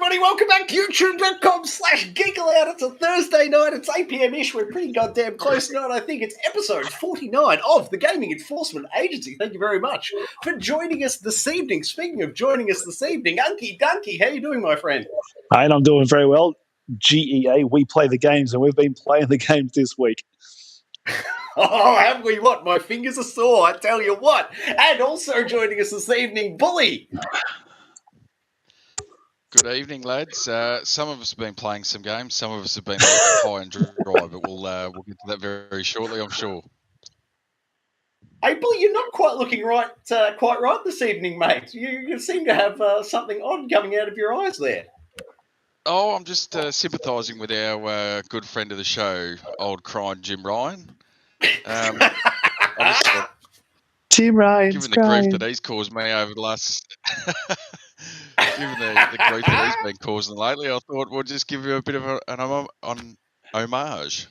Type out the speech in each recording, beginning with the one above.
everybody. Welcome back to youtube.com/Geek Aloud. It's a Thursday night. It's 8 p.m-ish. We're pretty goddamn close tonight. I think it's episode 49 of the Gaming Enforcement Agency. Thank you very much for joining us this evening. Speaking of joining us this evening, Unky Dunky, how you doing, my friend? Hi, and I'm doing very well. G.E.A, we play the games, and we've been playing the games this week. Oh, have we what? My fingers are sore, I tell you what. And also joining us this evening, Bully. Good evening, lads. Some of us have been playing some games. Some of us have been high and dry, but we'll get to that very shortly, I'm sure. Hey, Bully, you're not quite looking quite right this evening, mate. You seem to have something odd coming out of your eyes there. Oh, I'm just sympathising with our good friend of the show, old crying Jim Ryan. Tim Ryan's given the crying. grief that he's caused me over the last... Given the grief that he's been causing lately, I thought we'll just give you a bit of an homage.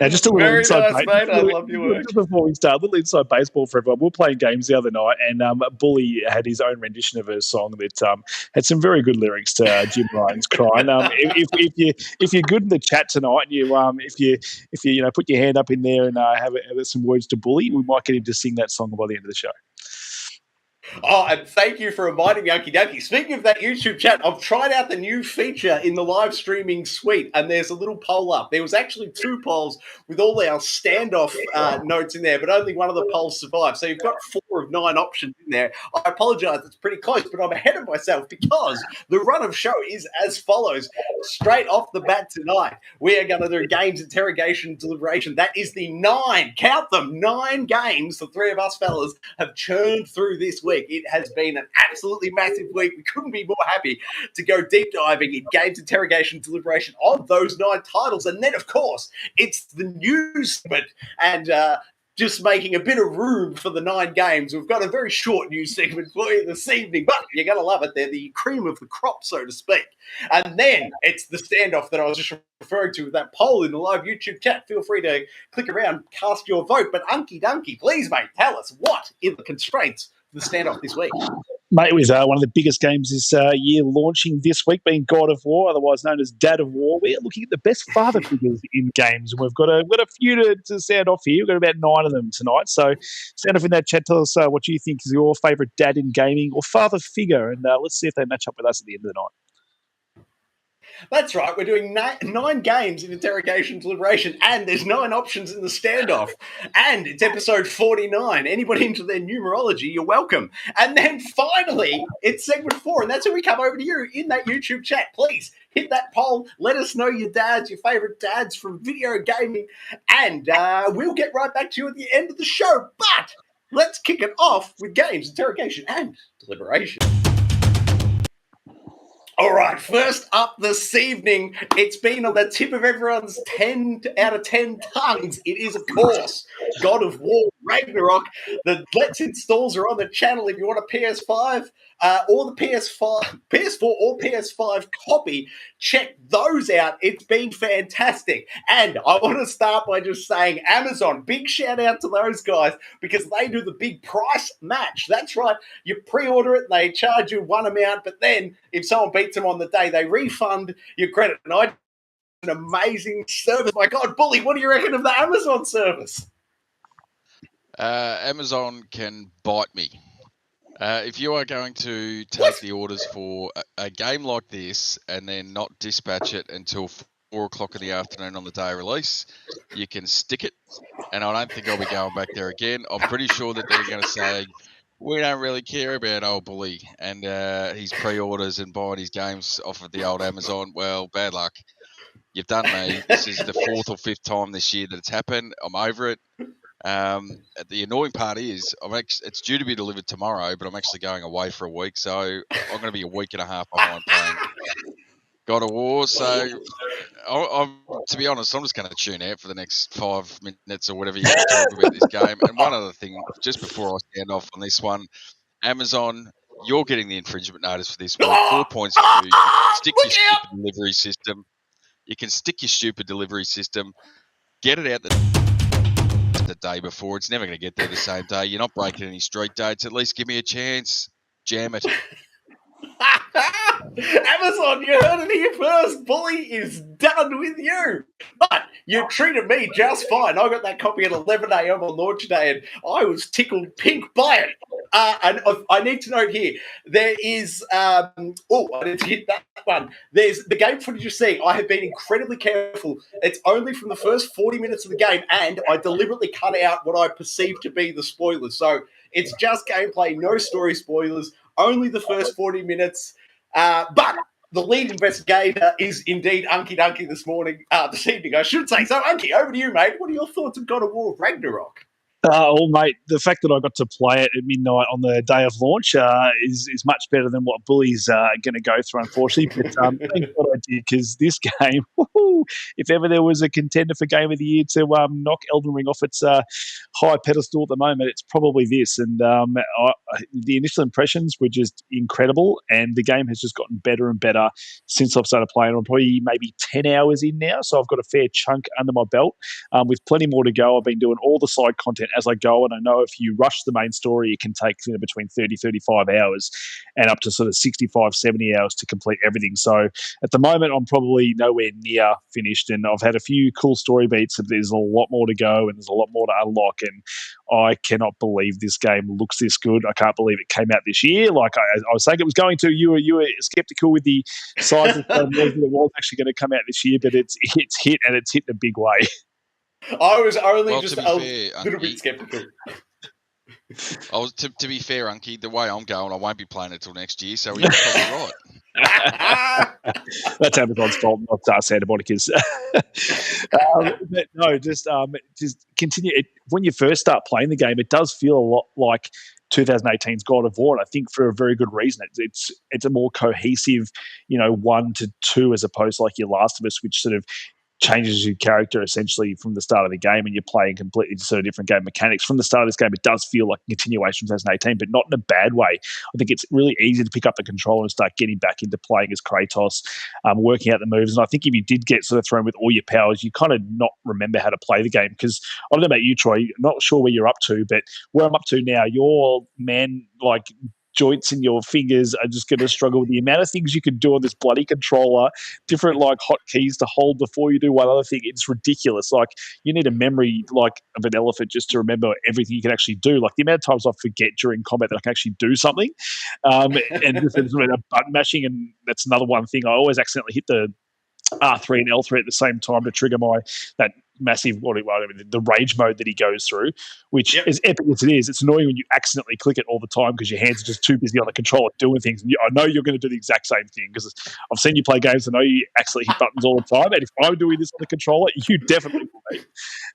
Now, just a little Very inside nice, mate. I love your work. Just before we start, a little inside baseball for everyone. We were playing games the other night, and Bully had his own rendition of a song that had some very good lyrics to Jim Ryan's "Crying." If you're good in the chat tonight, and if you put your hand up in there and have some words to Bully, we might get him to sing that song by the end of the show. Oh, and thank you for reminding me, Unky Dunky. Speaking of that YouTube chat, I've tried out the new feature in the live streaming suite, and there's a little poll up. There was actually 2 polls with all our standoff notes in there, but only one of the polls survived. So you've got 4 of 9 options in there. I apologise, it's pretty close, but I'm ahead of myself because the run of show is as follows. Straight off the bat tonight, we are going to do games, interrogation, deliberation. That is the 9, count them, 9 games the 3 of us fellas have churned through this week. It has been an absolutely massive week. We couldn't be more happy to go deep diving in games, interrogation, deliberation on those 9 titles. And then, of course, it's the news segment and just making a bit of room for the 9 games. We've got a very short news segment for you this evening, but you're going to love it. They're the cream of the crop, so to speak. And then it's the standoff that I was just referring to with that poll in the live YouTube chat. Feel free to click around, cast your vote. But Unky Dunky, please, mate, tell us what are the constraints for the standoff this week? Mate, it was one of the biggest games this year launching this week, being God of War, otherwise known as Dad of War. We're looking at the best father figures in games, and we've got a few to sound off here. We've got about 9 of them tonight. So sound off in that chat. Tell us what you think is your favourite dad in gaming or father figure, and let's see if they match up with us at the end of the night. That's right. We're doing 9 games in interrogation, deliberation, and there's 9 options in the standoff. And it's episode 49. Anybody into their numerology, you're welcome. And then finally, it's segment 4, and that's when we come over to you in that YouTube chat. Please hit that poll. Let us know your dads, your favorite dads from video gaming, and we'll get right back to you at the end of the show. But let's kick it off with games, interrogation, and deliberation. All right, first up this evening, it's been on the tip of everyone's 10 out of 10 tongues. It is, of course, God of War Ragnarok. The Let's installs are on the channel if you want a PS5 or the PS4 or PS5 copy. Check those out. It's been fantastic. And I want to start by just saying Amazon, big shout out to those guys because they do the big price match. That's right. You pre-order it, they charge you one amount, but then if someone beats them on the day, they refund your credit. And I an amazing service. My God, Bully, what do you reckon of the Amazon service? Amazon can bite me. If you are going to take the orders for a game like this and then not dispatch it until 4 o'clock in the afternoon on the day of release, you can stick it. And I don't think I'll be going back there again. I'm pretty sure that they're going to say, we don't really care about old Bully and his pre-orders and buying his games off of the old Amazon. Well, bad luck. You've done me. This is the 4th or 5th time this year that it's happened. I'm over it. The annoying part is it's due to be delivered tomorrow, but I'm actually going away for a week, so I'm going to be a week and a half behind playing God of War. So, to be honest, I'm just going to tune out for the next 5 minutes or whatever you want to talk about this game. And one other thing, just before I stand off on this one, Amazon, you're getting the infringement notice for this week. 4 points for you. Stick your stupid delivery system. You can stick your stupid delivery system. Get it out the day before. It's never going to get there the same day. You're not breaking any street dates. At least give me a chance. Jam it. Amazon, you heard it here first. Bully is done with you. But you treated me just fine. I got that copy at 11 a.m. on launch day, and I was tickled pink by it. And I need to note here, there is, I need to hit that one. There's the game footage you see. I have been incredibly careful. It's only from the first 40 minutes of the game, and I deliberately cut out what I perceive to be the spoilers. So it's just gameplay, no story spoilers, only the first 40 minutes. But the lead investigator is indeed Unky Dunky this evening, I should say. So, Unky, over to you, mate. What are your thoughts of God of War Ragnarok? Mate, the fact that I got to play it at midnight on the day of launch is much better than what Bully's going to go through, unfortunately. But thank God I did, because this game, if ever there was a contender for Game of the Year to knock Elden Ring off its high pedestal at the moment, it's probably this. And the initial impressions were just incredible, and the game has just gotten better and better since I've started playing. I'm probably maybe 10 hours in now, so I've got a fair chunk under my belt. With plenty more to go. I've been doing all the side content as I go, and I know if you rush the main story, it can take between 30, 35 hours and up to sort of 65, 70 hours to complete everything. So at the moment, I'm probably nowhere near finished, and I've had a few cool story beats. There's a lot more to go, and there's a lot more to unlock, and I cannot believe this game looks this good. I can't believe it came out this year. Like I was saying it was going to. You were skeptical with the size of it was actually going to come out this year, but it's hit, and it's hit in a big way. I was only just a little bit skeptical. To be fair, Unky, the way I'm going, I won't be playing it till next year, so you're probably right. That's Amazon's fault, not Santa Monica's. But no, just continue. When you first start playing the game, it does feel a lot like 2018's God of War, and I think for a very good reason. It's a more cohesive, 1 to 2 as opposed to like your Last of Us, which sort of changes your character essentially from the start of the game, and you're playing completely sort of different game mechanics. From the start of this game, it does feel like a continuation of 2018, but not in a bad way. I think it's really easy to pick up the controller and start getting back into playing as Kratos, working out the moves. And I think if you did get sort of thrown with all your powers, you kind of not remember how to play the game. Because I don't know about you, Troy, I'm not sure where you're up to, but where I'm up to now, your man, like, joints in your fingers are just going to struggle with the amount of things you can do on this bloody controller, different like hotkeys to hold before you do one other thing. It's ridiculous. Like, you need a memory like of an elephant just to remember everything you can actually do. Like, the amount of times I forget during combat that I can actually do something, and just a button mashing, and that's another one thing. I always accidentally hit the R3 and L3 at the same time to trigger that massive the rage mode that he goes through, which as epic as it is, it's annoying when you accidentally click it all the time because your hands are just too busy on the controller doing things. And I know you're going to do the exact same thing because I've seen you play games. I know you accidentally hit buttons all the time, and if I'm doing this on the controller, you definitely will be.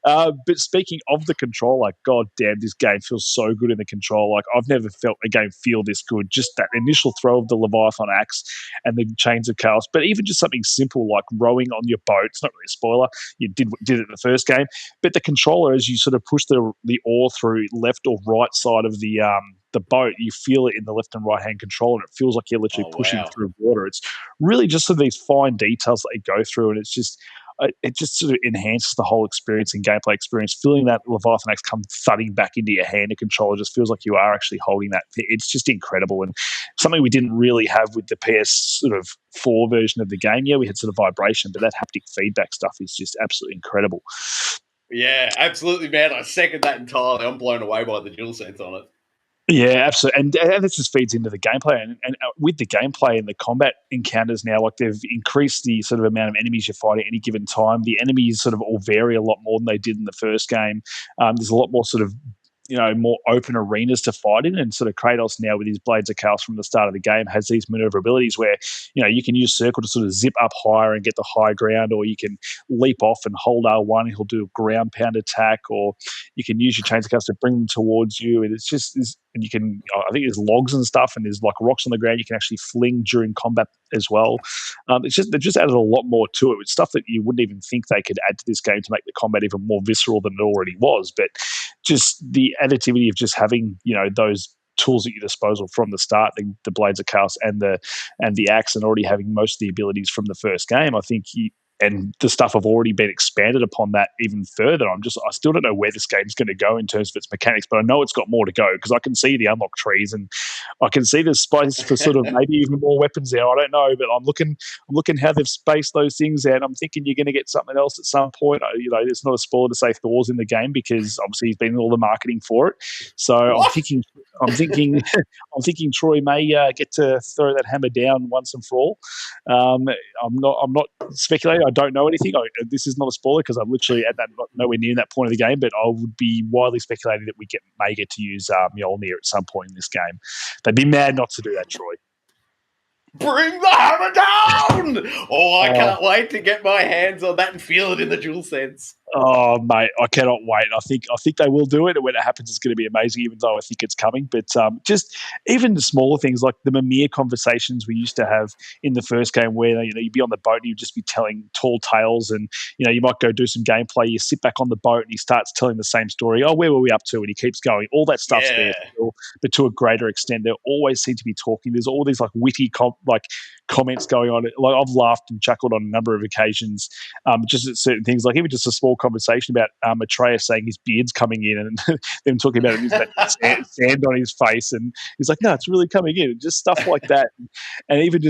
But speaking of the controller, god damn, this game feels so good in the controller. Like, I've never felt a game feel this good. Just that initial throw of the Leviathan axe and the chains of chaos, but even just something simple like rowing on your boat. It's not really a spoiler. You did it in the first game, but the controller, as you sort of push the oar through left or right side of the boat, you feel it in the left and right hand control, and it feels like you're literally pushing through water. It's really just sort of these fine details that they go through, and it just sort of enhances the whole experience and gameplay experience. Feeling that Leviathan axe come thudding back into your hand, a controller just feels like you are actually holding that. It's just incredible, and something we didn't really have with the PS sort of 4 version of the game. Yeah, we had sort of vibration, but that haptic feedback stuff is just absolutely incredible. Yeah, absolutely, man. I second that entirely. I'm blown away by the DualSense on it. Yeah, absolutely. And this just feeds into the gameplay. And with the gameplay and the combat encounters now, like, they've increased the sort of amount of enemies you fight at any given time. The enemies sort of all vary a lot more than they did in the first game. There's a lot more sort of more open arenas to fight in, and sort of Kratos now with his Blades of Chaos from the start of the game has these maneuverabilities where you can use circle to sort of zip up higher and get the high ground, or you can leap off and hold R1 and he'll do a ground pound attack, or you can use your Chains of Chaos to bring them towards you, and it's just and you can, I think there's logs and stuff, and there's like rocks on the ground you can actually fling during combat as well. They've just added a lot more to it, with stuff that you wouldn't even think they could add to this game to make the combat even more visceral than it already was. But just the additivity of just having those tools at your disposal from the start, the Blades of Chaos and the axe, and already having most of the abilities from the first game, I think and the stuff have already been expanded upon that even further. I still don't know where this game's going to go in terms of its mechanics, but I know it's got more to go because I can see the unlock trees and I can see there's space for sort of maybe even more weapons there. I don't know, but I'm looking how they've spaced those things out. I'm thinking you're going to get something else at some point. It's not a spoiler to say Thor's in the game because obviously he's been in all the marketing for it. So What? I'm thinking Troy may get to throw that hammer down once and for all. I'm not speculating. I don't know anything. This is not a spoiler because I'm literally at that nowhere near that point of the game. But I would be widely speculating that we may get to use Mjolnir at some point in this game. They'd be mad not to do that, Troy. Bring the hammer down! Oh, I can't wait to get my hands on that and feel it in the DualSense. Oh, mate, I cannot wait. I think they will do it, and when it happens, it's going to be amazing. Even though I think it's coming, but just even the smaller things like the Mimir conversations we used to have in the first game, where you'd be on the boat and you'd just be telling tall tales, and you might go do some gameplay. You sit back on the boat and he starts telling the same story. Oh, where were we up to? And he keeps going. All that stuff's there still, but to a greater extent, they always seem to be talking. There's all these like witty comments going on. Like I've laughed and chuckled on a number of occasions, just at certain things, like even just a small conversation about Atreus saying his beard's coming in and them talking about it, that sand on his face, and he's like, no, it's really coming in, and just stuff like that. And even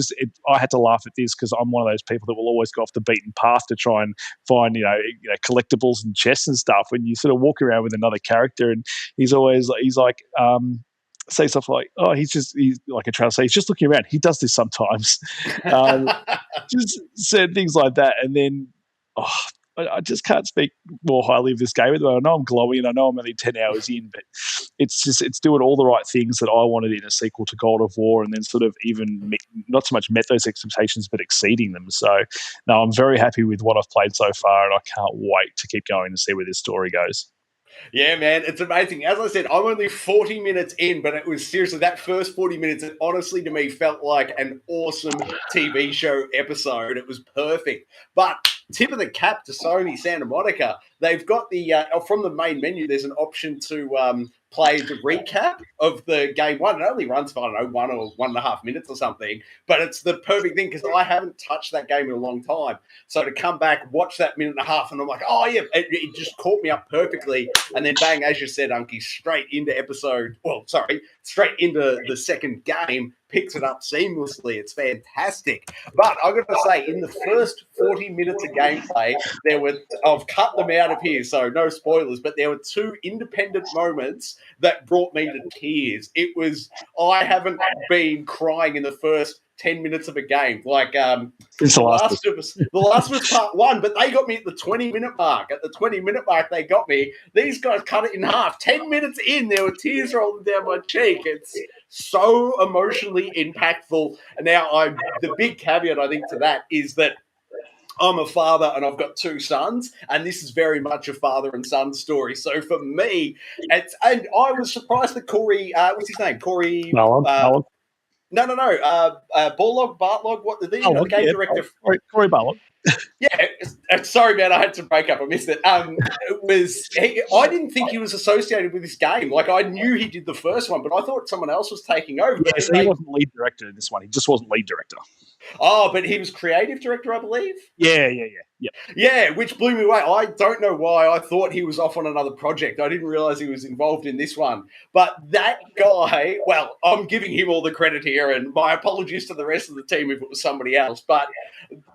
I had to laugh at this because I'm one of those people that will always go off the beaten path to try and find collectibles and chests and stuff. When you sort of walk around with another character, and he's like say stuff like, "Oh, he's like a trail." So he's just looking around. He does this sometimes. Just said things like that, and then I just can't speak more highly of this game. I know I'm glowing, and I know I'm only 10 hours in, but it's doing all the right things that I wanted in a sequel to God of War, and then sort of even not so much met those expectations, but exceeding them. So, no, I'm very happy with what I've played so far, and I can't wait to keep going and see where this story goes. Yeah, man, it's amazing. As I said, I'm only 40 minutes in, but it was seriously that first 40 minutes, it honestly to me felt like an awesome TV show episode. It was perfect. But tip of the cap to Sony Santa Monica, they've got the from the main menu, there's an option to play the recap of the game one. It only runs for, 1 or 1.5 minutes or something, but it's the perfect thing because I haven't touched that game in a long time. So to come back, watch that minute and a half, and I'm like, oh yeah, it just caught me up perfectly. And then bang, as you said, Unky, straight into straight into the second game, picks it up seamlessly. It's fantastic. But I've got to say, in the first 40 minutes of gameplay, I've cut them out of here, so no spoilers, but there were 2 independent moments that brought me to tears. I haven't been crying in the first 10 minutes of a game. Like The Last of Us Part 1, but they got me at the 20-minute mark. At the 20-minute mark, they got me. These guys cut it in half. 10 minutes in, there were tears rolling down my cheek. It's so emotionally impactful. And now the big caveat, I think, to that is that I'm a father and I've got 2 sons, and this is very much a father and son story. So for me, and I was surprised that Corey, what's his name? Corey. Barlog. No. Bartlog, what the game director? Corey Barlog. Yeah, sorry, man, I had to break up. I missed it. I didn't think he was associated with this game. Like, I knew he did the first one, but I thought someone else was taking over. Yeah, so he wasn't lead director in this one. He just wasn't lead director. Oh, but he was creative director, I believe? Yeah. Yeah, which blew me away. I don't know why. I thought he was off on another project. I didn't realize he was involved in this one. But that guy, well, I'm giving him all the credit here, and my apologies to the rest of the team if it was somebody else. But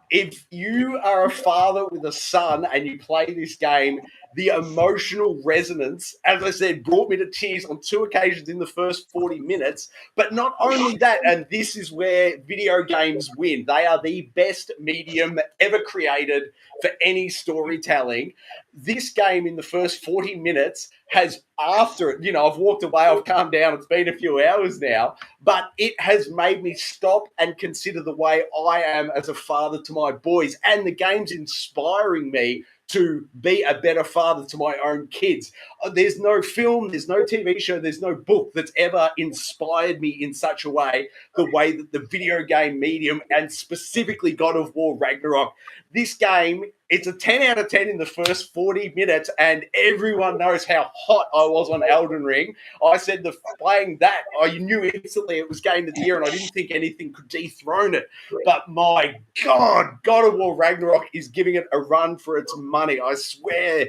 if you are a father with a son and you play this game, the emotional resonance, as I said, brought me to tears on 2 occasions in the first 40 minutes. But not only that, and this is where video games win. They are the best medium ever created for any storytelling. This game in the first 40 minutes has, after it, I've walked away, I've calmed down, it's been a few hours now, but it has made me stop and consider the way I am as a father to my boys, and the game's inspiring me to be a better father to my own kids. There's no film, there's no TV show, there's no book that's ever inspired me in such a way, the way that the video game medium, and specifically God of War Ragnarok, this game, It's a 10 out of 10 in the first 40 minutes, and everyone knows how hot I was on Elden Ring. I said playing that, I knew instantly it was Game of the Year, and I didn't think anything could dethrone it. But my God, God of War Ragnarok is giving it a run for its money. I swear.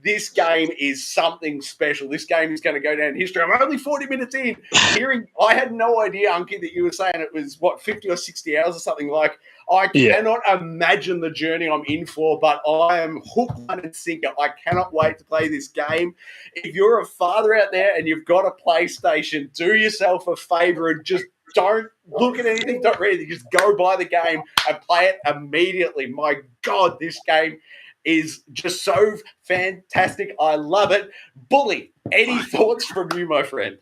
This game is something special. This game is going to go down in history. I'm only 40 minutes in. I had no idea, Unky, that you were saying it was, 50 or 60 hours or something. Like, I cannot imagine the journey I'm in for, but I am hook, line, and sinker. I cannot wait to play this game. If you're a father out there and you've got a PlayStation, do yourself a favor and just don't look at anything, don't read anything. Just go buy the game and play it immediately. My God, this game is just so fantastic. I love it. Bully, any thoughts from you, my friend?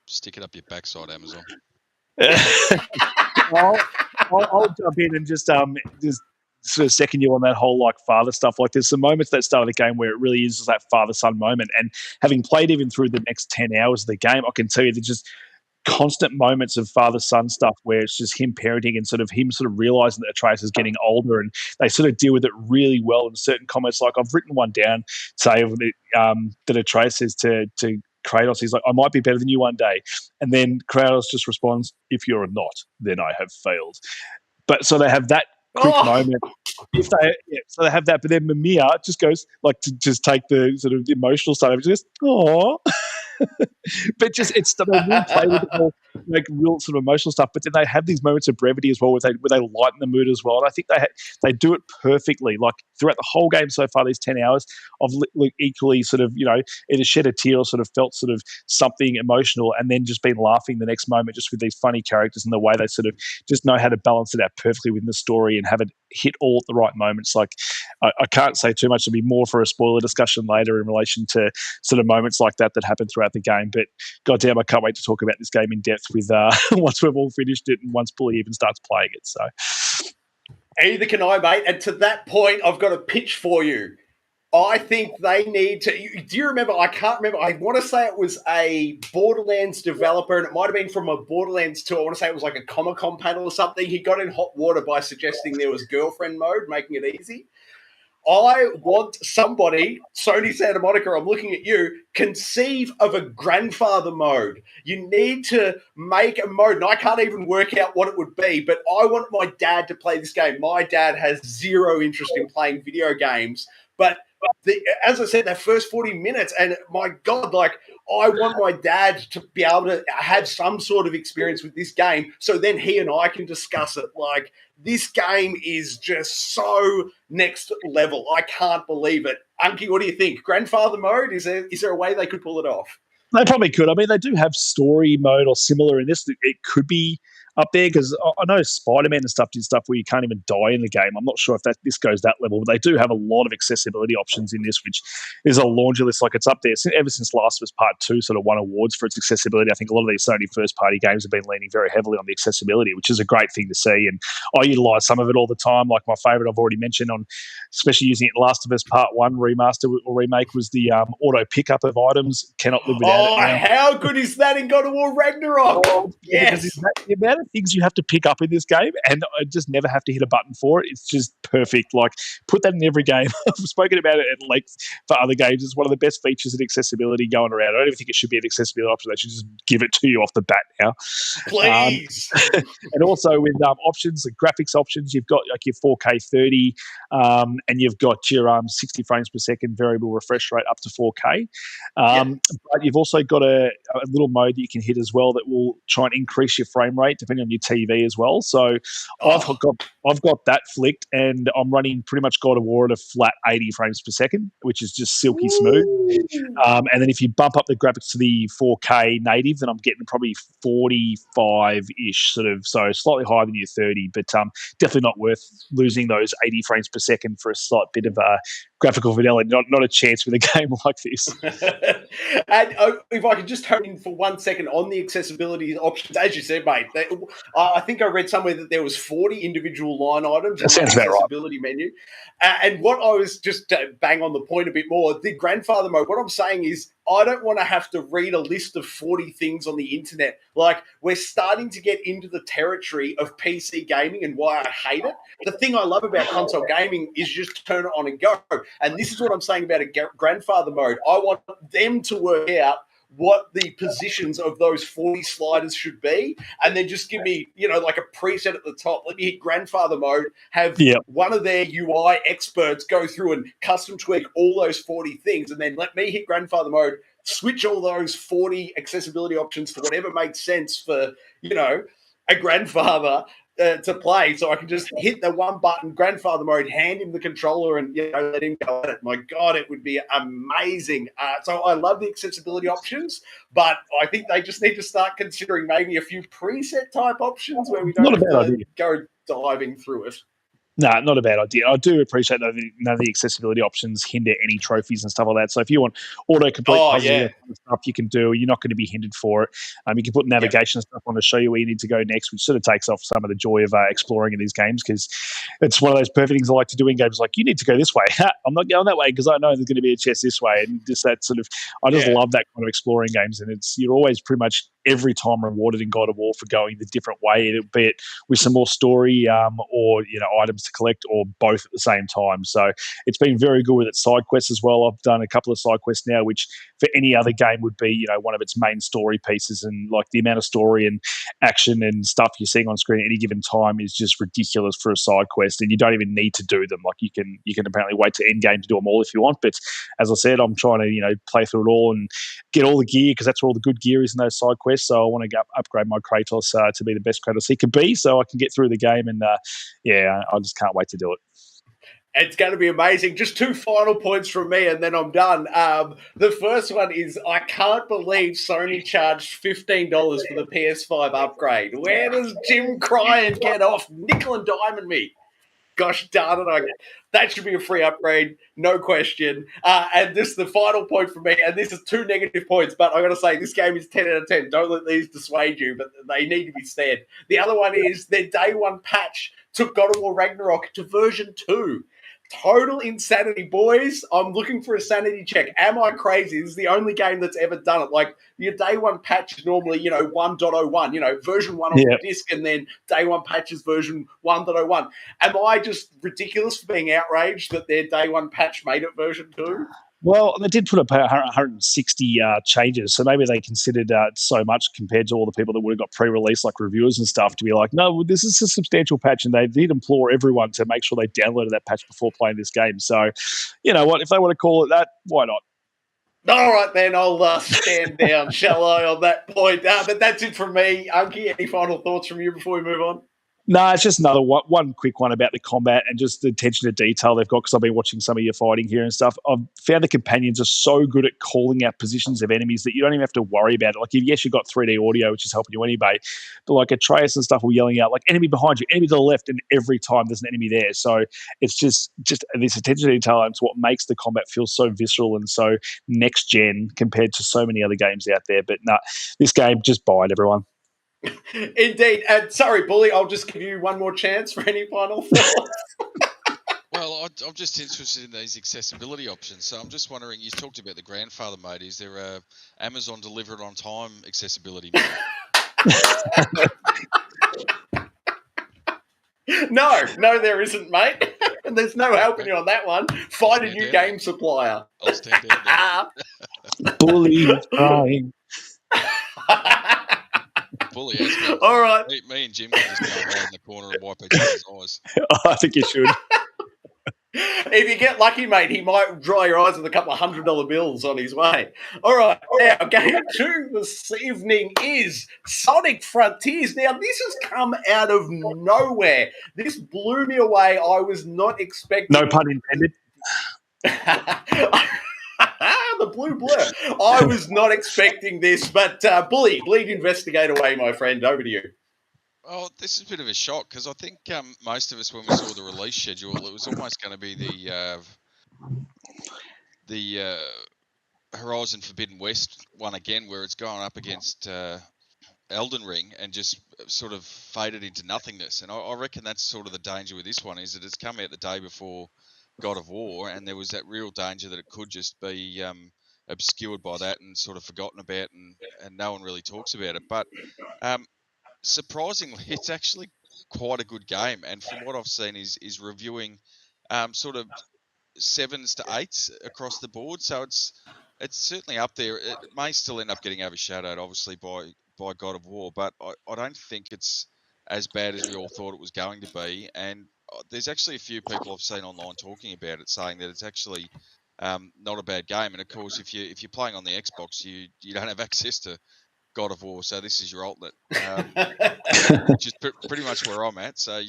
Stick it up your backside, Amazon. I'll jump in and just sort of second you on that whole like father stuff. Like there's some moments that start of the game where it really is that father-son moment. And having played even through the next 10 hours of the game, I can tell you there's just constant moments of father-son stuff where it's just him parenting and sort of him sort of realizing that Atreus is getting older, and they sort of deal with it really well in certain comments. Like I've written one down, say that Atreus says to Kratos, he's like, I might be better than you one day. And then Kratos just responds, if you're not, then I have failed. But so they have that quick moment. So they have that, but then Mimir just goes like to just take the sort of emotional side of it, just aww. But just they really play with the whole like real sort of emotional stuff. But then they have these moments of brevity as well, where they lighten the mood as well. And I think they do it perfectly. Like throughout the whole game so far, these 10 hours, I've equally sort of either shed a tear or sort of felt sort of something emotional, and then just been laughing the next moment just with these funny characters and the way they sort of just know how to balance it out perfectly within the story and have it hit all at the right moments. Like I can't say too much. There'll be more for a spoiler discussion later in relation to sort of moments like that happen throughout the game. But goddamn, I can't wait to talk about this game in depth with once we've all finished it and once Bully even starts playing it. So either can I, mate. And to that point, I've got a pitch for you. I think they need to. Do you remember? I can't remember. I want to say it was a Borderlands developer, and it might have been from a Borderlands 2. I want to say it was like a Comic-Con panel or something. He got in hot water by suggesting there was girlfriend mode, making it easy. I want somebody, Sony Santa Monica, I'm looking at you, conceive of a grandfather mode. You need to make a mode, and I can't even work out what it would be, but I want my dad to play this game. My dad has zero interest in playing video games, but as I said, that first 40 minutes, and my God, like, I want my dad to be able to have some sort of experience with this game, so then he and I can discuss it. Like, this game is just so next level. I can't believe it. Unky, what do you think? Grandfather mode? Is there a way they could pull it off? They probably could. I mean, they do have story mode or similar in this. It could be up there because I know Spider-Man and stuff did stuff where you can't even die in the game. I'm not sure if this goes that level, but they do have a lot of accessibility options in this, which is a laundry list. Like it's up there ever since Last of Us Part 2 sort of won awards for its accessibility. I think a lot of these Sony first-party games have been leaning very heavily on the accessibility, which is a great thing to see. And I utilise some of it all the time. Like my favourite I've already mentioned on, especially using it Last of Us Part 1 remaster or remake was the auto pickup of items. Cannot live without it now. How good is that in God of War Ragnarok? Yes. The amount of things you have to pick up in this game, and I just never have to hit a button for it. It's just perfect. Like, put that in every game. I've spoken about it at length for other games. It's one of the best features in accessibility going around. I don't even think it should be an accessibility option. They should just give it to you off the bat now. Please. And also with options, the graphics options, you've got like your 4K 30, and you've got your 60 frames per second variable refresh rate up to 4K. But you've also got a little mode that you can hit as well that will try and increase your frame rate depending on your TV as well. So I've got that flicked, and I'm running pretty much God of War at a flat 80 frames per second, which is just silky smooth. And then if you bump up the graphics to the 4K native, then I'm getting probably 45-ish sort of, so slightly higher than your 30, but definitely not worth losing those 80 frames per second for a slight bit of graphical fidelity. Not a chance with a game like this. And if I could just hone in for 1 second on the accessibility options, as you said, mate, I think I read somewhere that there was 40 individual line items in the accessibility menu. And what I was just bang on the point a bit more, the grandfather mode, what I'm saying is I don't want to have to read a list of 40 things on the internet. Like, we're starting to get into the territory of PC gaming and why I hate it. The thing I love about console gaming is just turn it on and go. And this is what I'm saying about a grandfather mode. I want them to work out what the positions of those 40 sliders should be, and then just give me, like a preset at the top. Let me hit grandfather mode, have one of their UI experts go through and custom tweak all those 40 things, and then let me hit grandfather mode, switch all those 40 accessibility options to whatever makes sense for, a grandfather to play, so I can just hit the one button, grandfather mode, hand him the controller, and let him go at it. My God, it would be amazing. So I love the accessibility options, but I think they just need to start considering maybe a few preset type options where we don't have to go diving through it. No, not a bad idea. I do appreciate that none of the accessibility options hinder any trophies and stuff like that. So if you want auto-complete puzzles and stuff, you can do. You're not going to be hindered for it. You can put navigation stuff on to show you where you need to go next, which sort of takes off some of the joy of exploring in these games, because it's one of those perfect things I like to do in games. Like, you need to go this way. I'm not going that way because I know there's going to be a chest this way. And just that sort of, I just love that kind of exploring games. And you're always pretty much every time rewarded in God of War for going the different way, be it with some more story or items to collect, or both at the same time. So it's been very good with its side quests as well. I've done a couple of side quests now, which for any other game would be one of its main story pieces, and like the amount of story and action and stuff you're seeing on screen at any given time is just ridiculous for a side quest, and you don't even need to do them. Like, you can apparently wait to end game to do them all if you want, but as I said, I'm trying to play through it all and get all the gear, because that's where all the good gear is in those side quests. So I want to upgrade my Kratos to be the best Kratos he could be, so I can get through the game. And I just can't wait to do it. It's going to be amazing. Just 2 final points from me, and then I'm done. The first one is, I can't believe Sony charged $15 for the PS5 upgrade. Where does Jim Cryan get off? Nickel and diamond me. Gosh darn it, that should be a free upgrade, no question. And this is the final point for me, and this is 2 negative points, but I got to say, this game is 10 out of 10. Don't let these dissuade you, but they need to be said. The other one is their day one patch took God of War Ragnarok to version 2. Total insanity, boys. I'm looking for a sanity check. Am I crazy? This is the only game that's ever done it. Like, your day one patch is normally, 1.01, version 1 on the disc, and then day one patch is version 1.01. Am I just ridiculous for being outraged that their day one patch made it version 2? Well, they did put up 160 changes, so maybe they considered so much compared to all the people that would have got pre-release, like reviewers and stuff, to be like, no, this is a substantial patch, and they did implore everyone to make sure they downloaded that patch before playing this game. So, you know what, if they want to call it that, why not? All right, then, I'll stand down, shall I, on that point. But that's it from me. Unky, any final thoughts from you before we move on? No, it's just another one quick one about the combat and just the attention to detail they've got, because I've been watching some of your fighting here and stuff. I've found the companions are so good at calling out positions of enemies that you don't even have to worry about it. Like, yes, you've got 3D audio, which is helping you anyway, but like Atreus and stuff will yelling out, like, enemy behind you, enemy to the left, and every time there's an enemy there. So it's just this attention to detail, and it's what makes the combat feel so visceral and so next gen compared to so many other games out there. But no, this game, just buy it, everyone. Indeed. And sorry, Bully, I'll just give you one more chance for any final thoughts. Well, I'm just interested in these accessibility options. So I'm just wondering, you talked about the grandfather mode. Is there a Amazon delivered on time accessibility mode? No, there isn't, mate. And there's no helping you on that one. Find a new game supplier. I'll stand down there. Bully crying. Bully, all right. Me and Jim can just go hide in the corner and wipe each other's eyes. I think you should. If you get lucky, mate, he might dry your eyes with a couple of $100 bills on his way. All right, now, game 2 this evening is Sonic Frontiers. Now, this has come out of nowhere. This blew me away. I was not expecting... No pun intended. The blue blur. I was not expecting this, but Bully, lead investigate away, my friend. Over to you. Oh, this is a bit of a shock, because I think most of us, when we saw the release schedule, it was almost going to be the Horizon Forbidden West one again, where it's going up against Elden Ring and just sort of faded into nothingness. And I reckon that's sort of the danger with this one, is that it's come out the day before God of War, and there was that real danger that it could just be obscured by that and sort of forgotten about, and no one really talks about it. But surprisingly, it's actually quite a good game, and from what I've seen is reviewing sort of 7s to 8s across the board. So it's certainly up there. It may still end up getting overshadowed, obviously, by God of War, but I don't think it's as bad as we all thought it was going to be. And there's actually a few people I've seen online talking about it, saying that it's actually not a bad game. And of course, if you're playing on the Xbox, you don't have access to God of War, so this is your alternate, which is pretty much where I'm at. So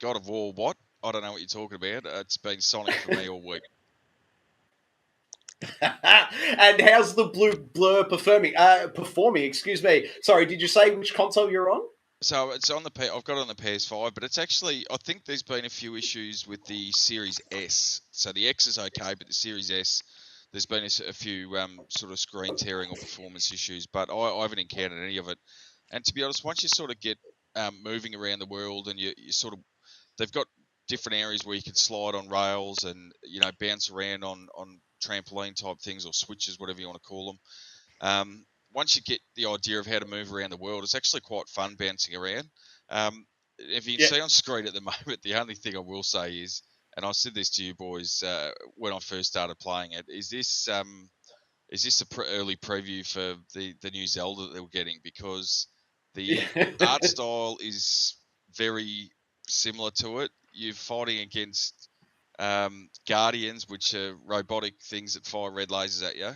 God of War, what? I don't know what you're talking about. It's been Sonic for me all week. And how's the Blur performing? Excuse me. Sorry, did you say which console you're on? So it's on I've got it on the PS5, but it's actually, I think there's been a few issues with the Series S. So the X is okay, but the Series S, there's been a few sort of screen tearing or performance issues, but I haven't encountered any of it. And to be honest, once you sort of get moving around the world and you sort of, they've got different areas where you can slide on rails and, bounce around on trampoline type things or switches, whatever you want to call them. Once you get the idea of how to move around the world, it's actually quite fun bouncing around. If you can see on screen at the moment, the only thing I will say is, and I said this to you boys when I first started playing it, is this an early preview for the new Zelda that we're getting? Because the art style is very similar to it. You're fighting against guardians, which are robotic things that fire red lasers at you.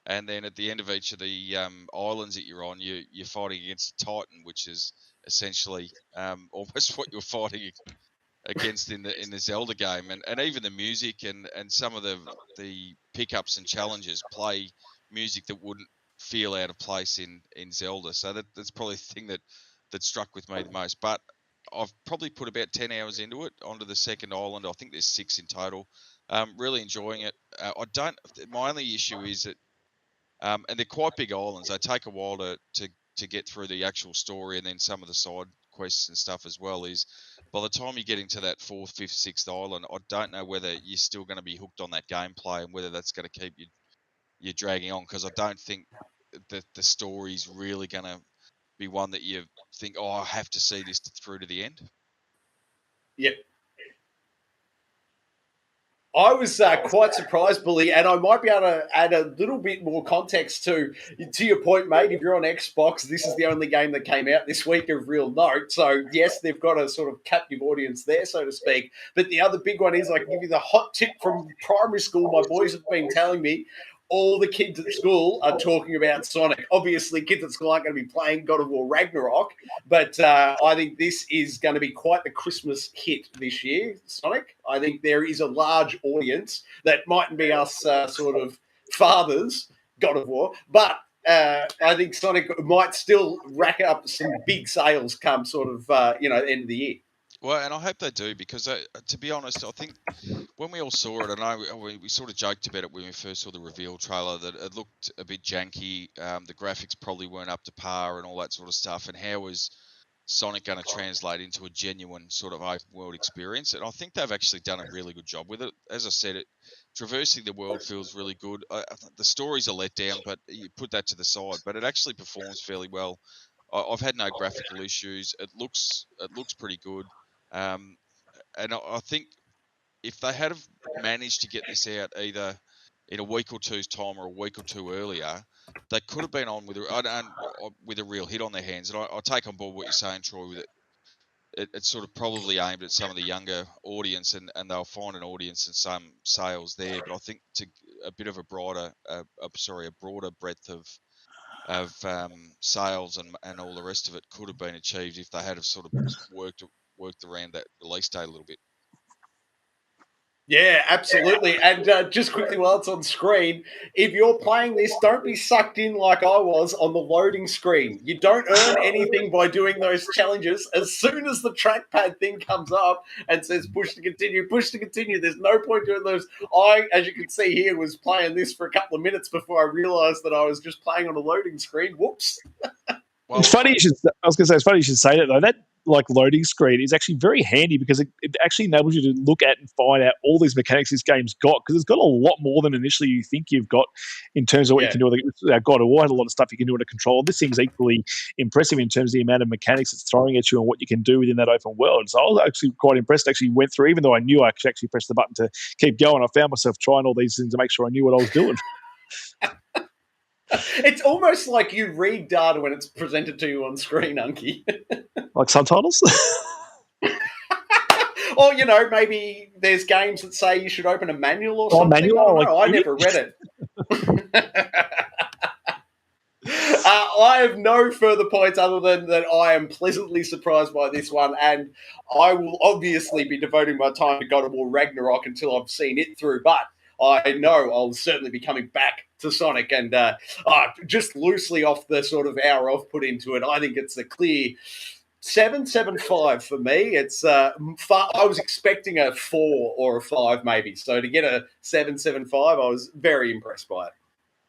And then at the end of each of the islands that you're on, you're fighting against a Titan, which is essentially almost what you're fighting against in the Zelda game. And even the music and some of the pickups and challenges play music that wouldn't feel out of place in Zelda. So that's probably the thing that struck with me the most. But I've probably put about 10 hours into it, onto the second island. I think there's 6 in total. Really enjoying it. My only issue is that, and they're quite big islands. They take a while to get through the actual story, and then some of the side quests and stuff as well. Is by the time you get into that 4th, 5th, 6th island, I don't know whether you're still going to be hooked on that gameplay and whether that's going to keep you dragging on, because I don't think that the story's really going to be one that you think, oh, I have to see this through to the end. Yep. I was quite surprised, Bully, and I might be able to add a little bit more context to your point, mate. If you're on Xbox, this is the only game that came out this week of real note. So, yes, they've got a sort of captive audience there, so to speak. But the other big one is, I can give you the hot tip from primary school. My boys have been telling me all the kids at school are talking about Sonic. Obviously, kids at school aren't going to be playing God of War Ragnarok, but I think this is going to be quite the Christmas hit this year, Sonic. I think there is a large audience that mightn't be us sort of fathers, God of War, but I think Sonic might still rack up some big sales come sort of, end of the year. Well, and I hope they do, because to be honest, I think when we all saw it, and we sort of joked about it when we first saw the reveal trailer, that it looked a bit janky. The graphics probably weren't up to par and all that sort of stuff. And how was Sonic going to translate into a genuine sort of open world experience? And I think they've actually done a really good job with it. As I said, traversing the world feels really good. The story's a letdown, but you put that to the side. But it actually performs fairly well. I've had no graphical issues. It looks pretty good. And I think if they had have managed to get this out either in a week or two's time or a week or two earlier, they could have been on with a real hit on their hands. And I take on board what you're saying, Troy, with it's sort of probably aimed at some of the younger audience, and they'll find an audience and some sales there. But I think to a bit of a broader breadth of sales and all the rest of it could have been achieved if they had have sort of worked around that release date a little bit. Yeah, absolutely. And just quickly while it's on screen, if you're playing this, don't be sucked in like I was on the loading screen. You don't earn anything by doing those challenges. As soon as the trackpad thing comes up and says push to continue, there's no point doing those. I, as you can see here, was playing this for a couple of minutes before I realised that I was just playing on a loading screen. Whoops. Well, it's funny. I was going to say, it's funny you should say that, though. like loading screen is actually very handy because it actually enables you to look at and find out all these mechanics this game's got, because it's got a lot more than initially you think you've got in terms of what you can do with God of War. Had a lot of stuff you can do in a control. This thing's equally impressive in terms of the amount of mechanics it's throwing at you and what you can do within that open world. So I was actually quite impressed. Actually went through, even though I knew I could actually press the button to keep going, I found myself trying all these things to make sure I knew what I was doing. It's almost like you read data when it's presented to you on screen, Unky. Like subtitles? Or, maybe there's games that say you should open a manual or something. Manual? I don't know. I never read it. I have no further points other than that I am pleasantly surprised by this one, and I will obviously be devoting my time to God of War Ragnarok until I've seen it through, but I know I'll certainly be coming back to Sonic, and just loosely off the sort of hour I've put into it, I think it's a clear 7.75 for me. It's I was expecting a 4 or a 5 maybe, so to get a 7.75, I was very impressed by it.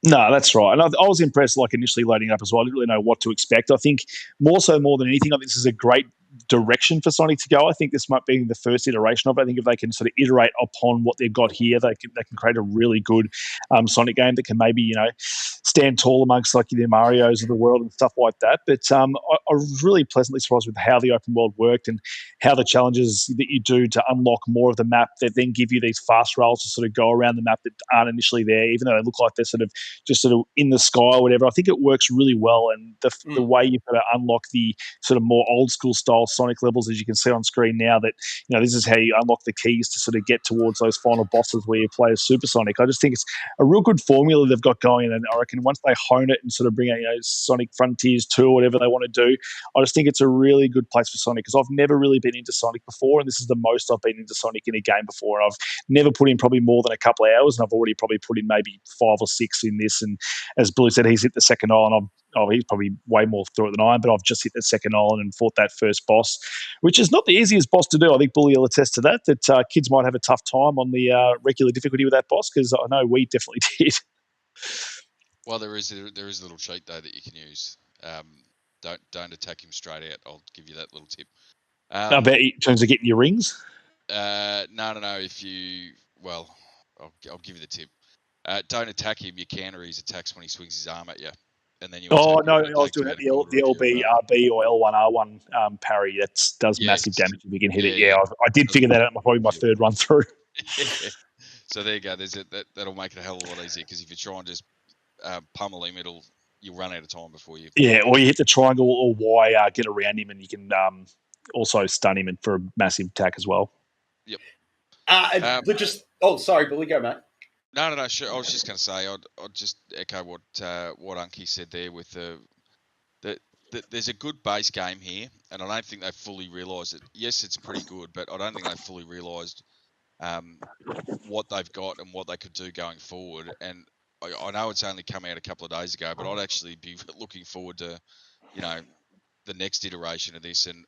No, that's right. And I was impressed, like, initially loading up as well. I didn't really know what to expect. I think more than anything, I think this is a great direction for Sonic to go. I think this might be the first iteration of it. I think if they can sort of iterate upon what they've got here, they can create a really good Sonic game that can maybe, stand tall amongst like the Marios of the world and stuff like that. But I was really pleasantly surprised with how the open world worked and how the challenges that you do to unlock more of the map that then give you these fast rails to sort of go around the map that aren't initially there, even though they look like they're just sort of in the sky or whatever. I think it works really well, and the way you've got to unlock the sort of more old school style Sonic levels, as you can see on screen now, that this is how you unlock the keys to sort of get towards those final bosses where you play as Super Sonic. I just think it's a real good formula they've got going, and I reckon once they hone it and sort of bring out Sonic Frontiers 2 or whatever they want to do, I just think it's a really good place for Sonic, because I've never really been into Sonic before, and this is the most I've been into Sonic in a game before, and I've never put in probably more than a couple of hours, and I've already probably put in maybe 5 or 6 in this. And as Billy said, he's hit the second island. He's probably way more through it than I am, but I've just hit the second island and fought that first boss, which is not the easiest boss to do. I think Bully will attest to that kids might have a tough time on the regular difficulty with that boss, because I know we definitely did. Well, there is a little cheat though that you can use. Don't attack him straight out. I'll give you that little tip. I bet in terms of getting your rings. No. I'll give you the tip. Don't attack him. You counter his attacks when he swings his arm at you, and then you. Oh no! I was doing that the LB RB or L1R1 parry. That does massive damage if you can hit it. Yeah, I did figure that out. Probably my third run through. So there you go. That'll make it a hell of a lot easier, because if you try and just pummel him, you'll run out of time before you. Yeah, or you hit the triangle or Y, get around him, and you can also stun him for a massive attack as well. Yep. Sorry, Billy, go, mate. No, sure. I was just going to say, I'd just echo what Unky said there with there's a good base game here, and I don't think they fully realised it. Yes, it's pretty good, but I don't think they fully realised what they've got and what they could do going forward. And I know it's only come out a couple of days ago, but I'd actually be looking forward to, the next iteration of this and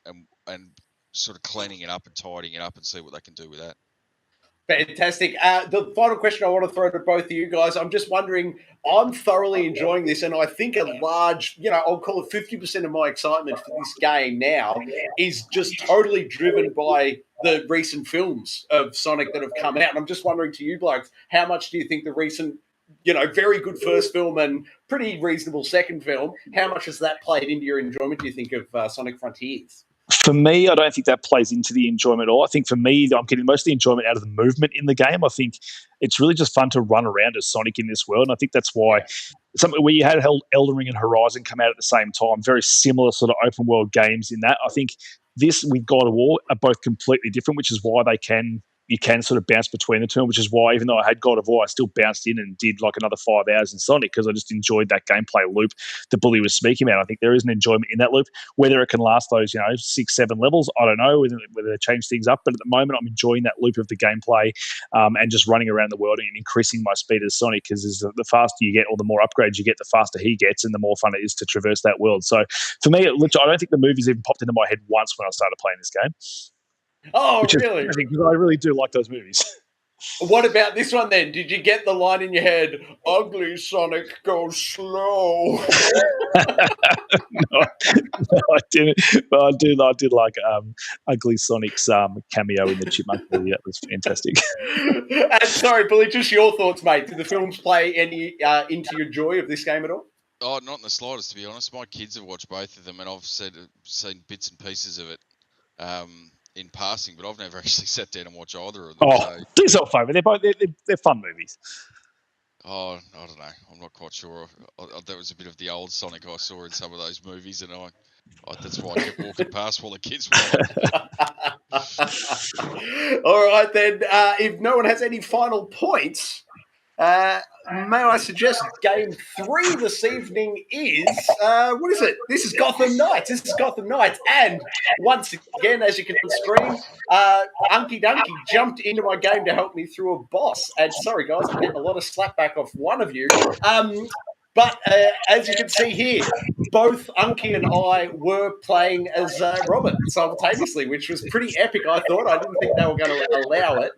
sort of cleaning it up and tidying it up and see what they can do with that. Fantastic. The final question I want to throw to both of you guys, I'm just wondering, I'm thoroughly enjoying this, and I think a large, I'll call it 50% of my excitement for this game now is just totally driven by the recent films of Sonic that have come out. And I'm just wondering to you blokes, how much do you think the recent, very good first film and pretty reasonable second film, how much has that played into your enjoyment, do you think, of Sonic Frontiers? For me, I don't think that plays into the enjoyment at all. I think for me, I'm getting most of the enjoyment out of the movement in the game. I think it's really just fun to run around as Sonic in this world. And I think that's why something where you had Elden Ring and Horizon come out at the same time, very similar sort of open world games in that. I think this with God of War are both completely different, which is why you can sort of bounce between the two, which is why even though I had God of War, I still bounced in and did like another 5 hours in Sonic, because I just enjoyed that gameplay loop that Bully was speaking about. I think there is an enjoyment in that loop. Whether it can last those 6, 7 levels, I don't know, whether they change things up, but at the moment I'm enjoying that loop of the gameplay and just running around the world and increasing my speed as Sonic, because the faster you get or the more upgrades you get, the faster he gets and the more fun it is to traverse that world. So for me, I don't think the movie's even popped into my head once when I started playing this game. Oh, really? Because I really do like those movies. What about this one then? Did you get the line in your head, ugly Sonic goes slow? No, I didn't. But I did like Ugly Sonic's cameo in the Chipmunk movie. That was fantastic. And sorry, Billy, just your thoughts, mate. Did the films play any into your joy of this game at all? Oh, not in the slightest, to be honest. My kids have watched both of them, and I've seen bits and pieces of it in passing, but I've never actually sat down and watched either of them. Oh, So, do yourself a favour. They're fun movies. oh, I don't know. I'm not quite sure. That was a bit of the old Sonic I saw in some of those movies, and that's why I kept walking past while the kids were on. All right, then. If no one has any final points, may I suggest game 3 this evening is, what is it? This is Gotham Knights. And once again, as you can stream, Unky Dunky jumped into my game to help me through a boss. And sorry, guys, I'm getting a lot of slap back off one of you. But as you can see here, both Unky and I were playing as Robert simultaneously, which was pretty epic, I thought. I didn't think they were going to allow it.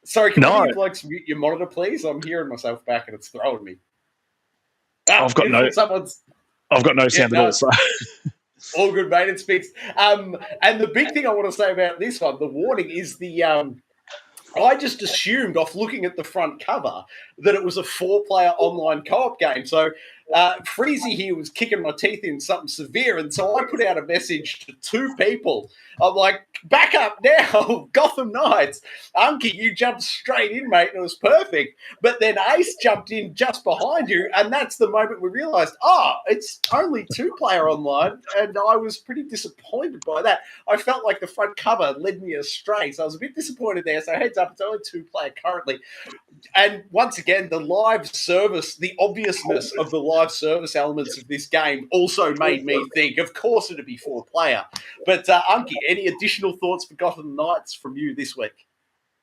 Sorry, can one of you blokes mute your monitor, please? I'm hearing myself back and it's throwing me. I've got no sound at all. So. All good, mate. It speaks. And the big thing I want to say about this one, the warning, is the I just assumed off looking at the front cover that it was a 4-player online co-op game. So Freezy here was kicking my teeth in something severe, and so I put out a message to 2 people. I'm like, back up now, Gotham Knights. Unky, you jumped straight in, mate, and it was perfect. But then Ace jumped in just behind you, and that's the moment we realised, it's only 2-player online, and I was pretty disappointed by that. I felt like the front cover led me astray, so I was a bit disappointed there. So heads up, it's only 2-player currently. And once again, the live service, the obviousness of the live service elements of this game also made me think, of course, it'd be 4-player. But Unky, any additional thoughts for Gotham Knights from you this week?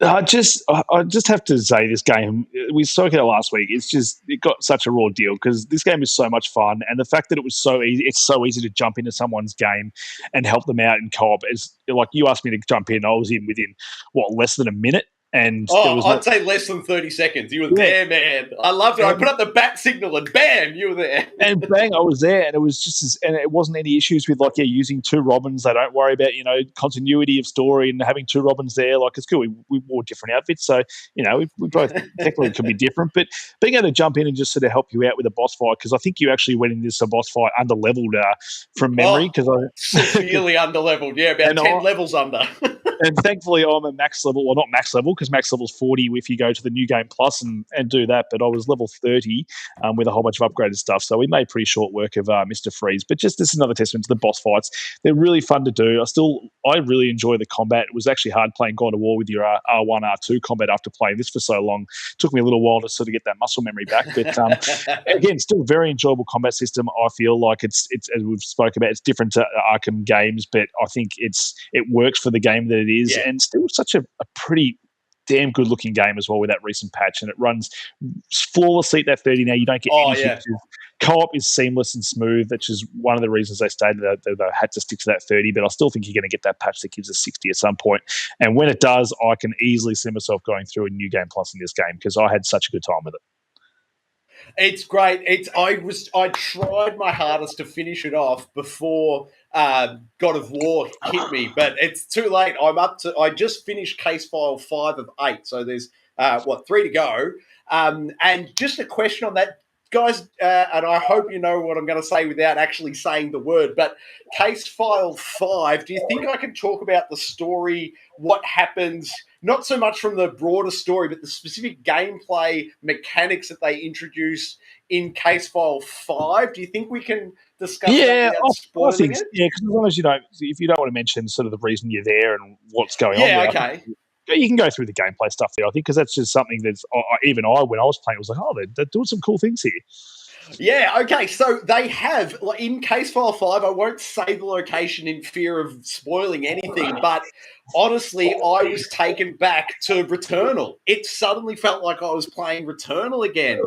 I just have to say, this game, we spoke about it last week. It got such a raw deal because this game is so much fun, and the fact that it was so easy, it's so easy to jump into someone's game and help them out in co-op. Is like, you asked me to jump in, I was in within less than a minute. And I'd say less than 30 seconds. You were there, man. I loved it. I put up the bat signal and bam, you were there. And bang, I was there. And it was just and it wasn't any issues with using 2 Robins. They don't worry about, continuity of story and having 2 Robins there. Like, it's cool. We wore different outfits. So, we both technically could be different. But being able to jump in and just sort of help you out with a boss fight, because I think you actually went in this boss fight under-leveled from memory. Severely under-leveled. Yeah, about 10 levels under. And thankfully, I'm a max level, not max level, because max level's 40 if you go to the New Game Plus and do that. But I was level 30 with a whole bunch of upgraded stuff. So we made pretty short work of Mr. Freeze. But just this is another testament to the boss fights. They're really fun to do. I really enjoy the combat. It was actually hard playing God of War with your R1, R2 combat after playing this for so long. It took me a little while to sort of get that muscle memory back. But again, still a very enjoyable combat system. I feel like it's as we've spoken about, it's different to Arkham games, but I think it works for the game that it is, and still such a pretty damn good looking game as well with that recent patch, and it runs flawlessly at that 30 now. You don't get any hitches. Co-op is seamless and smooth, which is one of the reasons they stated that they had to stick to that 30, but I still think you're going to get that patch that gives us 60 at some point. And when it does, I can easily see myself going through a New Game Plus in this game because I had such a good time with it. It's great. I tried my hardest to finish it off before God of War hit me, but it's too late. I just finished case file 5 of 8, so there's 3 to go. And just a question on that, guys, and I hope you know what I'm going to say without actually saying the word, but case file 5, do you think I can talk about the story, what happens, not so much from the broader story, but the specific gameplay mechanics that they introduce in case file 5? Do you think we can discuss that without spoiling it? Yeah, because as long as if you don't want to mention sort of the reason you're there and what's going on. Yeah, okay. You can go through the gameplay stuff there, I think, because that's just something that's even when I was playing, I was like, they're doing some cool things here. Yeah, okay, so they have, in case file 5, I won't say the location in fear of spoiling anything, but honestly, I was taken back to Returnal. It suddenly felt like I was playing Returnal again.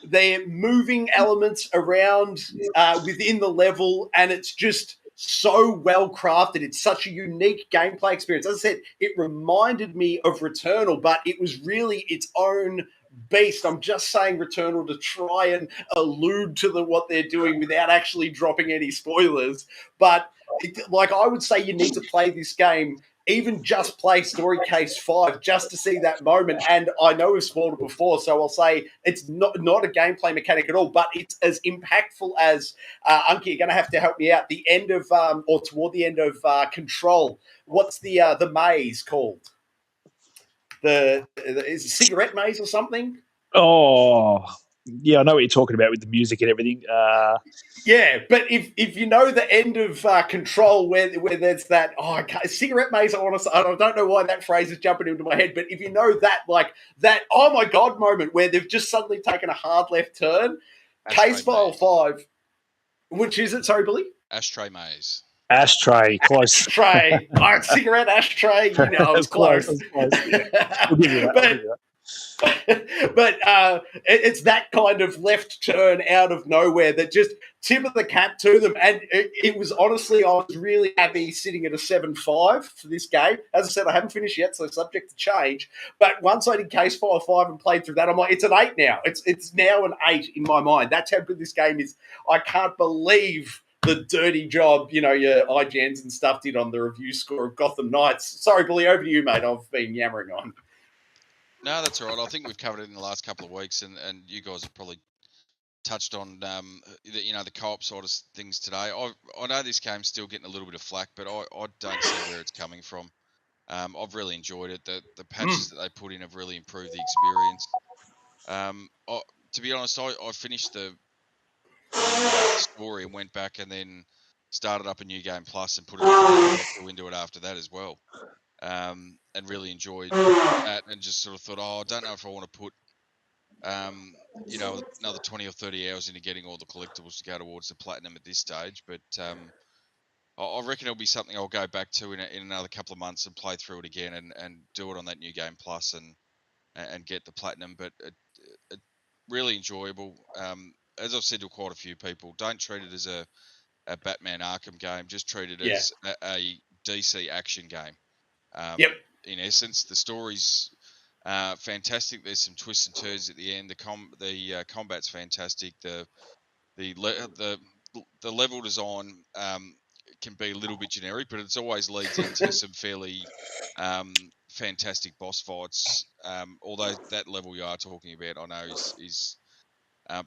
They're moving elements around within the level, and it's just so well crafted. It's such a unique gameplay experience. As I said, it reminded me of Returnal, but it was really its own beast. I'm just saying Returnal to try and allude to what they're doing without actually dropping any spoilers. But I would say you need to play this game, even just play Story Case 5 just to see that moment. And I know we've spoiled it before, so I'll say it's not a gameplay mechanic at all, but it's as impactful as Unky, you're going to have to help me out. The end of, or toward the end of Control, what's the maze called? Is it Cigarette Maze or something? Oh, yeah, I know what you're talking about with the music and everything. Yeah, but if you know the end of Control, where there's that Cigarette Maze, I don't know why that phrase is jumping into my head, but if you know that, like that oh my god moment where they've just suddenly taken a hard left turn, Case File 5, which is it? Sorry, Billy. Ashtray Maze. Ashtray, close. Ashtray, cigarette ashtray. You know, I was close. Yeah. We'll give you that. But it's that kind of left turn out of nowhere that just tip of the cap to them. And it was honestly, I was really happy sitting at a 7.5 for this game. As I said, I haven't finished yet, so subject to change. But once I did Case File 5 and played through that, I'm like, it's an 8 now. It's now an 8 in my mind. That's how good this game is. I can't believe the dirty job, your IGNs and stuff did on the review score of Gotham Knights. Sorry, Billy, over to you, mate. I've been yammering on. No, that's all right. I think we've covered it in the last couple of weeks, and you guys have probably touched on the co-op sort of things today. I know this game's still getting a little bit of flack, but I don't see where it's coming from. I've really enjoyed it. The patches that they put in have really improved the experience. To be honest, I finished the story and went back and then started up a new game plus and put it into it after that as well. And really enjoyed that, and just sort of thought, I don't know if I want to put, another 20 or 30 hours into getting all the collectibles to go towards the platinum at this stage. But I reckon it'll be something I'll go back to in another couple of months and play through it again and do it on that new game plus and get the platinum. But it really enjoyable. As I've said to quite a few people, don't treat it as a Batman Arkham game. Just treat it as a DC action game. In essence, the story's fantastic. There's some twists and turns at the end. The combat's fantastic. The level design can be a little bit generic, but it's always leads into some fairly fantastic boss fights. Although that level you are talking about, I know is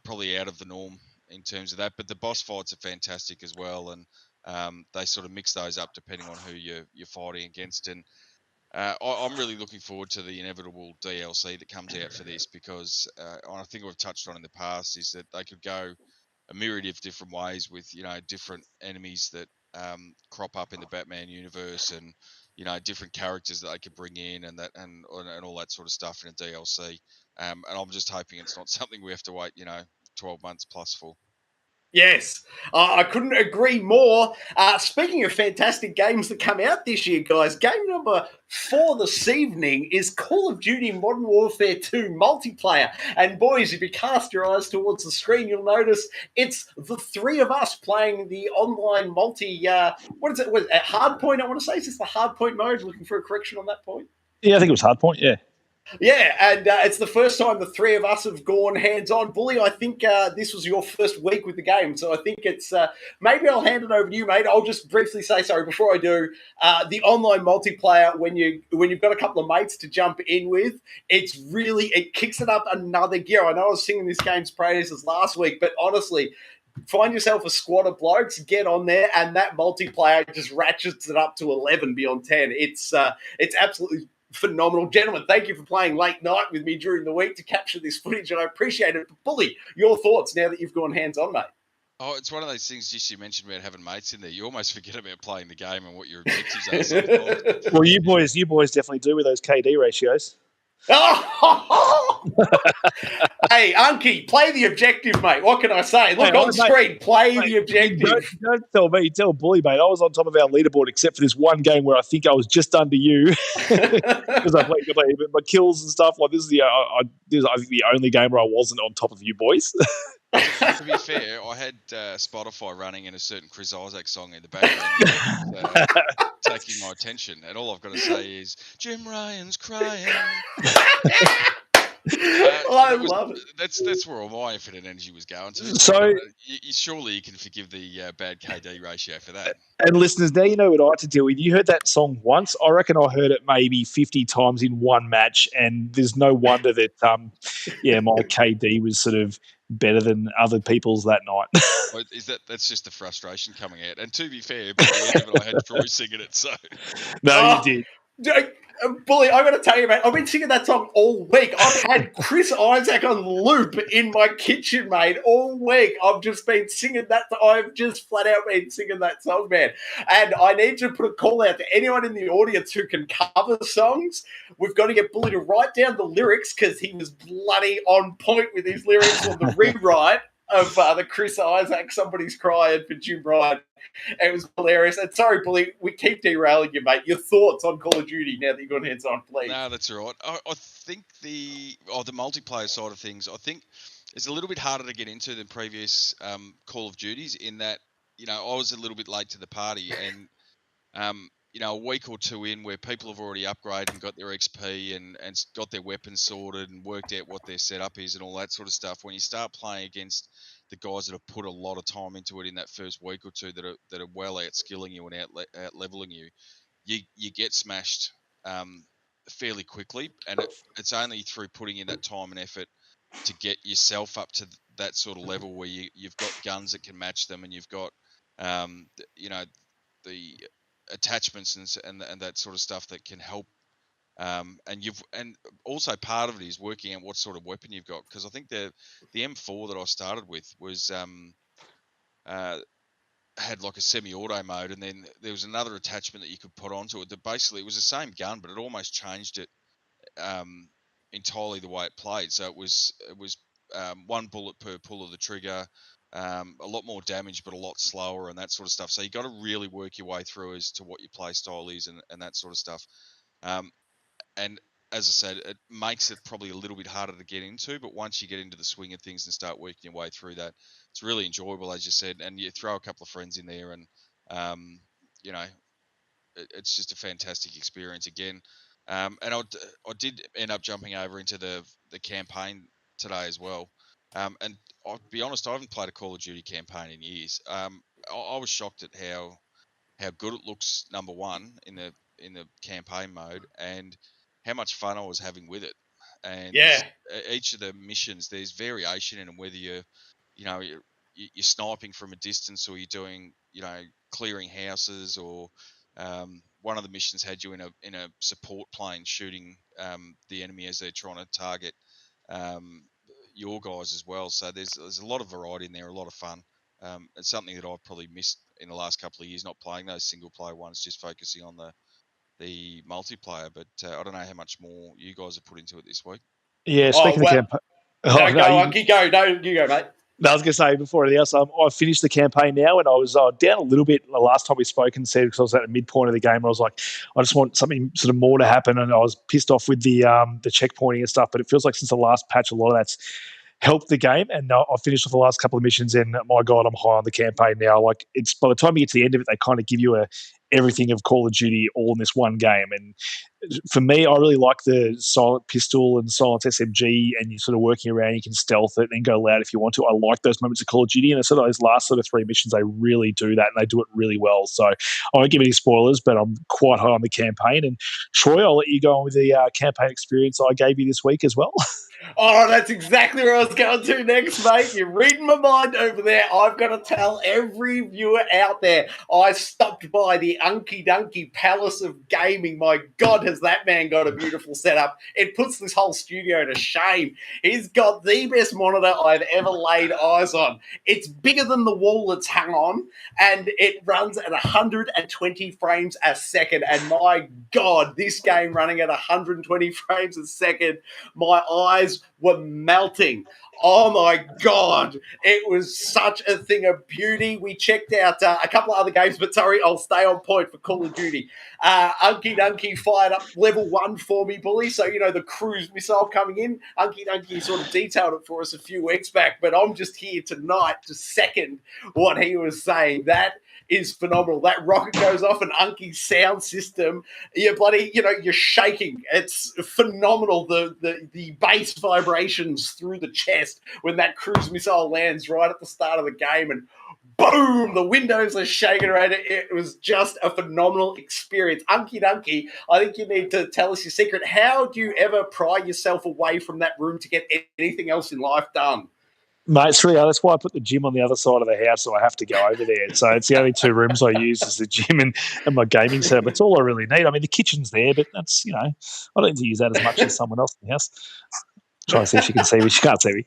probably out of the norm in terms of that. But the boss fights are fantastic as well, and they sort of mix those up depending on who you're fighting against. And I'm really looking forward to the inevitable DLC that comes out for this, because I think we've touched on in the past is that they could go a myriad of different ways with different enemies that crop up in the Batman universe, and different characters that they could bring in and all that sort of stuff in a DLC. And I'm just hoping it's not something we have to wait 12 months plus for. Yes, I couldn't agree more. Speaking of fantastic games that come out this year, guys, game number 4 this evening is Call of Duty Modern Warfare 2 multiplayer. And boys, if you cast your eyes towards the screen, you'll notice it's the 3 of us playing the online multi, what is it, hardpoint, I want to say. Is this the hardpoint mode? Looking for a correction on that point? Yeah, I think it was hardpoint, yeah. Yeah, and it's the first time the 3 of us have gone hands-on. Bully, I think this was your first week with the game, so I think it's maybe I'll hand it over to you, mate. I'll just briefly say, sorry, before I do, the online multiplayer, when you've got a couple of mates to jump in with, it kicks it up another gear. I know I was singing this game's praises last week, but honestly, find yourself a squad of blokes, get on there, and that multiplayer just ratchets it up to 11 beyond 10. It's absolutely phenomenal. Gentlemen, thank you for playing late night with me during the week to capture this footage, and I appreciate it. Bully, your thoughts now that you've gone hands-on, mate? Oh, it's one of those things just you mentioned about having mates in there. You almost forget about playing the game and what your objectives are sometimes. Well, you boys definitely do with those KD ratios. Hey, Unky, play the objective, mate. What can I say? Look on screen, play the objective. Don't tell me, tell Bully, mate. I was on top of our leaderboard except for this one game where I think I was just under you because I played my kills and stuff. Like this is I think the only game where I wasn't on top of you boys. To be fair, I had Spotify running and a certain Chris Isaac song in the background taking my attention, and all I've got to say is Jim Ryan's crying. I love it. That's where all my infinite energy was going to. So Surely you can forgive the bad KD ratio for that. And listeners, now you know what I had to deal with. You heard that song once. I reckon I heard it maybe 50 times in one match, and there's no wonder that, my KD was sort of better than other people's that night. Well, that's just the frustration coming out. And to be fair, by the end of it, I had Troy singing it. So No, you did. Bully, I got to tell you, mate, I've been singing that song all week. I've had Chris Isaac on loop in my kitchen, mate, all week. I've just been singing that. I've just flat out been singing that song, man. And I need to put a call out to anyone in the audience who can cover songs. We've got to get Bully to write down the lyrics because he was bloody on point with his lyrics on the rewrite of the Chris Isaac, Somebody's Crying for Jim Ryan. It was hilarious. And sorry, Bully, we keep derailing you, mate. Your thoughts on Call of Duty now that you've got heads on, please. No, that's all right. I think the multiplayer side of things, I think it's a little bit harder to get into than previous Call of Duties in that, I was a little bit late to the party and, a week or two in where people have already upgraded and got their XP and got their weapons sorted and worked out what their setup is and all that sort of stuff. When you start playing against the guys that have put a lot of time into it in that first week or two that are well outskilling you and out leveling you, you get smashed fairly quickly, and it's only through putting in that time and effort to get yourself up to that sort of level where you've got guns that can match them, and you've got the attachments and that sort of stuff that can help. And also part of it is working out what sort of weapon you've got, because I think the M4 that I started with was had like a semi-auto mode, and then there was another attachment that you could put onto it that basically it was the same gun, but it almost changed it entirely the way it played. So it was one bullet per pull of the trigger, a lot more damage but a lot slower and that sort of stuff. So you got to really work your way through as to what your play style is and that sort of stuff. And as I said, it makes it probably a little bit harder to get into, but once you get into the swing of things and start working your way through that, it's really enjoyable, as you said, and you throw a couple of friends in there and, it's just a fantastic experience again. And I did end up jumping over into the campaign today as well. And I'll be honest, I haven't played a Call of Duty campaign in years. I was shocked at how good it looks, number one, in the campaign mode, and how much fun I was having with it. And each of the missions, there's variation in them, whether you're sniping from a distance or you're doing, clearing houses, or one of the missions had you in a support plane shooting the enemy as they're trying to target your guys as well. So there's a lot of variety in there, a lot of fun. It's something that I've probably missed in the last couple of years, not playing those single player ones, just focusing on the multiplayer. But I don't know how much more you guys have put into it this week. Yeah, speaking of campaign. Go, Unky, go. No, you go, mate. No, I was going to say before anything else, I've finished the campaign now, and I was down a little bit the last time we spoke and said, because I was at the midpoint of the game, I was like, I just want something sort of more to happen, and I was pissed off with the checkpointing and stuff. But it feels like since the last patch, a lot of that's helped the game, and I finished off the last couple of missions, and my God, I'm high on the campaign now. Like, it's by the time you get to the end of it, they kind of give you everything of Call of Duty all in this one game. And for me, I really like the silent pistol and silent SMG, and you're sort of working around, you can stealth it and then go loud if you want to. I like those moments of Call of Duty, and sort of those last sort of 3 missions, they really do that, and they do it really well. So I won't give any spoilers, but I'm quite high on the campaign. And Troy, I'll let you go on with the campaign experience I gave you this week as well. Oh, that's exactly where I was going to next, mate. You're reading my mind over there. I've got to tell every viewer out there, I stopped by the Unky Dunky Palace of Gaming. My God, has that man got a beautiful setup. It puts this whole studio to shame. He's got the best monitor I've ever laid eyes on. It's bigger than the wall it's hung on, and it runs at 120 frames a second. And my God, this game running at 120 frames a second, my eyes were melting. Oh my God. It was such a thing of beauty. We checked out a couple of other games, but sorry, I'll stay on point for Call of Duty. Unky Dunky fired up level 1 for me, Bully. So, the cruise missile coming in. Unky Dunky sort of detailed it for us a few weeks back, but I'm just here tonight to second what he was saying. That is phenomenal. That rocket goes off, and Unky's sound system, you're shaking. It's phenomenal. The bass vibrations through the chest when that cruise missile lands right at the start of the game, and boom, the windows are shaking around it. It was just a phenomenal experience. Unky Dunky, I think you need to tell us your secret. How do you ever pry yourself away from that room to get anything else in life done? Mate, it's really, that's why I put the gym on the other side of the house, so I have to go over there. So it's the only 2 rooms I use is the gym and my gaming setup. It's all I really need. I mean, the kitchen's there, but that's, I don't need to use that as much as someone else in the house. Try to see if she can see me. She can't see me.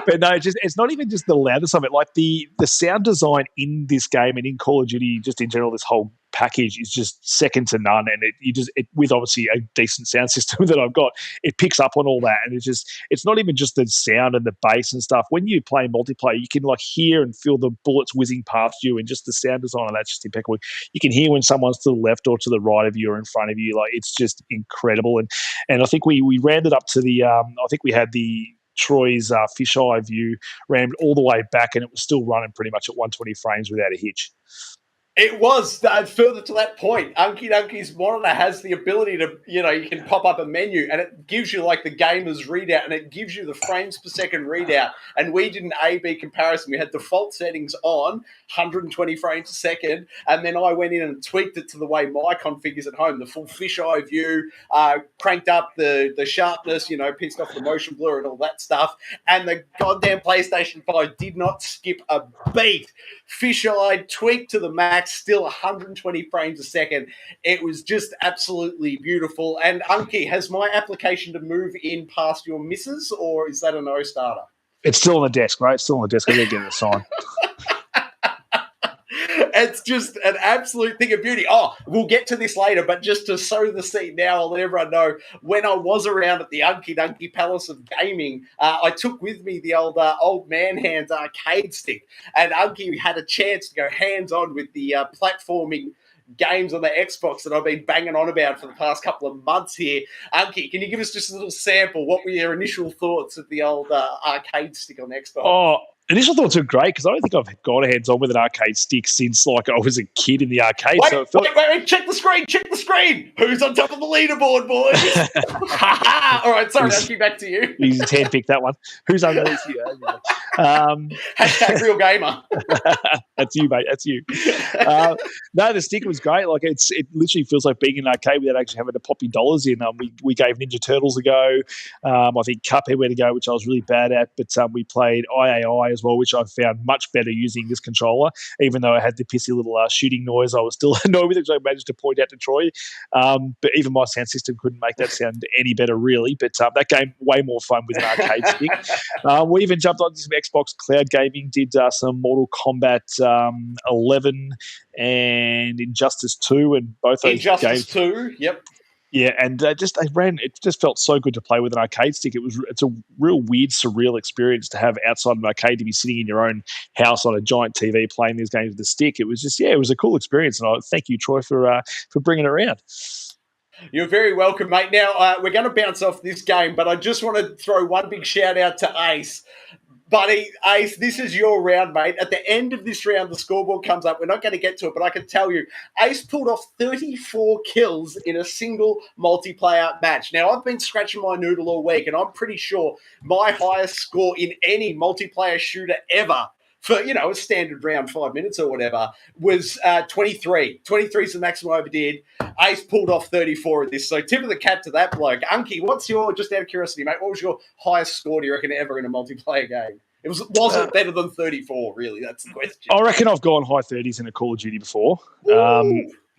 but no, it's not even just the loudness of it. Like the sound design in this game and in Call of Duty, just in general, this whole package is just second to none. And it with obviously a decent sound system that I've got, it picks up on all that. And it's not even just the sound and the bass and stuff. When you play multiplayer, you can like hear and feel the bullets whizzing past you, and just the sound design of that's just impeccable. You can hear when someone's to the left or to the right of you or in front of you. Like, it's just incredible. And I think we ran it up to the I think we had the Troy's fisheye view, rammed all the way back, and it was still running pretty much at 120 frames without a hitch. It was further to that point. Unky Dunky's monitor has the ability to, you can pop up a menu and it gives you like the gamer's readout, and it gives you the frames per second readout. And we did an A/B comparison. We had default settings on 120 frames a second, and then I went in and tweaked it to the way my config is at home, the full fisheye view, cranked up the sharpness, pissed off the motion blur and all that stuff. And the goddamn PlayStation 5 did not skip a beat. Fisheye tweaked to the max, still 120 frames a second. It was just absolutely beautiful. And Unky, has my application to move in past your missus, or is that a no-starter? It's still on the desk, right? It's still on the desk. I got to get it assigned. It's just an absolute thing of beauty. Oh, we'll get to this later, but just to sow the seed now, I'll let everyone know, when I was around at the Unky Dunky Palace of Gaming, I took with me the old man hands arcade stick, and Unky had a chance to go hands-on with the platforming games on the Xbox that I've been banging on about for the past couple of months here. Unky, can you give us just a little sample? What were your initial thoughts of the old arcade stick on Xbox? Oh, initial thoughts were great because I don't think I've got hands-on with an arcade stick since like I was a kid in the arcade. Wait, check the screen. Who's on top of the leaderboard, boys? All right, sorry, I'll back to you. He's handpicked that one. Who's underneath you? Hashtag real gamer. That's you, mate. That's you. No, the stick was great. Like it literally feels like being in an arcade without actually having to pop your dollars in. We gave Ninja Turtles a go. I think Cuphead went a go, which I was really bad at. But we played IAI as well, which I found much better using this controller. Even though I had the pissy little shooting noise, I was still annoyed with it, which I managed to point out to Troy. But even my sound system couldn't make that sound any better, really. But that game, way more fun with an arcade stick. We even jumped onto some Xbox cloud gaming, did some Mortal Kombat 11 and Injustice 2, and both those Injustice games. 2, yep. Yeah, and it just felt so good to play with an arcade stick. It's a real weird, surreal experience to have outside an arcade, to be sitting in your own house on a giant TV playing these games with a stick. It was just, it was a cool experience, and I thank you, Troy, for bringing it around. You're very welcome, mate. Now, we're going to bounce off this game, but I just want to throw one big shout out to Ace. Buddy, Ace, this is your round, mate. At the end of this round, the scoreboard comes up. We're not going to get to it, but I can tell you, Ace pulled off 34 kills in a single multiplayer match. Now, I've been scratching my noodle all week, and I'm pretty sure my highest score in any multiplayer shooter ever for, a standard round, 5 minutes or whatever, was 23. 23 is the maximum I ever did. Ace pulled off 34 of this. So tip of the cap to that bloke. Unky, what's your, just out of curiosity, mate, what was your highest score, do you reckon, ever in a multiplayer game? Wasn't better than 34, really? That's the question. I reckon I've gone high 30s in a Call of Duty before.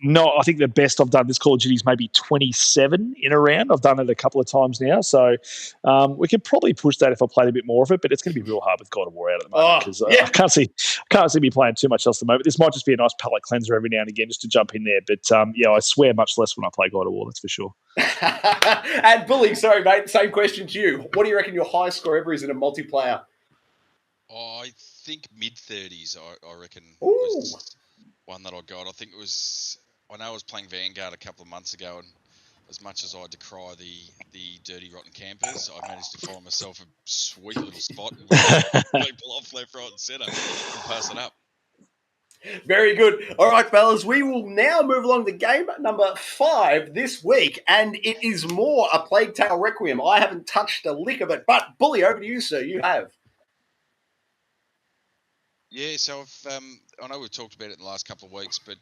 No, I think the best I've done this Call of Duty is maybe 27 in a round. I've done it a couple of times now, so we could probably push that if I played a bit more of it. But it's going to be real hard with God of War out at the moment because I can't see me playing too much else at the moment. This might just be a nice palate cleanser every now and again just to jump in there. But I swear much less when I play God of War. That's for sure. And Bully, sorry mate, same question to you. What do you reckon your highest score ever is in a multiplayer? I think mid-30s. I reckon Ooh. was one that I got. I think it was. I know I was playing Vanguard a couple of months ago, and as much as I decry the dirty, rotten campers, I managed to find myself a sweet little spot and people off left, right, and centre and pass it up. Very good. All right, fellas, we will now move along to game number 5 this week, and it is more a Plague Tale Requiem. I haven't touched a lick of it, but Bully, over to you, sir. You have. Yeah, so I know we've talked about it in the last couple of weeks, but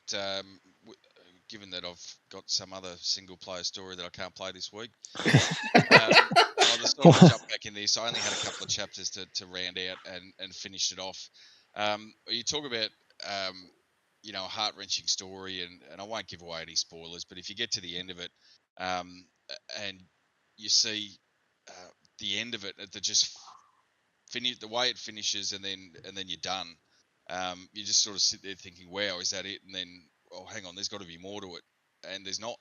given that I've got some other single-player story that I can't play this week, I just thought I'd jump back in this. I only had a couple of chapters to round out and finish it off. You talk about a heart-wrenching story, and I won't give away any spoilers, but if you get to the end of it and you see the end of it, that just the way it finishes, and then you're done. You just sort of sit there thinking, "Wow, is that it?" And then, "Oh, hang on, there's got to be more to it," and there's not.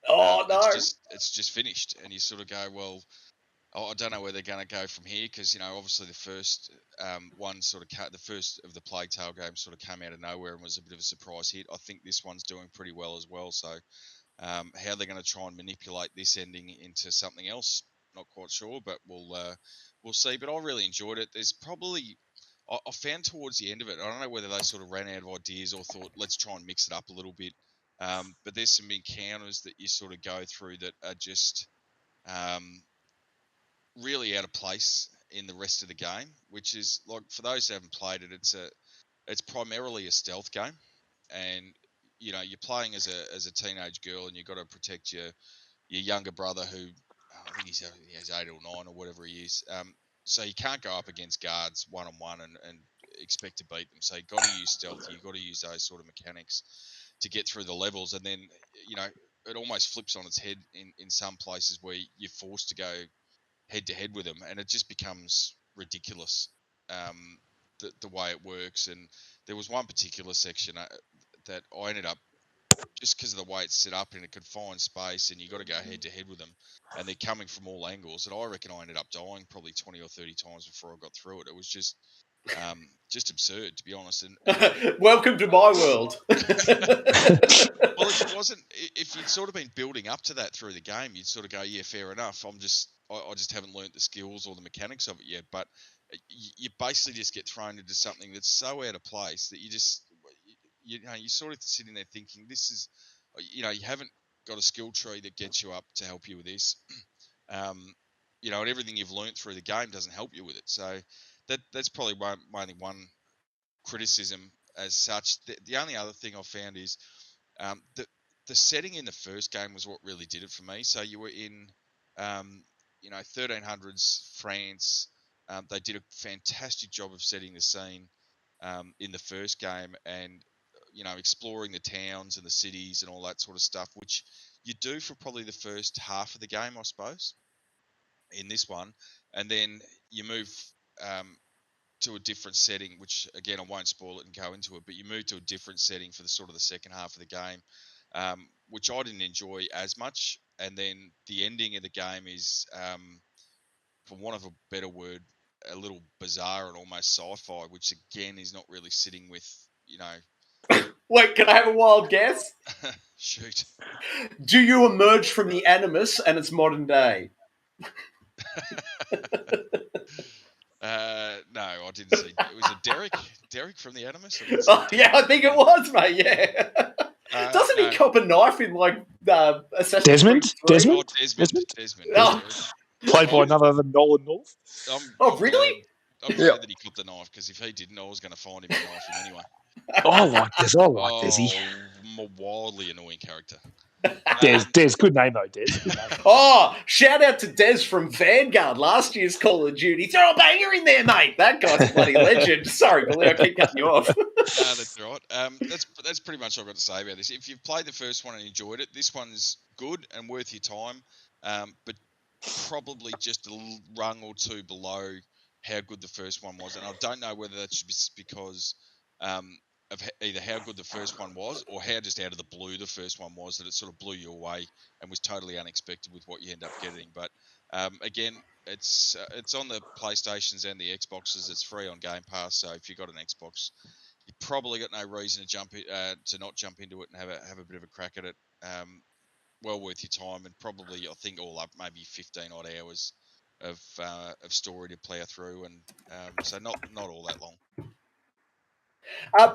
Oh no! It's just finished, and you sort of go, "Well, I don't know where they're going to go from here," because obviously the first one the first of the Plague Tale games sort of came out of nowhere and was a bit of a surprise hit. I think this one's doing pretty well as well. So, how they're going to try and manipulate this ending into something else, not quite sure, but we'll see. But I really enjoyed it. There's probably I found towards the end of it, I don't know whether they sort of ran out of ideas or thought, let's try and mix it up a little bit. But there's some encounters that you sort of go through that are just really out of place in the rest of the game, which is, like, for those who haven't played it, it's primarily a stealth game, and you're playing as a teenage girl, and you've got to protect your younger brother, who I think he's 8 or 9 or whatever he is. So you can't go up against guards one-on-one and expect to beat them. So you've got to use stealth. You've got to use those sort of mechanics to get through the levels. And then, it almost flips on its head in some places where you're forced to go head-to-head with them. And it just becomes ridiculous, the way it works. And there was one particular section that I ended up, just because of the way it's set up in a confined space, and you got to go head to head with them, and they're coming from all angles. And I reckon I ended up dying probably 20 or 30 times before I got through it. It was just absurd, to be honest. And welcome to my world. Well, if you'd sort of been building up to that through the game, you'd sort of go, yeah, fair enough. I just haven't learnt the skills or the mechanics of it yet. But you basically just get thrown into something that's so out of place that you just. You're sort of sitting there thinking, this is, you haven't got a skill tree that gets you up to help you with this, and everything you've learnt through the game doesn't help you with it. So that's probably my only one criticism as such. The only other thing I found is the setting in the first game was what really did it for me. So you were in, 1300s France. They did a fantastic job of setting the scene in the first game, and exploring the towns and the cities and all that sort of stuff, which you do for probably the first half of the game, I suppose, in this one. And then you move to a different setting, which, again, I won't spoil it and go into it, but you move to a different setting for the sort of the second half of the game, which I didn't enjoy as much. And then the ending of the game is, for want of a better word, a little bizarre and almost sci-fi, which, again, is not really sitting with, Wait, can I have a wild guess? Shoot. Do you emerge from the Animus and it's modern day? No, I didn't see. Was it Derek from the Animus? Yeah, I think it was, mate. Yeah. Doesn't he cop a knife in Assassin's Creed 3? Desmond. Oh. Played by none other than Nolan North. Really? I'm glad that he copped the knife, because if he didn't, I was going to find him and knife him anyway. I like Desi. Wildly annoying character. Des, good name though, Des. Oh, shout out to Des from Vanguard, last year's Call of Duty. Throw a banger in there, mate. That guy's a bloody legend. Sorry, Billy, I keep cutting you off. No, that's right. That's pretty much all I've got to say about this. If you've played the first one and enjoyed it, this one's good and worth your time, but probably just a rung or two below how good the first one was. And I don't know whether that's just because of either how good the first one was or how just out of the blue the first one was, that it sort of blew you away and was totally unexpected with what you end up getting. But again, it's on the PlayStations and the Xboxes. It's free on Game Pass, so if you've got an Xbox, you probably got no reason to not jump into it and have a bit of a crack at it. Well worth your time, and probably I think all up maybe 15 odd hours of story to plough through, and so not all that long.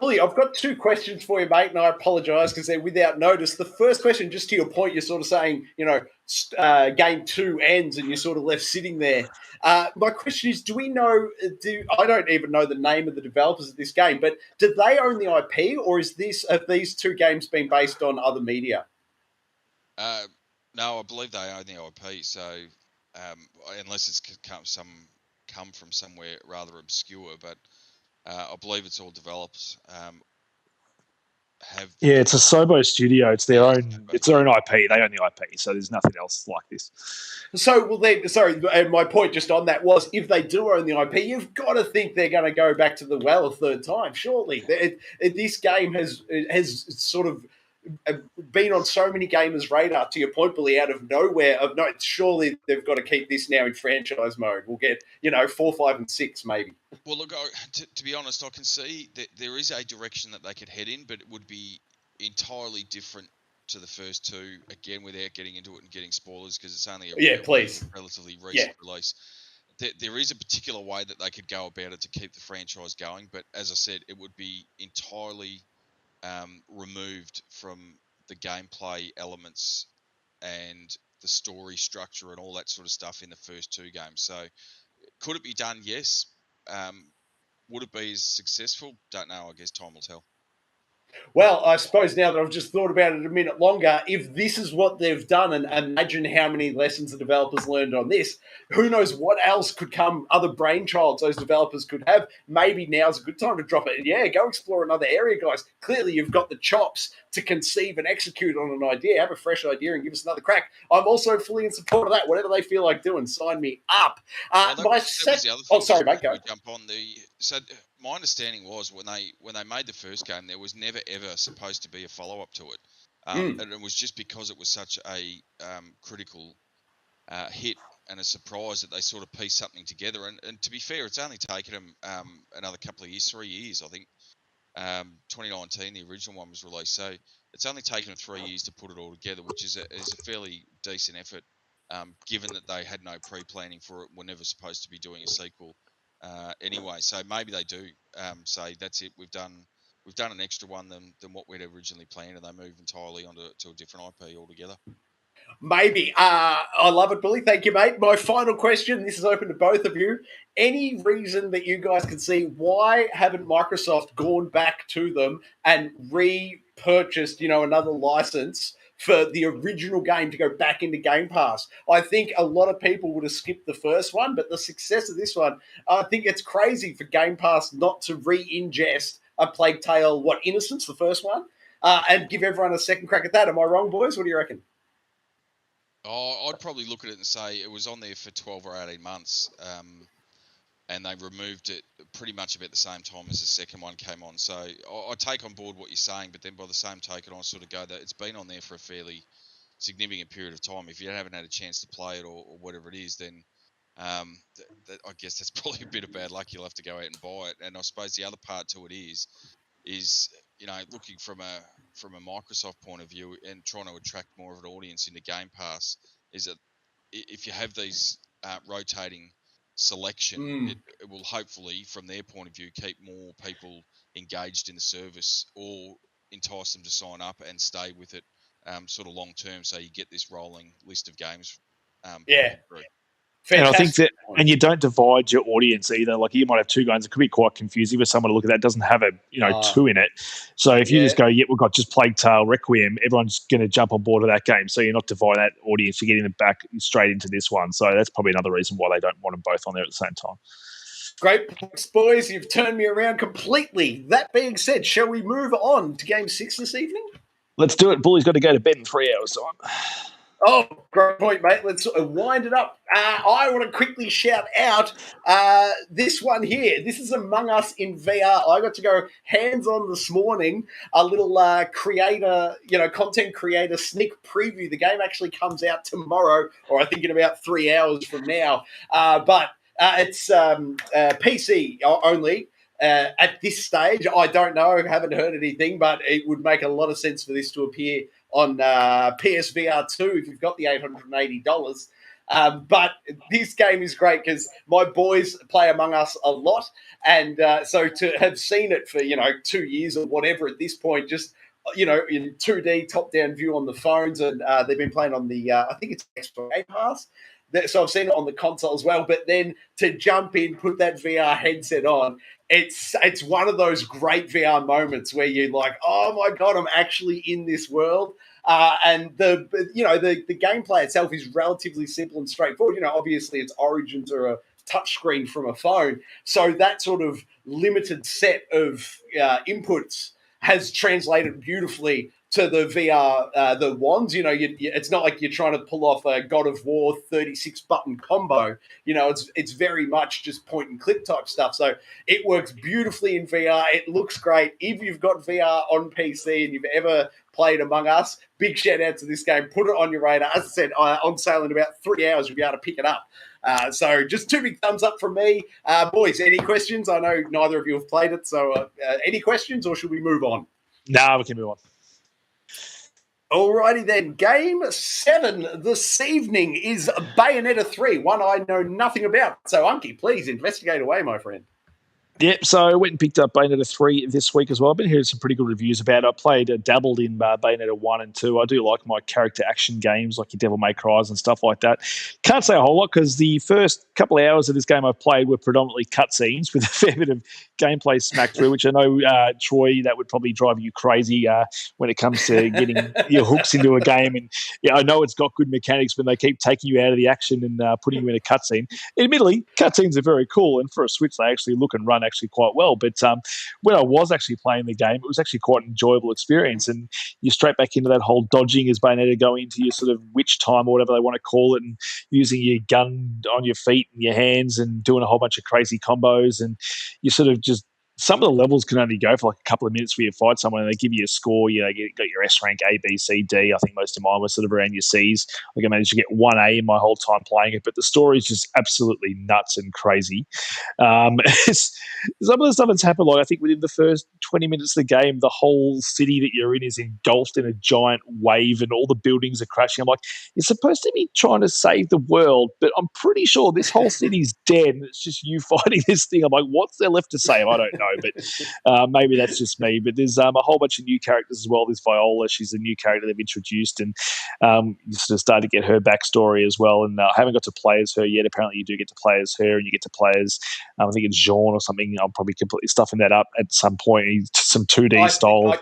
Billy, I've got two questions for you, mate, and I apologise because they're without notice. The first question, just to your point, you're sort of saying, game 2 ends and you're sort of left sitting there. My question is, do we know, I don't even know the name of the developers of this game, but do they own the IP, or have these two games been based on other media? No, I believe they own the IP, so unless it's come from somewhere rather obscure, but I believe it's all developed. It's a Sobo studio. It's their own. It's their own IP. They own the IP, so there's nothing else like this. So, and my point just on that was, if they do own the IP, you've got to think they're going to go back to the well a third time. Surely, this game has sort of been on so many gamers' radar. To your point, Billy, out of nowhere. Surely they've got to keep this now in franchise mode. We'll get 4, 5, and 6 maybe. Well, look, to be honest, I can see that there is a direction that they could head in, but it would be entirely different to the first two. Again, without getting into it and getting spoilers, because it's only a relatively recent release. There is a particular way that they could go about it to keep the franchise going, but as I said, it would be entirely removed from the gameplay elements and the story structure and all that sort of stuff in the first two games. So, could it be done? Yes. Would it be as successful? Don't know. I guess time will tell. Well, I suppose now that I've just thought about it a minute longer, if this is what they've done, and imagine how many lessons the developers learned on this, who knows what else could come, other brainchilds those developers could have. Maybe now's a good time to drop it. Yeah, go explore another area, guys. Clearly, you've got the chops to conceive and execute on an idea. Have a fresh idea and give us another crack. I'm also fully in support of that. Whatever they feel like doing, sign me up. That was the other thing. Oh, sorry, mate, go. Jump on so my understanding was when they made the first game, there was never ever supposed to be a follow up to it, and it was just because it was such a critical hit and a surprise that they sort of pieced something together. And to be fair, it's only taken them another couple of years, 3 years, I think. 2019, the original one was released, so it's only taken them 3 years to put it all together, which is a fairly decent effort, given that they had no pre-planning for it. We're never supposed to be doing a sequel anyway, so maybe they do say that's it. We've done an extra one than what we'd originally planned, and they move entirely onto a different IP altogether. Maybe. I love it, Billy. Thank you, mate. My final question, this is open to both of you. Any reason that you guys can see why haven't Microsoft gone back to them and repurchased, another license for the original game to go back into Game Pass? I think a lot of people would have skipped the first one, but the success of this one, I think it's crazy for Game Pass not to re-ingest A Plague Tale, Innocence, the first one, and give everyone a second crack at that. Am I wrong, boys? What do you reckon? Oh, I'd probably look at it and say it was on there for 12 or 18 months, and they removed it pretty much about the same time as the second one came on. So I take on board what you're saying, but then by the same token, I sort of go that it's been on there for a fairly significant period of time. If you haven't had a chance to play it or whatever it is, then I guess that's probably a bit of bad luck. You'll have to go out and buy it. And I suppose the other part to it is looking from a Microsoft point of view and trying to attract more of an audience into Game Pass, is that if you have these rotating selection, it will hopefully, from their point of view, keep more people engaged in the service or entice them to sign up and stay with it sort of long term, so you get this rolling list of games. Through. Fantastic. And I think that, and you don't divide your audience either. Like you might have two games, it could be quite confusing for someone to look at that doesn't have a two in it. So if you just go, we've got just Plague Tale, Requiem, everyone's going to jump on board of that game. So you're not dividing that audience, you're getting them back straight into this one. So that's probably another reason why they don't want them both on there at the same time. Great points, boys. You've turned me around completely. That being said, shall we move on to Game 6 this evening? Let's do it. Bully's got to go to bed in 3 hours' time. Oh, great point, mate. Let's wind it up. I want to quickly shout out this one here. This is Among Us in VR. I got to go hands-on this morning. A little content creator sneak preview. The game actually comes out tomorrow, or I think in about 3 hours from now. But it's PC only. At this stage, I don't know, haven't heard anything, but it would make a lot of sense for this to appear on PSVR 2 if you've got the $880. But this game is great because my boys play Among Us a lot. And so to have seen it for, 2 years or whatever at this point, just, in 2D top-down view on the phones. And they've been playing on the, I think it's Xbox Game Pass. So I've seen it on the console as well. But then to jump in, put that VR headset on, it's one of those great VR moments where you're like, oh my God, I'm actually in this world. And the gameplay itself is relatively simple and straightforward. Obviously its origins are a touchscreen from a phone. So that sort of limited set of inputs has translated beautifully to the VR, the wands. It's not like you're trying to pull off a God of War 36 button combo. It's very much just point and click type stuff. So it works beautifully in VR. It looks great. If you've got VR on PC and you've ever played Among Us, big shout out to this game. Put it on your radar. As I said, on sale in about 3 hours, you'll be able to pick it up. So just 2 big thumbs up from me. Boys, any questions? I know neither of you have played it. So any questions, or should we move on? No, we can move on. Alrighty then, Game 7 this evening is Bayonetta 3, one I know nothing about. So, Unky, please investigate away, my friend. Yep, so I went and picked up Bayonetta 3 this week as well. I've been hearing some pretty good reviews about it. I dabbled in Bayonetta 1 and 2. I do like my character action games like your Devil May Cry's and stuff like that. Can't say a whole lot because the first couple of hours of this game I've played were predominantly cutscenes with a fair bit of gameplay smacked through, which I know, Troy, that would probably drive you crazy when it comes to getting your hooks into a game. And I know it's got good mechanics when they keep taking you out of the action and putting you in a cutscene. Admittedly, cutscenes are very cool, and for a Switch, they actually look and run actually quite well. But when I was actually playing the game, it was actually quite an enjoyable experience. And you're straight back into that whole dodging as Bayonetta, going into your sort of witch time or whatever they want to call it, and using your gun on your feet and your hands and doing a whole bunch of crazy combos. And you sort of just, some of the levels can only go for like a couple of minutes where you fight someone and they give you a score. You got your S rank A, B, C, D. I think most of mine were sort of around your C's. Like I managed to get 1A in my whole time playing it, but the story is just absolutely nuts and crazy. Some of the stuff that's happened, like I think within the first 20 minutes of the game, the whole city that you're in is engulfed in a giant wave and all the buildings are crashing. I'm like, you're supposed to be trying to save the world, but I'm pretty sure this whole city's dead and it's just you fighting this thing. I'm like, what's there left to save? I don't know. But maybe that's just me. But there's a whole bunch of new characters as well. There's Viola. She's a new character they've introduced, and you sort of start to get her backstory as well. And I haven't got to play as her yet. Apparently, you do get to play as her, and you get to play as, I think it's Jean or something. I'm probably completely stuffing that up at some point. Some 2D style.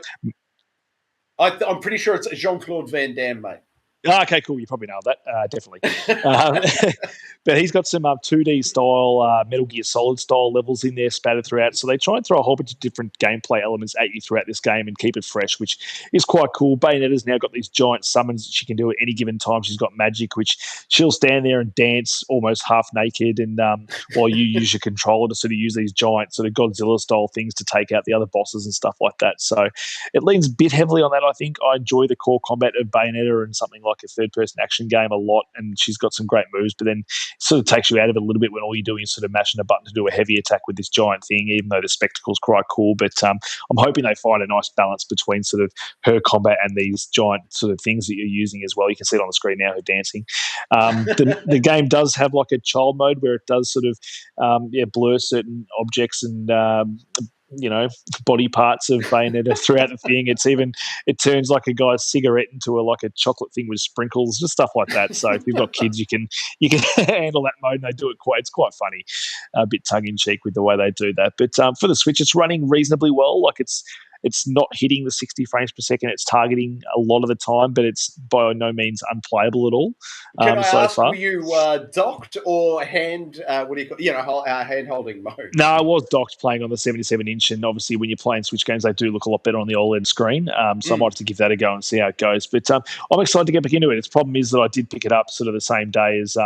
I'm pretty sure it's Jean-Claude Van Damme, mate. Oh, okay, cool. You probably nailed that. Definitely. But he's got some 2D style, Metal Gear Solid style levels in there spattered throughout. So they try and throw a whole bunch of different gameplay elements at you throughout this game and keep it fresh, which is quite cool. Bayonetta's now got these giant summons that she can do at any given time. She's got magic, which she'll stand there and dance almost half naked, and while you use your controller to sort of use these giant sort of Godzilla style things to take out the other bosses and stuff like that. So it leans a bit heavily on that, I think. I enjoy the core combat of Bayonetta and something like a third-person action game a lot, and she's got some great moves, but then it sort of takes you out of it a little bit when all you're doing is sort of mashing a button to do a heavy attack with this giant thing, even though the spectacle's quite cool. But I'm hoping they find a nice balance between sort of her combat and these giant sort of things that you're using as well. You can see it on the screen now, her dancing. The game does have like a child mode where it does sort of blur certain objects and body parts of Bayonetta throughout the thing. It turns like a guy's cigarette into a chocolate thing with sprinkles, just stuff like that. So if you've got kids, you can handle that mode, and they do it it's quite funny, a bit tongue in cheek with the way they do that. But for the Switch, it's running reasonably well. Like it's It's not hitting the 60 frames per second it's targeting a lot of the time, but it's by no means unplayable at all. Can I so ask, far. were you docked or hand? What do you call? Hand holding mode. No, I was docked playing on the 77-inch, and obviously when you're playing Switch games, they do look a lot better on the OLED screen. So I might have to give that a go and see how it goes. But I'm excited to get back into it. Its problem is that I did pick it up sort of the same day as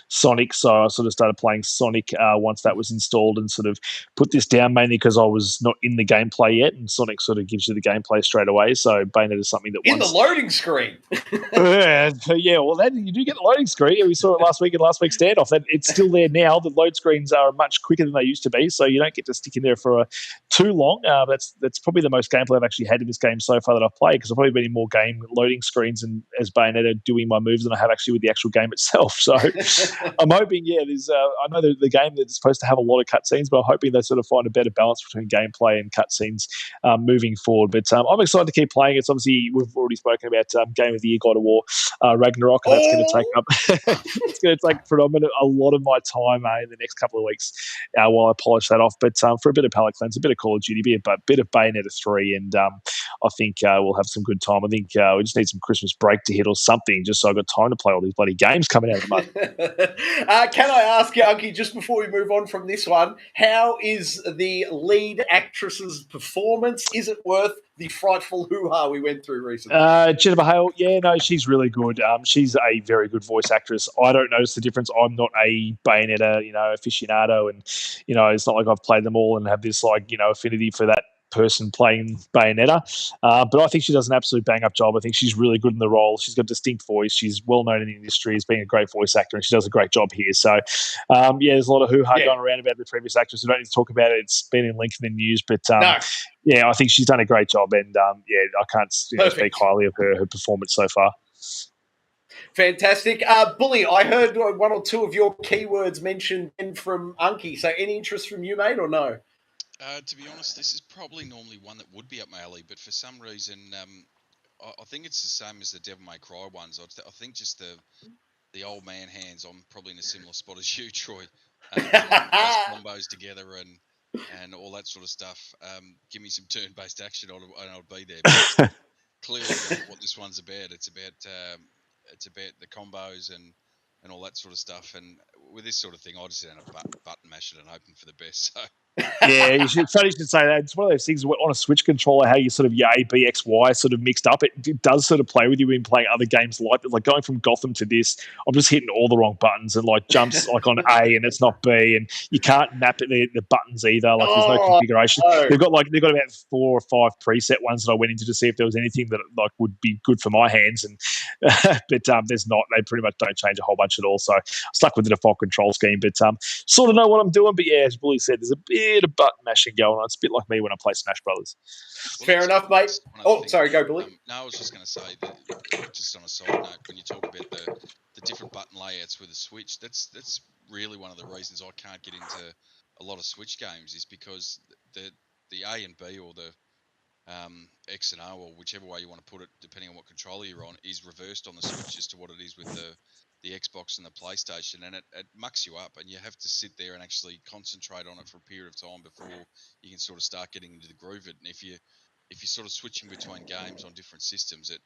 Sonic, so I sort of started playing Sonic once that was installed, and sort of put this down mainly because I was not in the gameplay yet, and Sonic sort of gives you the gameplay straight away. So Bayonetta is something that in the loading screen. yeah, well, then you do get the loading screen. We saw it last week in last week's standoff. That it's still there now. The load screens are much quicker than they used to be, so you don't get to stick in there for too long. That's probably the most gameplay I've actually had in this game so far that I've played, because I've probably been in more game loading screens and as Bayonetta doing my moves than I have actually with the actual game itself. So I'm hoping, there's. I know the game that's supposed to have a lot of cutscenes, but I'm hoping they sort of find a better balance between gameplay and cutscenes moving forward. But I'm excited to keep playing. It's obviously, we've already spoken about Game of the Year God of War Ragnarok, and that's going to take up it's going to take a lot of my time in the next couple of weeks while I polish that off. But for a bit of palate cleanse, a bit of Call of Duty, a bit of Bayonetta 3, and I think we'll have some good time. I think we just need some Christmas break to hit or something, just so I've got time to play all these bloody games coming out of the month. Can I ask you, Unky, just before we move on from this one, how is the lead actress's performance? Is it worth the frightful hoo-ha we went through recently? Jennifer Hale, she's really good. She's a very good voice actress. I don't notice the difference. I'm not a Bayonetta, aficionado, and it's not like I've played them all and have this affinity for that person playing Bayonetta. But I think she does an absolute bang-up job. I think she's really good in the role. She's got a distinct voice. She's well-known in the industry as being a great voice actor, and she does a great job here. So, there's a lot of hoo-ha going around about the previous actress. We don't need to talk about it. It's been in length in the news, but no. I think she's done a great job, and I can't speak highly of her performance so far. Fantastic. Bully, I heard one or two of your keywords mentioned from Unky. So any interest from you, mate, or no? To be honest, this is probably normally one that would be up my alley, but for some reason, I think it's the same as the Devil May Cry ones. I think just the old man hands. I'm probably in a similar spot as you, Troy. Combos together and all that sort of stuff. Give me some turn-based action, and I'll be there. But clearly, what this one's about, it's about the combos and all that sort of stuff. And with this sort of thing, I just sit down and button mash it and hoping for the best. So. It's funny you should say that. It's one of those things on a Switch controller, how you sort of your A, B, X, Y sort of mixed up. It does sort of play with you in playing other games like going from Gotham to this. I'm just hitting all the wrong buttons and jumps on A and it's not B, and you can't map the buttons either. There's no configuration. No. They've got about 4 or 5 preset ones that I went into to see if there was anything that would be good for my hands, and but there's not. They pretty much don't change a whole bunch at all. So I stuck with the default control scheme, but sort of know what I'm doing. But as Bully said, there's a bit of button mashing going on. It's a bit like me when I play Smash Brothers. Well, fair enough, mate. Sorry, go, Bully. No, I was just going to say that, just on a side note, when you talk about the different button layouts with the Switch, that's really one of the reasons I can't get into a lot of Switch games, is because the A and B, or the X and O, or whichever way you want to put it, depending on what controller you're on, is reversed on the Switch as to what it is with the Xbox and the PlayStation, and it mucks you up, and you have to sit there and actually concentrate on it for a period of time before you can sort of start getting into the groove of it. And if you're sort of switching between games on different systems, it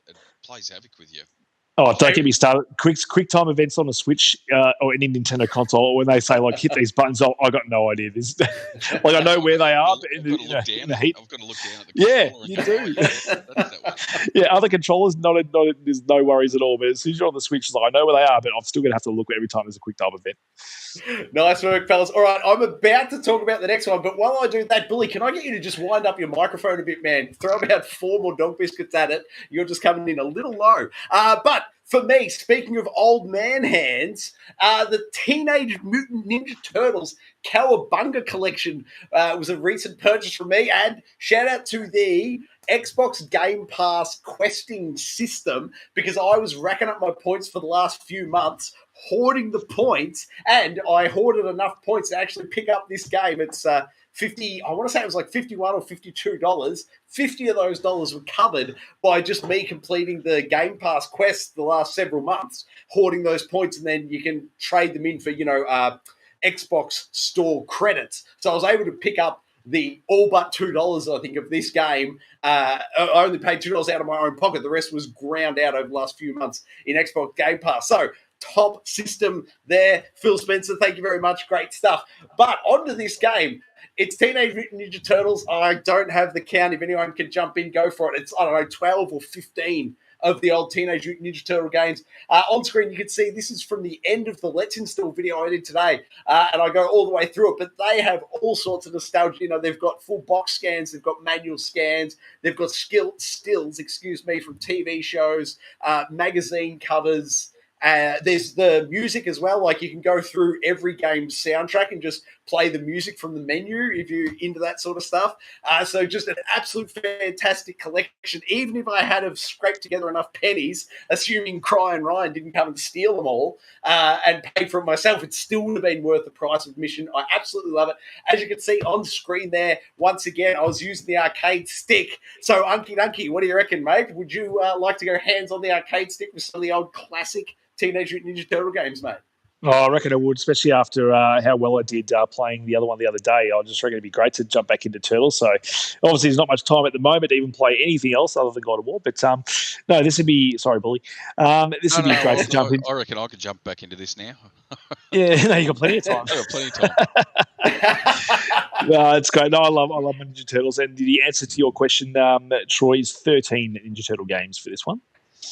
plays havoc with you. Oh, don't get me started. Quick time events on a Switch or any Nintendo console, when they say hit these buttons, I got no idea. I know where they are, but in the heat, I've got to look down at the controller. You do. Other controllers, there's no worries at all. But as soon as you're on the Switch, I know where they are, but I'm still going to have to look every time there's a quick time event. Nice work, fellas. All right, I'm about to talk about the next one, but while I do that, Bully, can I get you to just wind up your microphone a bit, man? Throw about 4 more dog biscuits at it. You're just coming in a little low. But for me, speaking of old man hands, the Teenage Mutant Ninja Turtles Cowabunga collection was a recent purchase for me, and shout out to the Xbox Game Pass questing system, because I was racking up my points for the last few months, hoarding the points, and I hoarded enough points to actually pick up this game. It's 50, I want to say it was like $51 or $52. 50 of those dollars were covered by just me completing the Game Pass quest the last several months, hoarding those points, and then you can trade them in for, Xbox store credits. So I was able to pick up the all but $2, I think, of this game. I only paid $2 out of my own pocket. The rest was ground out over the last few months in Xbox Game Pass. So top system there. Phil Spencer, thank you very much. Great stuff. But onto this game. It's Teenage Mutant Ninja Turtles. I don't have the count. If anyone can jump in, go for it. It's, I don't know, 12 or 15 of the old Teenage Mutant Ninja Turtle games. On screen, you can see this is from the end of the Let's Install video I did today, and I go all the way through it, but they have all sorts of nostalgia. You know, they've got full box scans, they've got manual scans, they've got stills, from TV shows, magazine covers. There's the music as well. Like, you can go through every game's soundtrack and just play the music from the menu if you're into that sort of stuff. So just an absolute fantastic collection. Even if I had have scraped together enough pennies, assuming Cry and Ryan didn't come and steal them all and pay for it myself, it still would have been worth the price of admission. I absolutely love it. As you can see on screen there, once again, I was using the arcade stick. So, Unky Dunky, what do you reckon, mate? Would you like to go hands on the arcade stick with some of the old classic Teenage Mutant Ninja Turtle games, mate? Oh, I reckon I would, especially after how well I did playing the other one the other day. I just reckon it'd be great to jump back into Turtles. So obviously there's not much time at the moment to even play anything else other than God of War. But no, this would be, sorry, Bully. This would be great to jump in. I reckon I could jump back into this now. Yeah, no, you got plenty of time. I got plenty of time. No, it's great. No, I love Ninja Turtles. And the answer to your question, Troy, is 13 Ninja Turtle games for this one.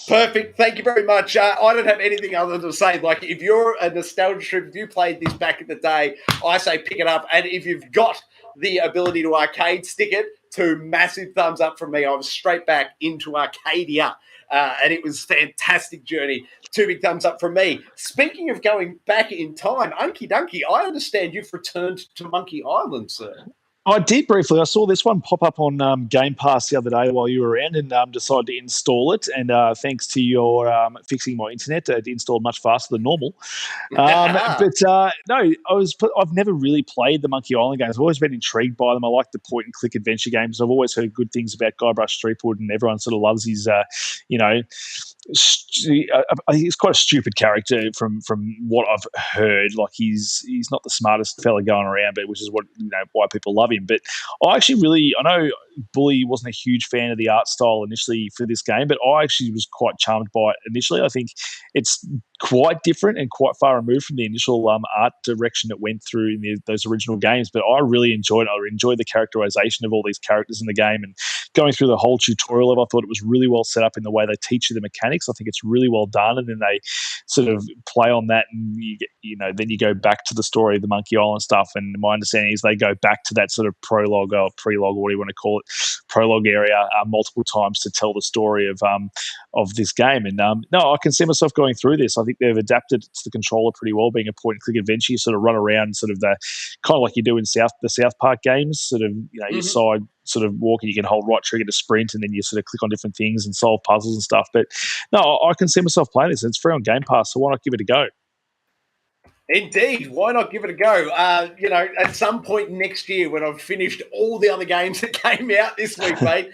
Perfect. Thank you very much. I don't have anything other than to say, like, if you're a nostalgia trip, if you played this back in the day, I say pick it up. And if you've got the ability to arcade stick it, two massive thumbs up from me. I was straight back into Arcadia, and it was a fantastic journey. Two big thumbs up from me. Speaking of going back in time, Unky Dunky, I understand you've returned to Monkey Island, sir. I did briefly. I saw this one pop up on Game Pass the other day while you were around, and decided to install it. And thanks to your fixing my internet, it installed much faster than normal. No, I've never really played the Monkey Island games. I've always been intrigued by them. I like the point and click adventure games. I've always heard good things about Guybrush Threepwood, and everyone sort of loves his, he's quite a stupid character from what I've heard. Like, he's not the smartest fella going around, but which is why people love him. But I know Bully wasn't a huge fan of the art style initially for this game, but I actually was quite charmed by it initially. I think it's quite different and quite far removed from the initial art direction it went through in those original games. But I really enjoyed it. I enjoyed the characterization of all these characters in the game, and going through the whole tutorial of it, I thought it was really well set up in the way they teach you the mechanics. I think it's really well done, and then they sort of play on that, and then you go back to the story of the Monkey Island stuff. And my understanding is they go back to that sort of prologue or prelogue, or what do you want to call it, prologue area multiple times to tell the story of this game. And no, I can see myself going through this. I think they've adapted to the controller pretty well, being a point and click adventure. You sort of run around, sort of the kind of like you do in the South Park games. Sort of your side sort of walking, you can hold right trigger to sprint, and then you sort of click on different things and solve puzzles and stuff. But no, I can see myself playing this. It's free on Game Pass, so why not give it a go? Indeed, why not give it a go? At some point next year, when I've finished all the other games that came out this week, mate,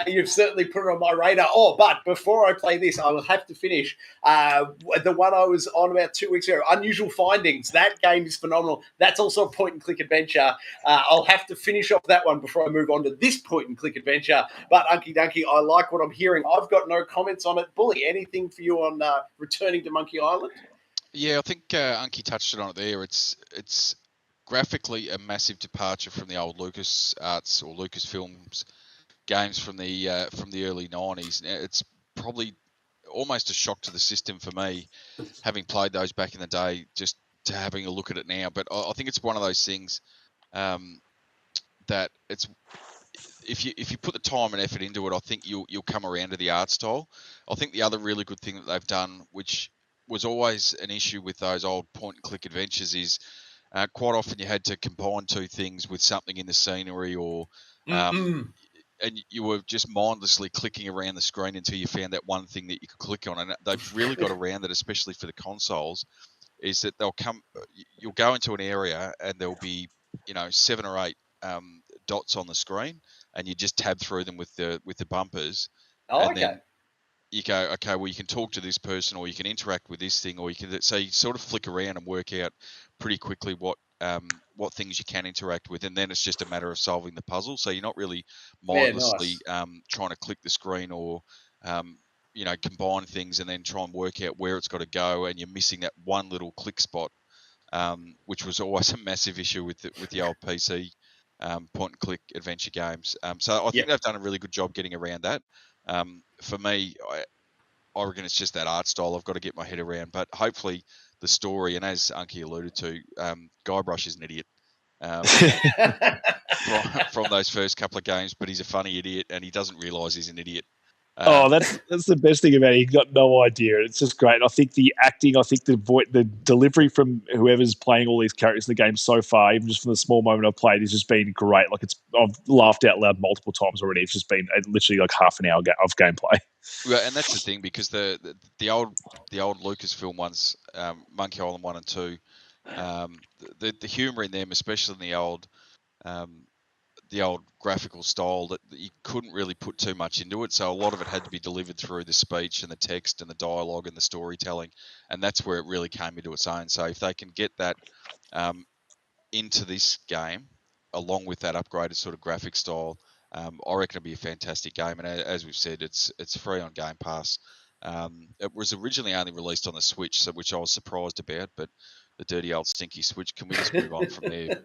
you've certainly put it on my radar. Oh, but before I play this, I will have to finish the one I was on about 2 weeks ago, Unusual Findings. That game is phenomenal. That's also a point-and-click adventure. I'll have to finish off that one before I move on to this point-and-click adventure. But Unky Dunky, I like what I'm hearing. I've got no comments on it. Bully, anything for you on returning to Monkey Island? Yeah, I think Unky touched on it there. It's graphically a massive departure from the old LucasArts or Lucasfilms games from the early 90s. It's probably almost a shock to the system for me, having played those back in the day, just to having a look at it now. But I think it's one of those things that it's if you put the time and effort into it, I think you'll come around to the art style. I think the other really good thing that they've done, which was always an issue with those old point-and-click adventures, is quite often you had to combine two things with something in the scenery, or and you were just mindlessly clicking around the screen until you found that one thing that you could click on. And they've really got around that, especially for the consoles, is that you'll go into an area and there'll be 7 or 8 dots on the screen, and you just tab through them with the bumpers. Then you go, okay, well, you can talk to this person, or you can interact with this thing, or so you sort of flick around and work out pretty quickly what what things you can interact with, and then it's just a matter of solving the puzzle. So you're not really Yeah, mindlessly nice. trying to click the screen or combine things and then try and work out where it's got to go, and you're missing that one little click spot, which was always a massive issue with the old PC point and click adventure games. So I think they've done a really good job getting around that. For me, I reckon it's just that art style I've got to get my head around. But hopefully the story, and as Unky alluded to, Guybrush is an idiot from those first couple of games, but he's a funny idiot and he doesn't realise he's an idiot. That's the best thing about it. He's got no idea. It's just great. I think the acting, I think the delivery from whoever's playing all these characters in the game so far, even just from the small moment I've played, has just been great. Like I've laughed out loud multiple times already. It's just been literally like half an hour of gameplay. Well, and that's the thing, because the old Lucasfilm ones, Monkey Island 1 and 2, the humour in them, especially in the old graphical style, that you couldn't really put too much into it. So a lot of it had to be delivered through the speech and the text and the dialogue and the storytelling, and that's where it really came into its own. So if they can get that into this game, along with that upgraded sort of graphic style, I reckon it'll be a fantastic game. And as we've said, it's free on Game Pass. It was originally only released on the Switch, which I was surprised about, but the dirty old stinky Switch. Can we just move on from there?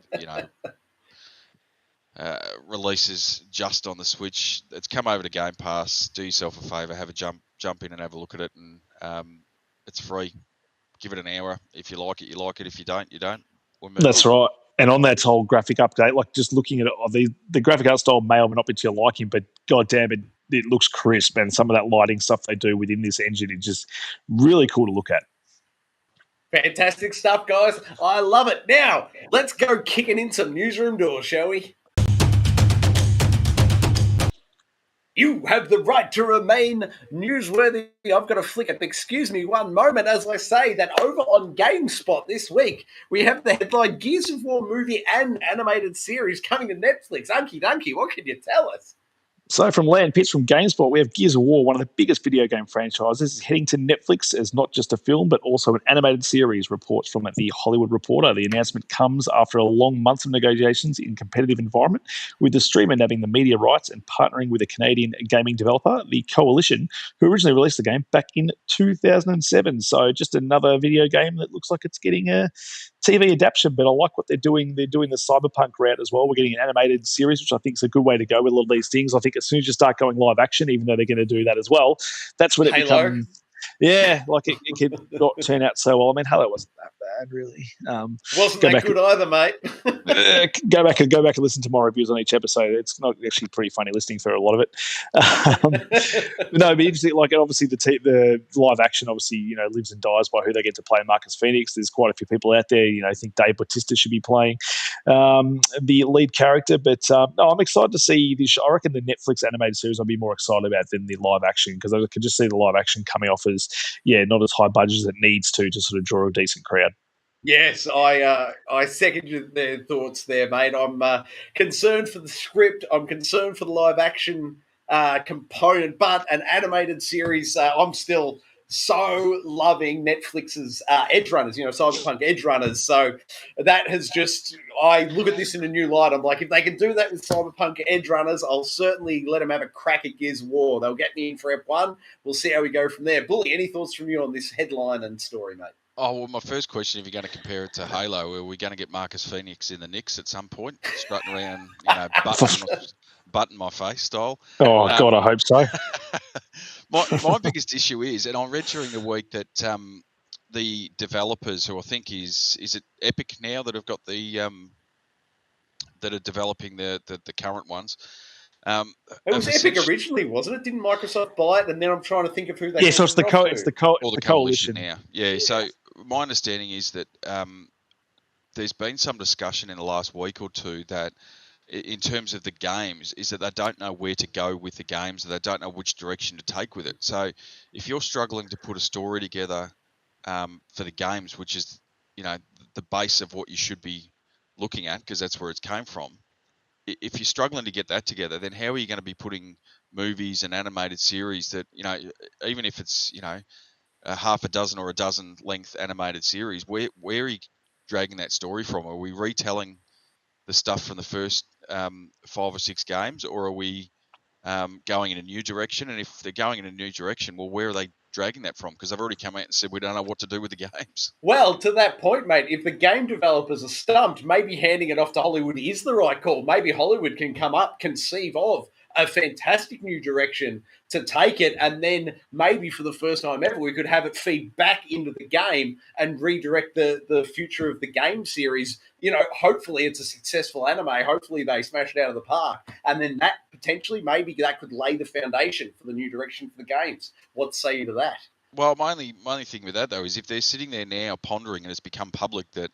Releases just on the Switch. It's come over to Game Pass. Do yourself a favour, have a jump in and have a look at it, and it's free. Give it an hour. If you like it, you like it. If you don't, you don't. That's right. And on that whole graphic update, like just looking at it, the graphic art style may or may not be to your liking, but goddamn it looks crisp, and some of that lighting stuff they do within this engine is just really cool to look at. Fantastic stuff, guys. I love it. Now, let's go kicking in some newsroom doors, shall we? You have the right to remain newsworthy. I've got to flick it. Excuse me one moment as I say that over on GameSpot this week, we have the headline Gears of War movie and animated series coming to Netflix. Unky Dunky, what can you tell us? So from Land Pitch from GameSpot, we have Gears of War, one of the biggest video game franchises, is heading to Netflix as not just a film, but also an animated series, reports from The Hollywood Reporter. The announcement comes after a long month of negotiations in competitive environment, with the streamer nabbing the media rights and partnering with a Canadian gaming developer, The Coalition, who originally released the game back in 2007. So just another video game that looks like it's getting a TV adaptation, but I like what they're doing. They're doing the cyberpunk route as well. We're getting an animated series, which I think is a good way to go with a lot of these things. I think as soon as you start going live action, even though they're going to do that as well, that's when it becomes, like it could not turn out so well. I mean, Halo wasn't that bad, really. Wasn't that good either, mate. Go back and listen to my reviews on each episode. It's not actually pretty funny listening for a lot of it. No, but interesting. Like obviously the live action obviously lives and dies by who they get to play. Marcus Phoenix. There's quite a few people out there. I think Dave Bautista should be playing the lead character. But no, I'm excited to see this. I reckon the Netflix animated series I'll be more excited about than the live action, because I can just see the live action coming off as not as high budget as it needs to sort of draw a decent crowd. Yes, I second their thoughts there, mate. I'm concerned for the script. I'm concerned for the live action component, but an animated series, I'm still so loving Netflix's Edge Runners, Cyberpunk Edge Runners. So that has just, I look at this in a new light. I'm like, if they can do that with Cyberpunk Edge Runners, I'll certainly let them have a crack at Gears of War. They'll get me in for Ep1. We'll see how we go from there. Bully, any thoughts from you on this headline and story, mate? Oh, well, my first question, if you're going to compare it to Halo, are we going to get Marcus Phoenix in the Knicks at some point, strutting around, button my face style? Oh, God, I hope so. my biggest issue is, and I read during the week that the developers, who I think is it Epic now that have got the that are developing the current ones. It was Epic originally, wasn't it? Didn't Microsoft buy it? And then I'm trying to think of who they. Yeah, so it's the coalition now. Yeah. So my understanding is that there's been some discussion in the last week or two that, in terms of the games, is that they don't know where to go with the games, they don't know which direction to take with it. So if you're struggling to put a story together for the games, which is the base of what you should be looking at, because that's where it came from. If you're struggling to get that together, then how are you going to be putting movies and animated series that, even if it's, a half a dozen or a dozen length animated series, where are you dragging that story from? Are we retelling the stuff from the first 5 or 6 games, or are we going in a new direction? And if they're going in a new direction, well, where are they dragging that from? Because they've already come out and said we don't know what to do with the games. Well, to that point, mate, if the game developers are stumped, maybe handing it off to Hollywood is the right call. Maybe Hollywood can conceive of a fantastic new direction to take it, and then maybe for the first time ever, we could have it feed back into the game and redirect the future of the game series. Hopefully it's a successful anime. Hopefully they smash it out of the park, and then that potentially maybe that could lay the foundation for the new direction for the games. What say you to that? Well, my only thing with that, though, is if they're sitting there now pondering and it's become public that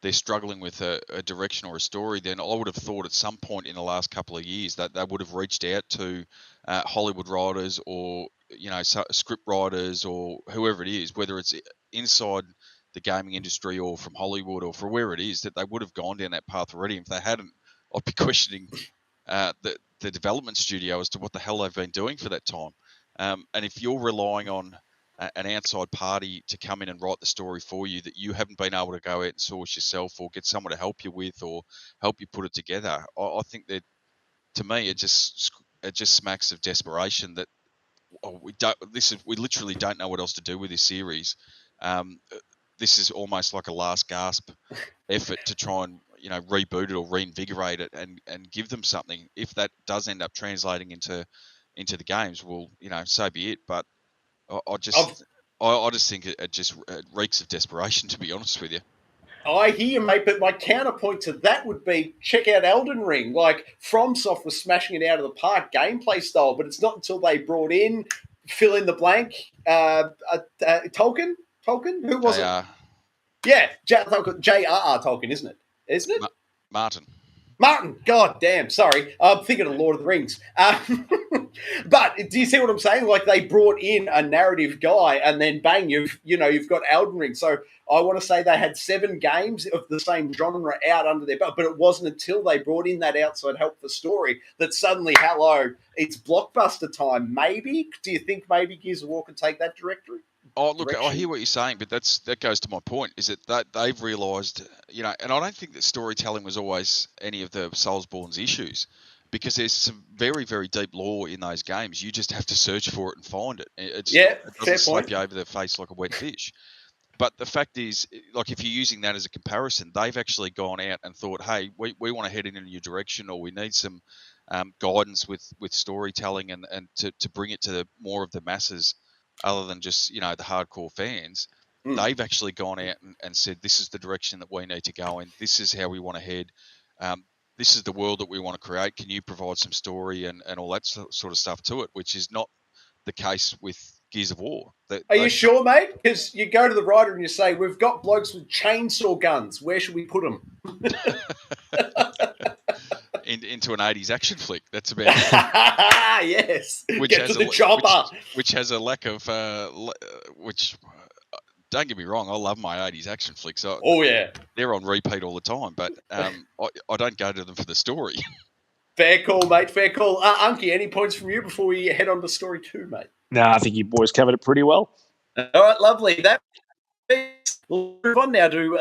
they're struggling with a direction or a story, then I would have thought at some point in the last couple of years that they would have reached out to Hollywood writers or, script writers or whoever it is, whether it's inside the gaming industry or from Hollywood or for where it is, that they would have gone down that path already. If they hadn't, I'd be questioning the development studio as to what the hell they've been doing for that time. And if you're relying on an outside party to come in and write the story for you that you haven't been able to go out and source yourself or get someone to help you with or help you put it together, I think that, to me, it just smacks of desperation that we literally don't know what else to do with this series. This is almost like a last gasp effort to try and reboot it or reinvigorate it and give them something. If that does end up translating into the games, well, so be it. But I just think it just reeks of desperation, to be honest with you. I hear you, mate, but my counterpoint to that would be check out Elden Ring. Like, FromSoft was smashing it out of the park gameplay style, but it's not until they brought in, fill in the blank, Tolkien? Who was it? Yeah, J.R.R. Tolkien, isn't it? Isn't it? Martin, god damn, sorry. I'm thinking of Lord of the Rings. But do you see what I'm saying? Like, they brought in a narrative guy and then bang, you've got Elden Ring. So I want to say they had 7 games of the same genre out under their belt, but it wasn't until they brought in that outside help for story that suddenly, it's blockbuster time. Maybe? Do you think maybe Gears of War could take that directory? Oh, look, I hear what you're saying, but that goes to my point, is that they've realised, and I don't think that storytelling was always any of the Soulsborne's issues, because there's some very, very deep lore in those games. You just have to search for it and find it. It doesn't slap you over the face like a wet fish. But the fact is, like, if you're using that as a comparison, they've actually gone out and thought, hey, we want to head in a new direction, or we need some guidance with storytelling and to bring it to more of the masses, other than just, the hardcore fans. They've actually gone out and said, this is the direction that we need to go in. This is how we want to head. This is the world that we want to create. Can you provide some story and all that sort of stuff to it, which is not the case with Gears of War. Are you sure, mate? Because you go to the writer and you say, we've got blokes with chainsaw guns. Where should we put them? Into an 80s action flick. That's about yes. Get to the chopper. Which has a lack of which don't get me wrong, I love my 80s action flicks. They're on repeat all the time, but I don't go to them for the story. Fair call, mate. Fair call. Unky, any points from you before we head on to story 2, mate? No, I think you boys covered it pretty well. All right, lovely. We'll move on now to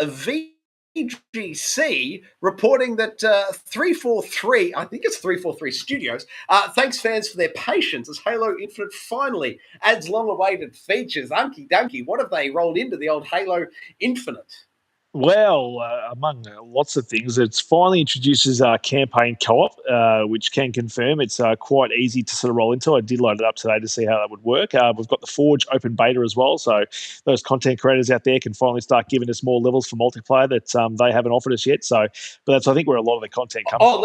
VGC reporting that 343, I think it's 343 Studios, thanks fans for their patience as Halo Infinite finally adds long-awaited features. Unky Dunky, what have they rolled into the old Halo Infinite? Well, among lots of things, it finally introduces campaign co-op, which can confirm it's quite easy to sort of roll into. I did load it up today to see how that would work. We've got the Forge open beta as well, so those content creators out there can finally start giving us more levels for multiplayer that they haven't offered us yet. So, but that's, I think, where a lot of the content comes from.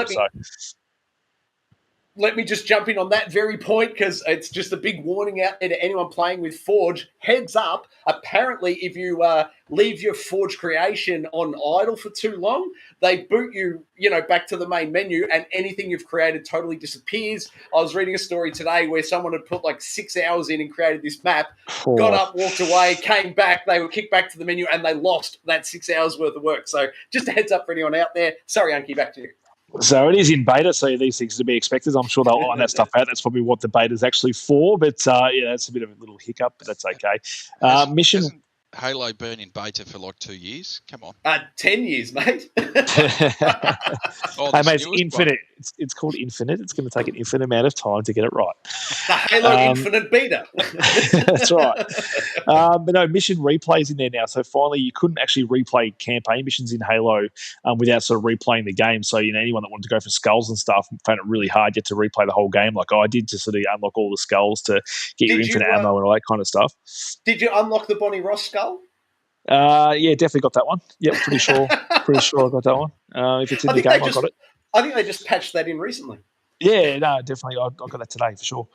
Let me just jump in on that very point, because it's just a big warning out there to anyone playing with Forge. Heads up, apparently if you leave your Forge creation on idle for too long, they boot you, back to the main menu and anything you've created totally disappears. I was reading a story today where someone had put like 6 hours in and created this map, got up, walked away, came back, they were kicked back to the menu and they lost that 6 hours worth of work. So just a heads up for anyone out there. Sorry, Unky, back to you. So it is in beta, so these things are to be expected. I'm sure they'll iron that stuff out. That's probably what the beta is actually for. But, that's a bit of a little hiccup, but that's okay. Halo been in beta for like 2 years? Come on. 10 years, mate. Oh, Hey, this mate, it's newest infinite. It's called infinite. It's going to take an infinite amount of time to get it right. The Halo Infinite Beta. That's right. But no, mission replays in there now. So finally, you couldn't actually replay campaign missions in Halo without sort of replaying the game. So, anyone that wanted to go for skulls and stuff found it really hard yet to replay the whole game like I did to sort of unlock all the skulls to get your Did infinite you, ammo and all that kind of stuff. Did you unlock the Bonnie Ross skull? Yeah, definitely got that one. Yep, pretty sure I got that one. If it's in the game, I got it. I think they just patched that in recently. Yeah, no, definitely. I got that today for sure.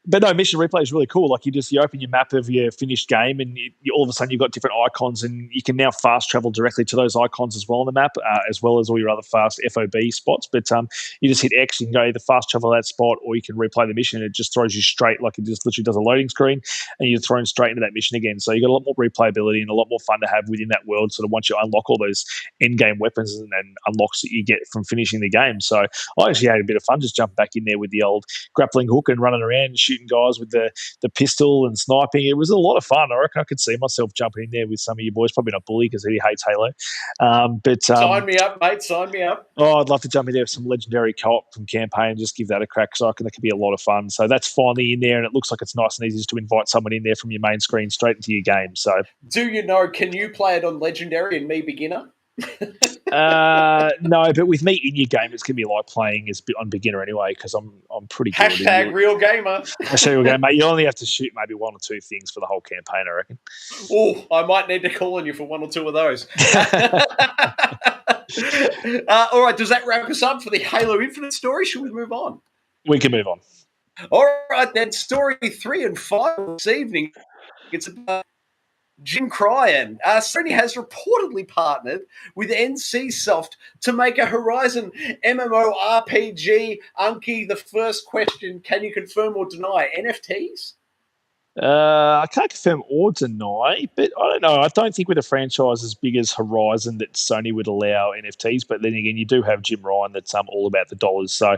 But no, mission replay is really cool. Like you open your map of your finished game, and all of a sudden you've got different icons, and you can now fast travel directly to those icons as well on the map, as well as all your other fast FOB spots. But you just hit X, you can go either fast travel that spot, or you can replay the mission. It just throws you straight, like it just literally does a loading screen, and you're thrown straight into that mission again. So you got a lot more replayability and a lot more fun to have within that world. Sort of once you unlock all those end game weapons and unlocks that you get from finishing the game. So I actually had a bit of fun just jumping back in there with the old grappling hook and running around and shooting guys with the pistol and sniping. It was a lot of fun. I reckon I could see myself jumping in there with some of you boys. Probably not Bully because he hates Halo. Sign me up, mate. Sign me up. Oh, I'd love to jump in there with some legendary co-op from campaign and just give that a crack. So I reckon that could be a lot of fun. So that's finally in there, and it looks like it's nice and easy just to invite someone in there from your main screen straight into your game. So, do you know? Can you play it on legendary and me beginner? No, but with me in your game, it's going to be like playing as on beginner anyway because I'm pretty good. Hashtag real gamer. Hashtag real gamer, mate. You only have to shoot maybe one or two things for the whole campaign, I reckon. Oh, I might need to call on you for one or two of those. All right, does that wrap us up for the Halo Infinite story? Should we move on? We can move on. All right, then. Story 3 and 5 this evening. It's about Jim Cryan. Sony has reportedly partnered with NC Soft to make a Horizon MMORPG. Unky, the first question, can you confirm or deny NFTs? I can't confirm or deny, but I don't know. I don't think with a franchise as big as Horizon that Sony would allow NFTs. But then again, you do have Jim Ryan that's all about the dollars, so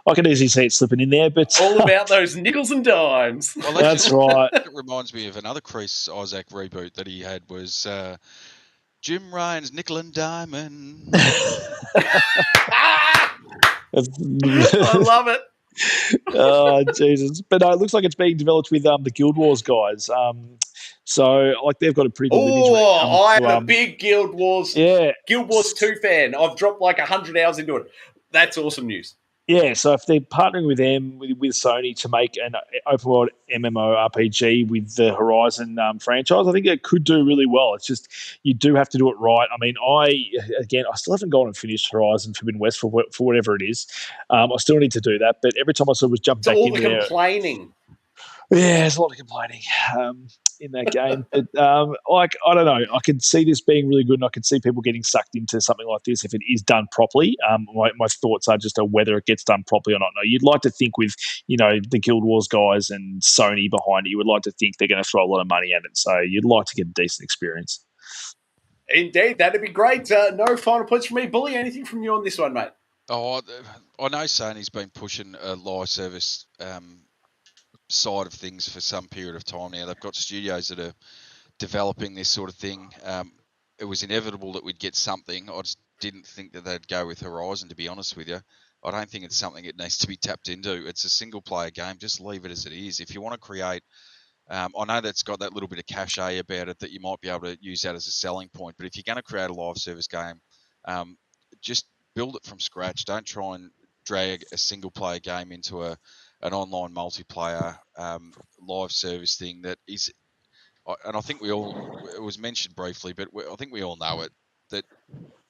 I can easily see it slipping in there. But all about those nickels and dimes. Well, that's right. It reminds me of another Chris Isaac reboot that he had was Jim Ryan's Nickel and Diamond. I love it. Oh, Jesus. But it looks like it's being developed with the Guild Wars guys. So, they've got a pretty good image. Oh, I am a big Guild Wars 2 fan. I've dropped like 100 hours into it. That's awesome news. Yeah, so if they're partnering with them, with Sony to make an open world MMORPG with the Horizon franchise, I think it could do really well. It's just, you do have to do it right. I mean, I still haven't gone and finished Horizon Forbidden West for whatever it is. I still need to do that, but every time I sort of was jumping back in there. All the complaining. Yeah, there's a lot of complaining in that game. But, I don't know. I could see this being really good, and I could see people getting sucked into something like this if it is done properly. My thoughts are just whether it gets done properly or not. No, you'd like to think with, the Guild Wars guys and Sony behind it, you would like to think they're going to throw a lot of money at it. So you'd like to get a decent experience. Indeed, that'd be great. No final points from me. Bully, anything from you on this one, mate? Oh, I know Sony's been pushing a live service side of things for some period of time now. They've got studios that are developing this sort of thing. It was inevitable that we'd get something. I just didn't think that they'd go with Horizon, to be honest with you. I don't think it's something that needs to be tapped into. It's a single player game. Just leave it as it is. If you want to create, I know that's got that little bit of cachet about it that you might be able to use that as a selling point. But if you're going to create a live service game, just build it from scratch. Don't try and drag a single player game into an online multiplayer live service thing that is, and I think it was mentioned briefly, but I think we all know it, that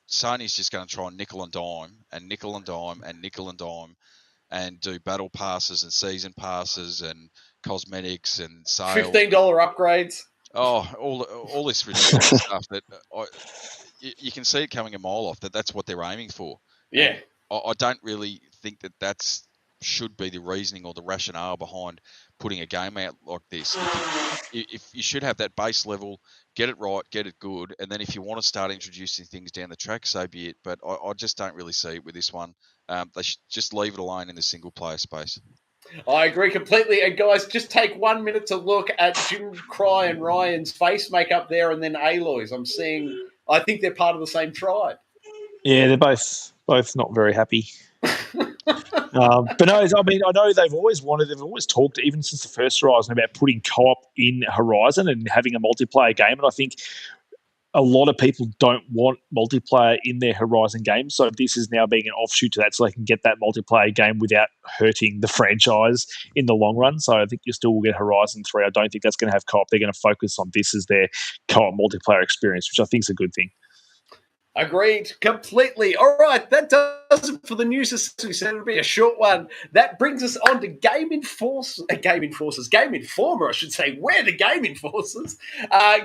Sony's just going to try and nickel and dime and nickel and dime and nickel and dime and do battle passes and season passes and cosmetics and sales. $15 upgrades. Oh, all this ridiculous stuff that you can see it coming a mile off. That's what they're aiming for. Yeah. I don't really think that should be the reasoning or the rationale behind putting a game out like this. If you should have that base level, get it right, get it good, and then if you want to start introducing things down the track, so be it. But I just don't really see it with this one. They should just leave it alone in the single player space. I agree completely. And guys, just take 1 minute to look at Jim Cry and Ryan's face makeup there, and then Aloy's. I think they're part of the same tribe. Yeah, they're both not very happy. But no, I mean, I know they've always talked, even since the first Horizon, about putting co-op in Horizon and having a multiplayer game. And I think a lot of people don't want multiplayer in their Horizon games. So this is now being an offshoot to that, so they can get that multiplayer game without hurting the franchise in the long run. So I think you still will get Horizon 3. I don't think that's going to have co-op. They're going to focus on this as their co-op multiplayer experience, which I think is a good thing. Agreed completely. All right, that does it for the news. As we said, it'll be a short one. That brings us on to Game Informer, I should say. We're the Game Enforcers.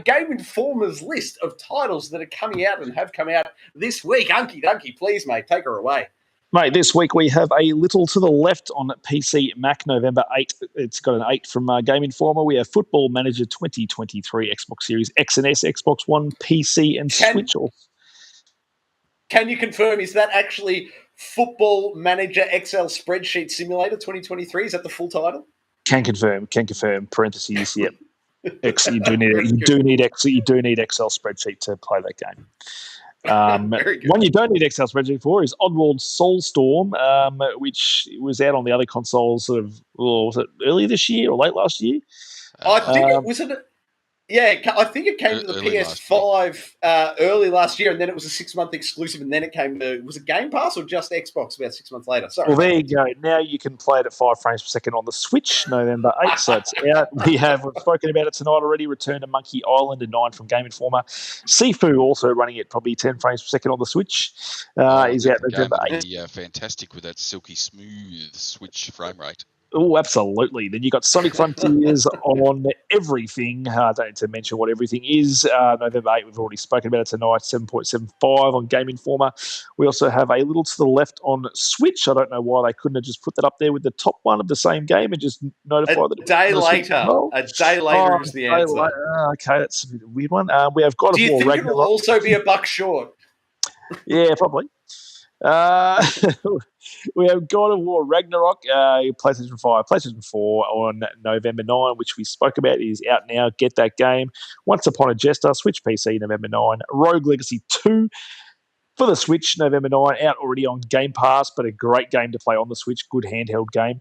Game Informer's list of titles that are coming out and have come out this week. Unky Dunky, please, mate, take her away. Mate, this week we have A Little to the Left on PC Mac, November 8. It's got an 8 from Game Informer. We have Football Manager 2023, Xbox Series X and S, Xbox One, PC, and Switch. Can you confirm, is that actually Football Manager Excel Spreadsheet Simulator 2023? Is that the full title? Can confirm. Parentheses. Yep. You do need Excel spreadsheet to play that game. One you don't need Excel spreadsheet for is Oddworld Soulstorm, which was out on the other consoles was it early this year or late last year? I think I think it came to the PS5 early last year, and then it was a 6-month exclusive, and then it came to, was it Game Pass or just Xbox about 6 months later? Sorry. Well, there you go. Now you can play it at 5 frames per second on the Switch, November 8th, so it's out. We've spoken about it tonight already. Return to Monkey Island, a 9 from Game Informer. Sifu also running at probably 10 frames per second on the Switch. Is out November 8th. Fantastic with that silky smooth Switch frame rate. Oh, absolutely. Then you got Sonic Frontiers on everything. I don't need to mention what everything is. November 8th, we've already spoken about it tonight, 7.75 on Game Informer. We also have A Little to the Left on Switch. I don't know why they couldn't have just put that up there with the top one of the same game and just notify that. A day later is the answer. Okay, that's a weird one. We have God of War Ragnarok. Do you think it will also be a buck short? Yeah, probably. We have God of War Ragnarok, PlayStation 5, PlayStation 4 on November 9, which we spoke about, is out now. Get that game. Once Upon a Jester, Switch PC, November 9. Rogue Legacy 2 for the Switch, November 9, out already on Game Pass, but a great game to play on the Switch, good handheld game.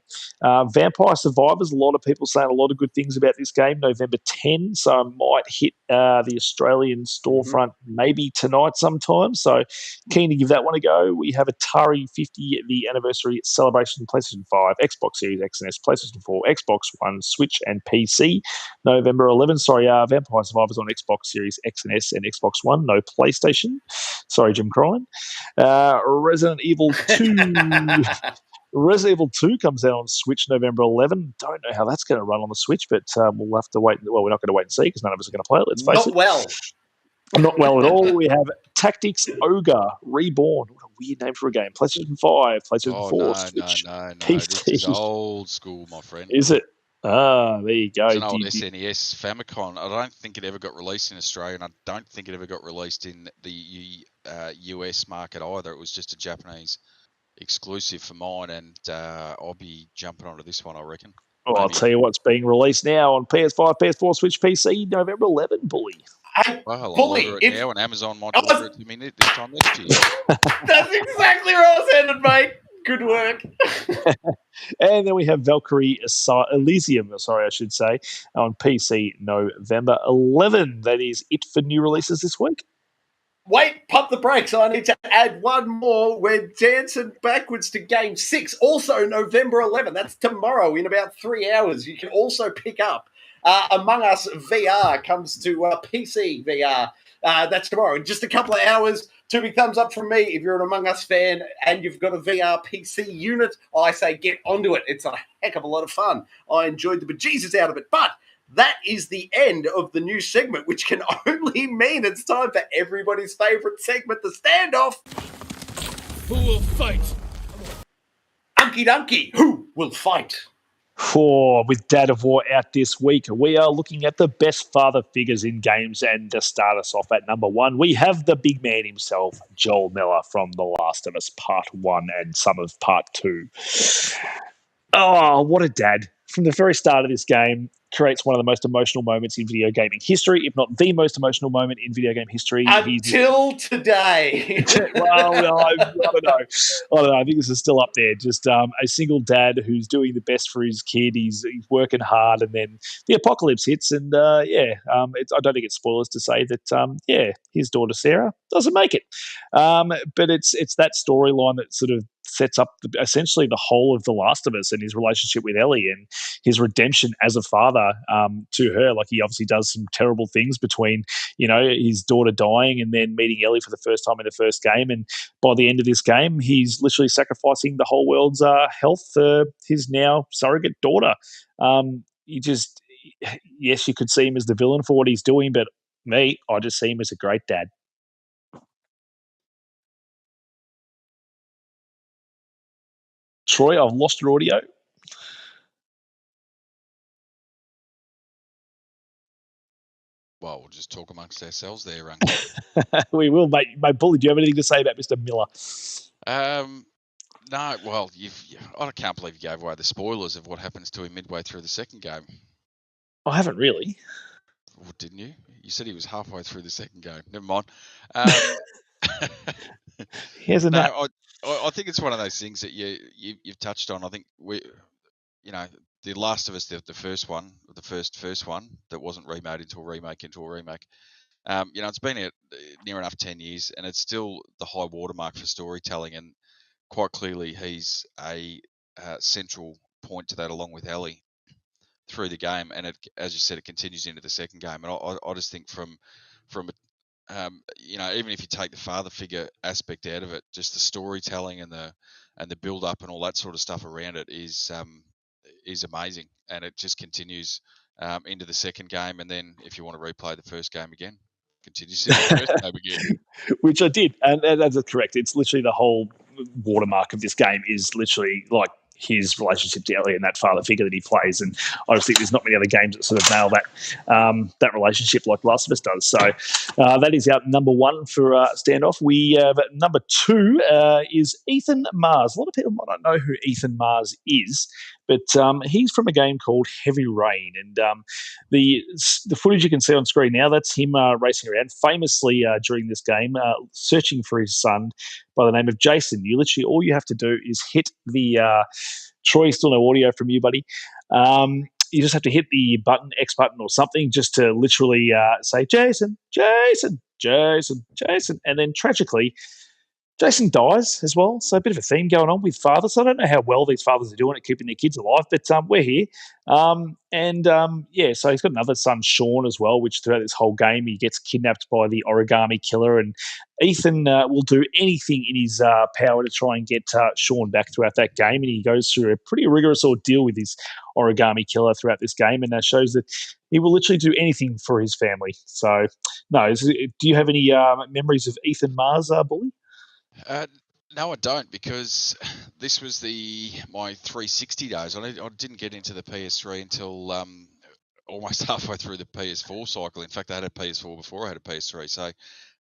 Vampire Survivors, a lot of people saying a lot of good things about this game, November 10, so I might hit the Australian storefront maybe tonight sometime, so keen to give that one a go. We have Atari 50, the anniversary celebration, PlayStation 5, Xbox Series X and S, PlayStation 4, Xbox One, Switch, and PC, November 11. Sorry, Vampire Survivors on Xbox Series X and S and Xbox One, no PlayStation. Sorry, Jim Cry. Resident Evil 2. Resident Evil 2 comes out on Switch November 11. Don't know how that's going to run on the Switch, but we'll have to wait. Well, we're not going to wait and see because none of us are going to play it. Let's face it. Not well at all. We have Tactics Ogre Reborn. What a weird name for a game. PlayStation 5, PlayStation 4, Switch, no. PC. This is old school, my friend. Is it? There you go. It's an old SNES Famicom. I don't think it ever got released in Australia, and I don't think it ever got released in the US market either. It was just a Japanese exclusive for mine, and I'll be jumping onto this one, I reckon. Well, I'll tell you what's being released now on PS5, PS4, Switch, PC, November 11, Bully. Well, I'll order it now, and Amazon might deliver it to me this time next year. That's exactly where I was headed, mate. Good work. And then we have Valkyrie Elysium, on PC November 11. That is it for new releases this week. Wait, pump the brakes. I need to add one more. We're dancing backwards to Game 6, also November 11. That's tomorrow in about 3 hours. You can also pick up Among Us VR comes to PC VR. That's tomorrow. In just a couple of hours, 2 big thumbs up from me. If you're an Among Us fan and you've got a VR PC unit, I say get onto it. It's a heck of a lot of fun. I enjoyed the bejesus out of it. But that is the end of the new segment, which can only mean it's time for everybody's favourite segment, the Standoff. Who will fight? Unky Dunky, who will fight? With Dad of War out this week, we are looking at the best father figures in games, and to start us off at number 1, we have the big man himself, Joel Miller from The Last of Us Part 1 and some of Part 2. Oh, what a dad. From the very start of this game, creates one of the most emotional moments in video gaming history, if not the most emotional moment in video game history. Until today. Well, I don't know. I think this is still up there. Just a single dad who's doing the best for his kid. He's working hard, and then the apocalypse hits, and I don't think it's spoilers to say that his daughter Sarah doesn't make it. But it's that storyline that sort of sets up essentially the whole of The Last of Us and his relationship with Ellie and his redemption as a father to her. Like, he obviously does some terrible things between, his daughter dying and then meeting Ellie for the first time in the first game. And by the end of this game, he's literally sacrificing the whole world's health for his now surrogate daughter. Yes, you could see him as the villain for what he's doing, but I just see him as a great dad. Troy, I've lost your audio. Well, we'll just talk amongst ourselves there, Run. We will, mate. Bully, do you have anything to say about Mr. Miller? No, well, I can't believe you gave away the spoilers of what happens to him midway through the second game. I haven't really. Well, didn't you? You said he was halfway through the second game. Never mind. I think it's one of those things that you've touched on. I think The Last of Us, the first one, the first one that wasn't remade into a remake. It's been near enough 10 years, and it's still the high watermark for storytelling. And quite clearly, he's a central point to that, along with Ellie, through the game. And as you said, it continues into the second game. And I just think from even if you take the father figure aspect out of it, just the storytelling and the build up and all that sort of stuff around it is amazing, and it just continues into the second game. And then if you want to replay the first game again, continues into the first game again. Which I did, and that's correct. It's literally the whole watermark of this game is literally like his relationship to Ellie and that father figure that he plays. And I just think there's not many other games that sort of nail that relationship like Last of Us does. So that is our number one for Standoff. But number two is Ethan Mars. A lot of people might not know who Ethan Mars is, but he's from a game called Heavy Rain. And the footage you can see on screen now, that's him racing around, famously during this game, searching for his son by the name of Jason. All you have to do is hit the Troy, still no audio from you, buddy. You just have to hit the button, X button or something, just to literally say, Jason, Jason, Jason, Jason. And then tragically, Jason dies as well. So a bit of a theme going on with fathers. So I don't know how well these fathers are doing at keeping their kids alive, but we're here. So he's got another son, Sean, as well, which throughout this whole game, he gets kidnapped by the origami killer. And Ethan will do anything in his power to try and get Sean back throughout that game. And he goes through a pretty rigorous ordeal with his origami killer throughout this game. And that shows that he will literally do anything for his family. So, no, do you have any memories of Ethan Mars, Bully? No, I don't, because this was my 360 days. I didn't get into the PS3 until almost halfway through the PS4 cycle. In fact, I had a PS4 before I had a PS3. So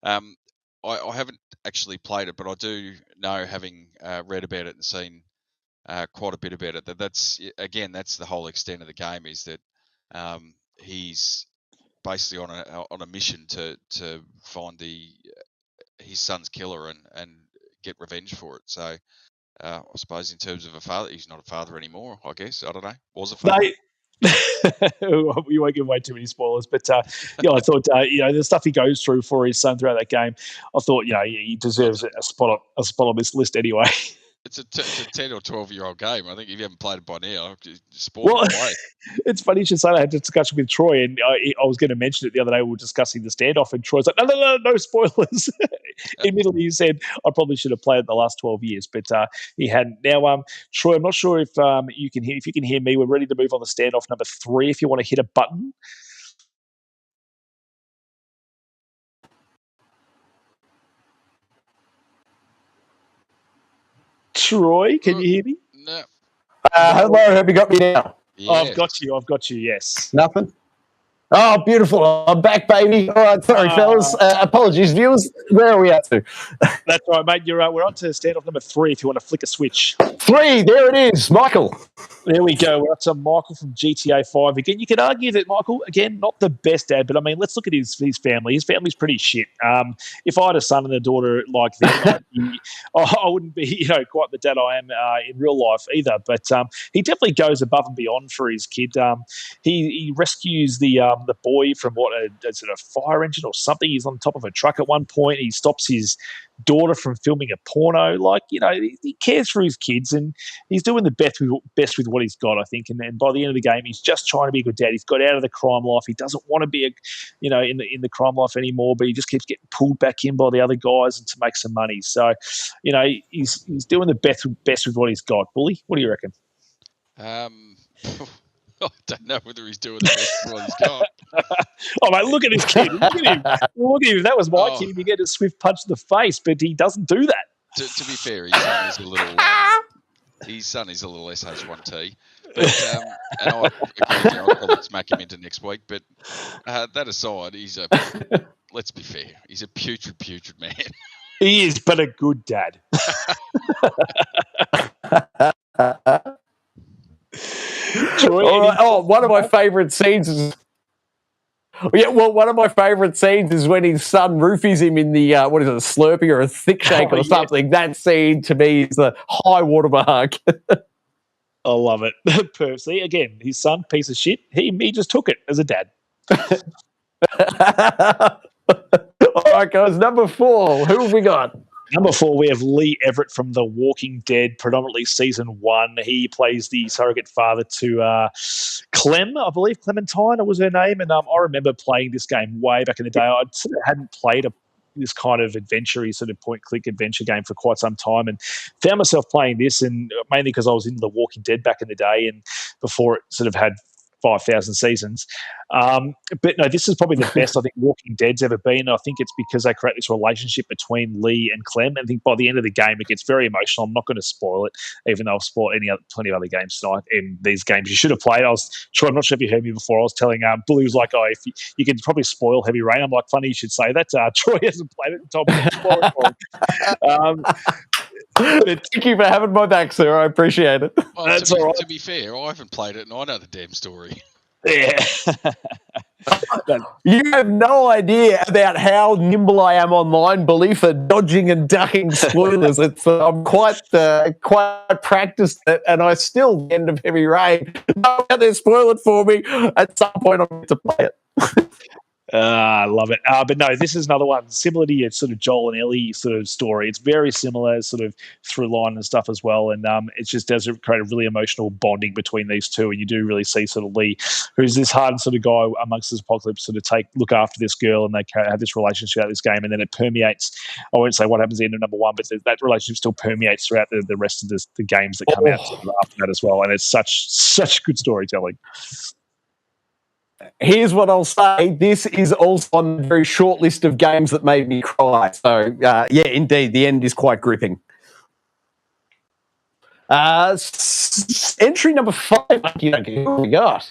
I haven't actually played it, but I do know, having read about it and seen quite a bit about it, that's the whole extent of the game, is that he's basically on a mission to find his son's killer and get revenge for it. So I suppose in terms of a father, he's not a father anymore, I guess. I don't know. Was a father. No. You won't give away too many spoilers, but I thought the stuff he goes through for his son throughout that game, I thought he deserves a spot on this list anyway. It's a 10 or 12-year-old game. I think if you haven't played it by now, spoil it away. It's funny you should say that. I had a discussion with Troy, and I was going to mention it the other day. We were discussing the Standoff, and Troy's like, no spoilers. Admittedly, he said, I probably should have played it the last 12 years, but he hadn't. Now, Troy, I'm not sure if you can hear me. We're ready to move on to Standoff number 3 if you want to hit a button. Troy, can you hear me? No. Hello, have you got me now? Yes. I've got you, yes. Nothing? Oh, beautiful. I'm back, baby. All right, sorry, fellas. Apologies, viewers. Where are we at to? That's right, mate. We're on to Standoff number 3 if you want to flick a switch. 3, there it is. Michael. There we go. We're up to Michael from GTA 5 again. You could argue that Michael, again, not the best dad, but I mean, let's look at his family. His family's pretty shit. If I had a son and a daughter like them, I wouldn't be, quite the dad I am in real life either. But he definitely goes above and beyond for his kid. He rescues the boy from is it a fire engine or something? He's on top of a truck at one point. He stops his daughter from filming a porno. He cares for his kids, and he's doing the best with what he's got, I think. And by the end of the game, he's just trying to be a good dad. He's got out of the crime life. He doesn't want to be in the crime life anymore, but he just keeps getting pulled back in by the other guys and to make some money. So, he's doing the best with what he's got. Bully, what do you reckon? I don't know whether he's doing the best with what he's got. Oh, mate, look at this kid. Look at him. Look at him. If that was my kid, he'd get a swift punch to the face, but he doesn't do that. To be fair, his son is a little... SH1T, but and I agree. I'll probably smack him into next week. But that aside, let's be fair, he's a putrid man. He is, but a good dad. One of my favourite scenes is. Yeah, well, one of my favourite scenes is when his son roofies him in the, a Slurpee or a thick shake or something. That scene, to me, is the high watermark. I love it. Personally, again, his son, piece of shit, he just took it as a dad. All right, guys, number 4. Who have we got? Number 4, we have Lee Everett from The Walking Dead, predominantly season 1. He plays the surrogate father to Clem, I believe, Clementine was her name. And I remember playing this game way back in the day. I sort of hadn't played this kind of adventure-y sort of point-click adventure game for quite some time, and found myself playing this, and mainly because I was in The Walking Dead back in the day and before it sort of had 5,000 seasons. But no, this is probably the best I think Walking Dead's ever been. I think it's because they create this relationship between Lee and Clem. I think by the end of the game, it gets very emotional. I'm not going to spoil it, even though I've spoiled plenty of other games tonight. In these games, you should have played. I'm not sure if you heard me before. I was telling Bully was like, if you could probably spoil Heavy Rain. I'm like, funny you should say that. Troy hasn't played it and told me to spoil it for him. Thank you for having my back, sir. I appreciate it. Well, That's all right. To be fair, I haven't played it and I know the damn story. Yeah. You have no idea about how nimble I am online, Bully, for dodging and ducking spoilers. I'm quite practiced at it, and I still, at the end of Heavy Rain, know how they spoil it for me. At some point, I'm going to play it. I love it. But no, this is another one similar to your sort of Joel and Ellie sort of story. It's very similar sort of through line and stuff as well. And it just does create a really emotional bonding between these two. And you do really see sort of Lee, who's this hard sort of guy amongst this apocalypse, sort of look after this girl, and they have this relationship out of this game. And then it permeates. I won't say what happens at the end of number 1, but that relationship still permeates throughout the rest of the games that come out sort of after that as well. And it's such good storytelling. Here's what I'll say. This is also on a very short list of games that made me cry. So, yeah, indeed, the end is quite gripping. Entry number 5. What do we got?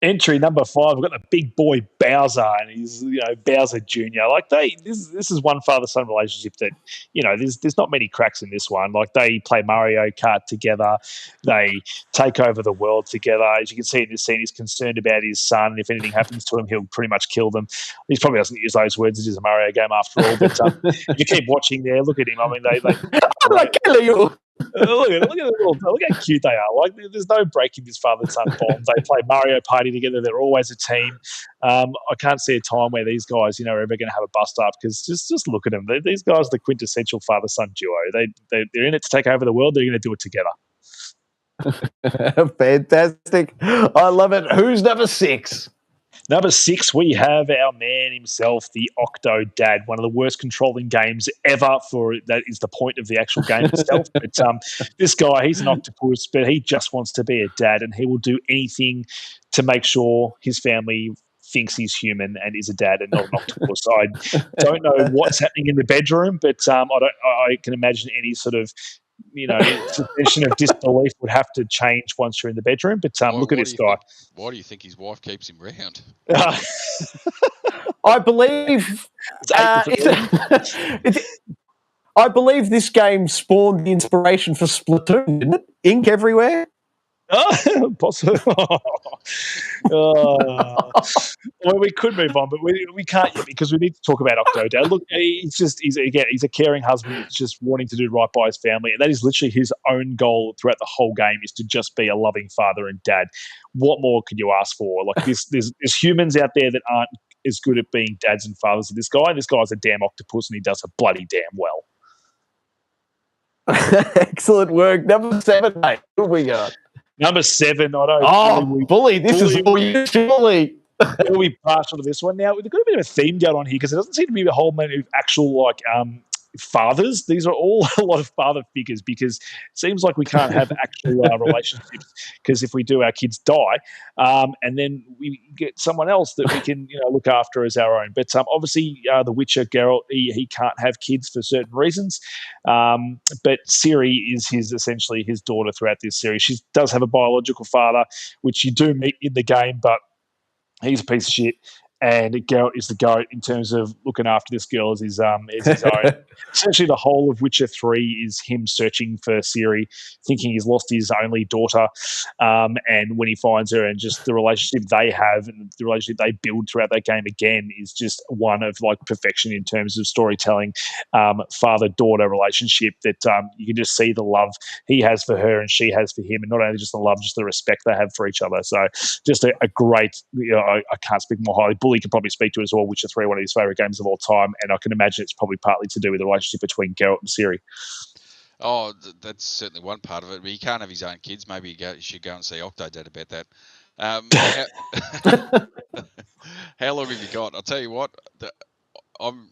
Entry number 5, we've got the big boy Bowser, and he's Bowser Jr. Like this is one father-son relationship that there's not many cracks in this one. Like they play Mario Kart together, they take over the world together. As you can see in this scene, he's concerned about his son, and if anything happens to him, he'll pretty much kill them. He probably doesn't use those words. It is a Mario game after all. But if you keep watching there, look at him. I mean, they I'm not killing you. Look how cute they are. Like, there's no breaking this father-son bond. They play Mario Party together. They're always a team. I can't see a time where these guys, are ever going to have a bust up, because just look at them. These guys are the quintessential father-son duo. They're in it to take over the world. They're going to do it together. Fantastic. I love it. Who's number 6? Number 6, we have our man himself, the Octo Dad, one of the worst controlling games ever. That is the point of the actual game itself. But this guy, he's an octopus, but he just wants to be a dad, and he will do anything to make sure his family thinks he's human and is a dad and not an octopus. I don't know what's happening in the bedroom, but I can imagine any sort of suspension of disbelief would have to change once you're in the bedroom. But look at this guy. Why do you think his wife keeps him round? I believe I believe this game spawned the inspiration for Splatoon, didn't it? Ink everywhere. Oh, possible. Well, we could move on, but we can't yet because we need to talk about Octodad. Look, he's a caring husband that's just wanting to do right by his family, and that is literally his own goal throughout the whole game is to just be a loving father and dad. What more could you ask for? Like there's humans out there that aren't as good at being dads and fathers as this guy. This guy's a damn octopus, and he does a bloody damn well. Excellent work. Number 7, mate. Who we got? Number 7, I know. Oh, Bully. This is all you, Bully. We'll be partial to this one. Now, we've got a bit of a theme going on here because there doesn't seem to be a whole many of actual, fathers. These are all a lot of father figures because it seems like we can't have actual relationships because if we do, our kids die. And then we get someone else that we can look after as our own. But obviously, The Witcher, Geralt, he can't have kids for certain reasons. But Ciri is essentially his daughter throughout this series. She does have a biological father, which you do meet in the game, but he's a piece of shit. And Geralt is the GOAT in terms of looking after this girl as his own. Essentially, the whole of Witcher 3 is him searching for Ciri, thinking he's lost his only daughter. And when he finds her, and just the relationship they have and the relationship they build throughout that game again is just one of perfection in terms of storytelling, father-daughter relationship that you can just see the love he has for her and she has for him, and not only just the love, just the respect they have for each other. So just a great, I can't speak more highly. Bully could probably speak to it as well. Witcher 3, one of his favourite games of all time, and I can imagine it's probably partly to do with the relationship between Geralt and Ciri. Oh, that's certainly one part of it. But he can't have his own kids. Maybe you should go and see Octodad about that. How long have you got? I'll tell you what, I'm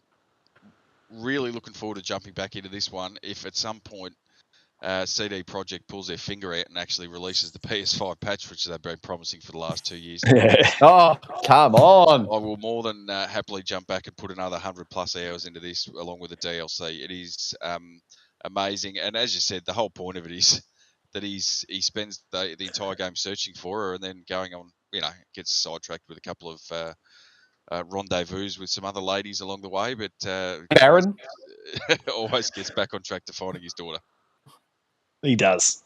really looking forward to jumping back into this one if at some point CD Projekt pulls their finger out and actually releases the PS5 patch, which they've been promising for the last 2 years. Oh, come on. I will more than happily jump back and put another 100+ hours into this along with the DLC. It is amazing. And as you said, the whole point of it is that he spends the entire game searching for her and then going on, gets sidetracked with a couple of rendezvous with some other ladies along the way. But Aaron always gets back on track to finding his daughter. He does.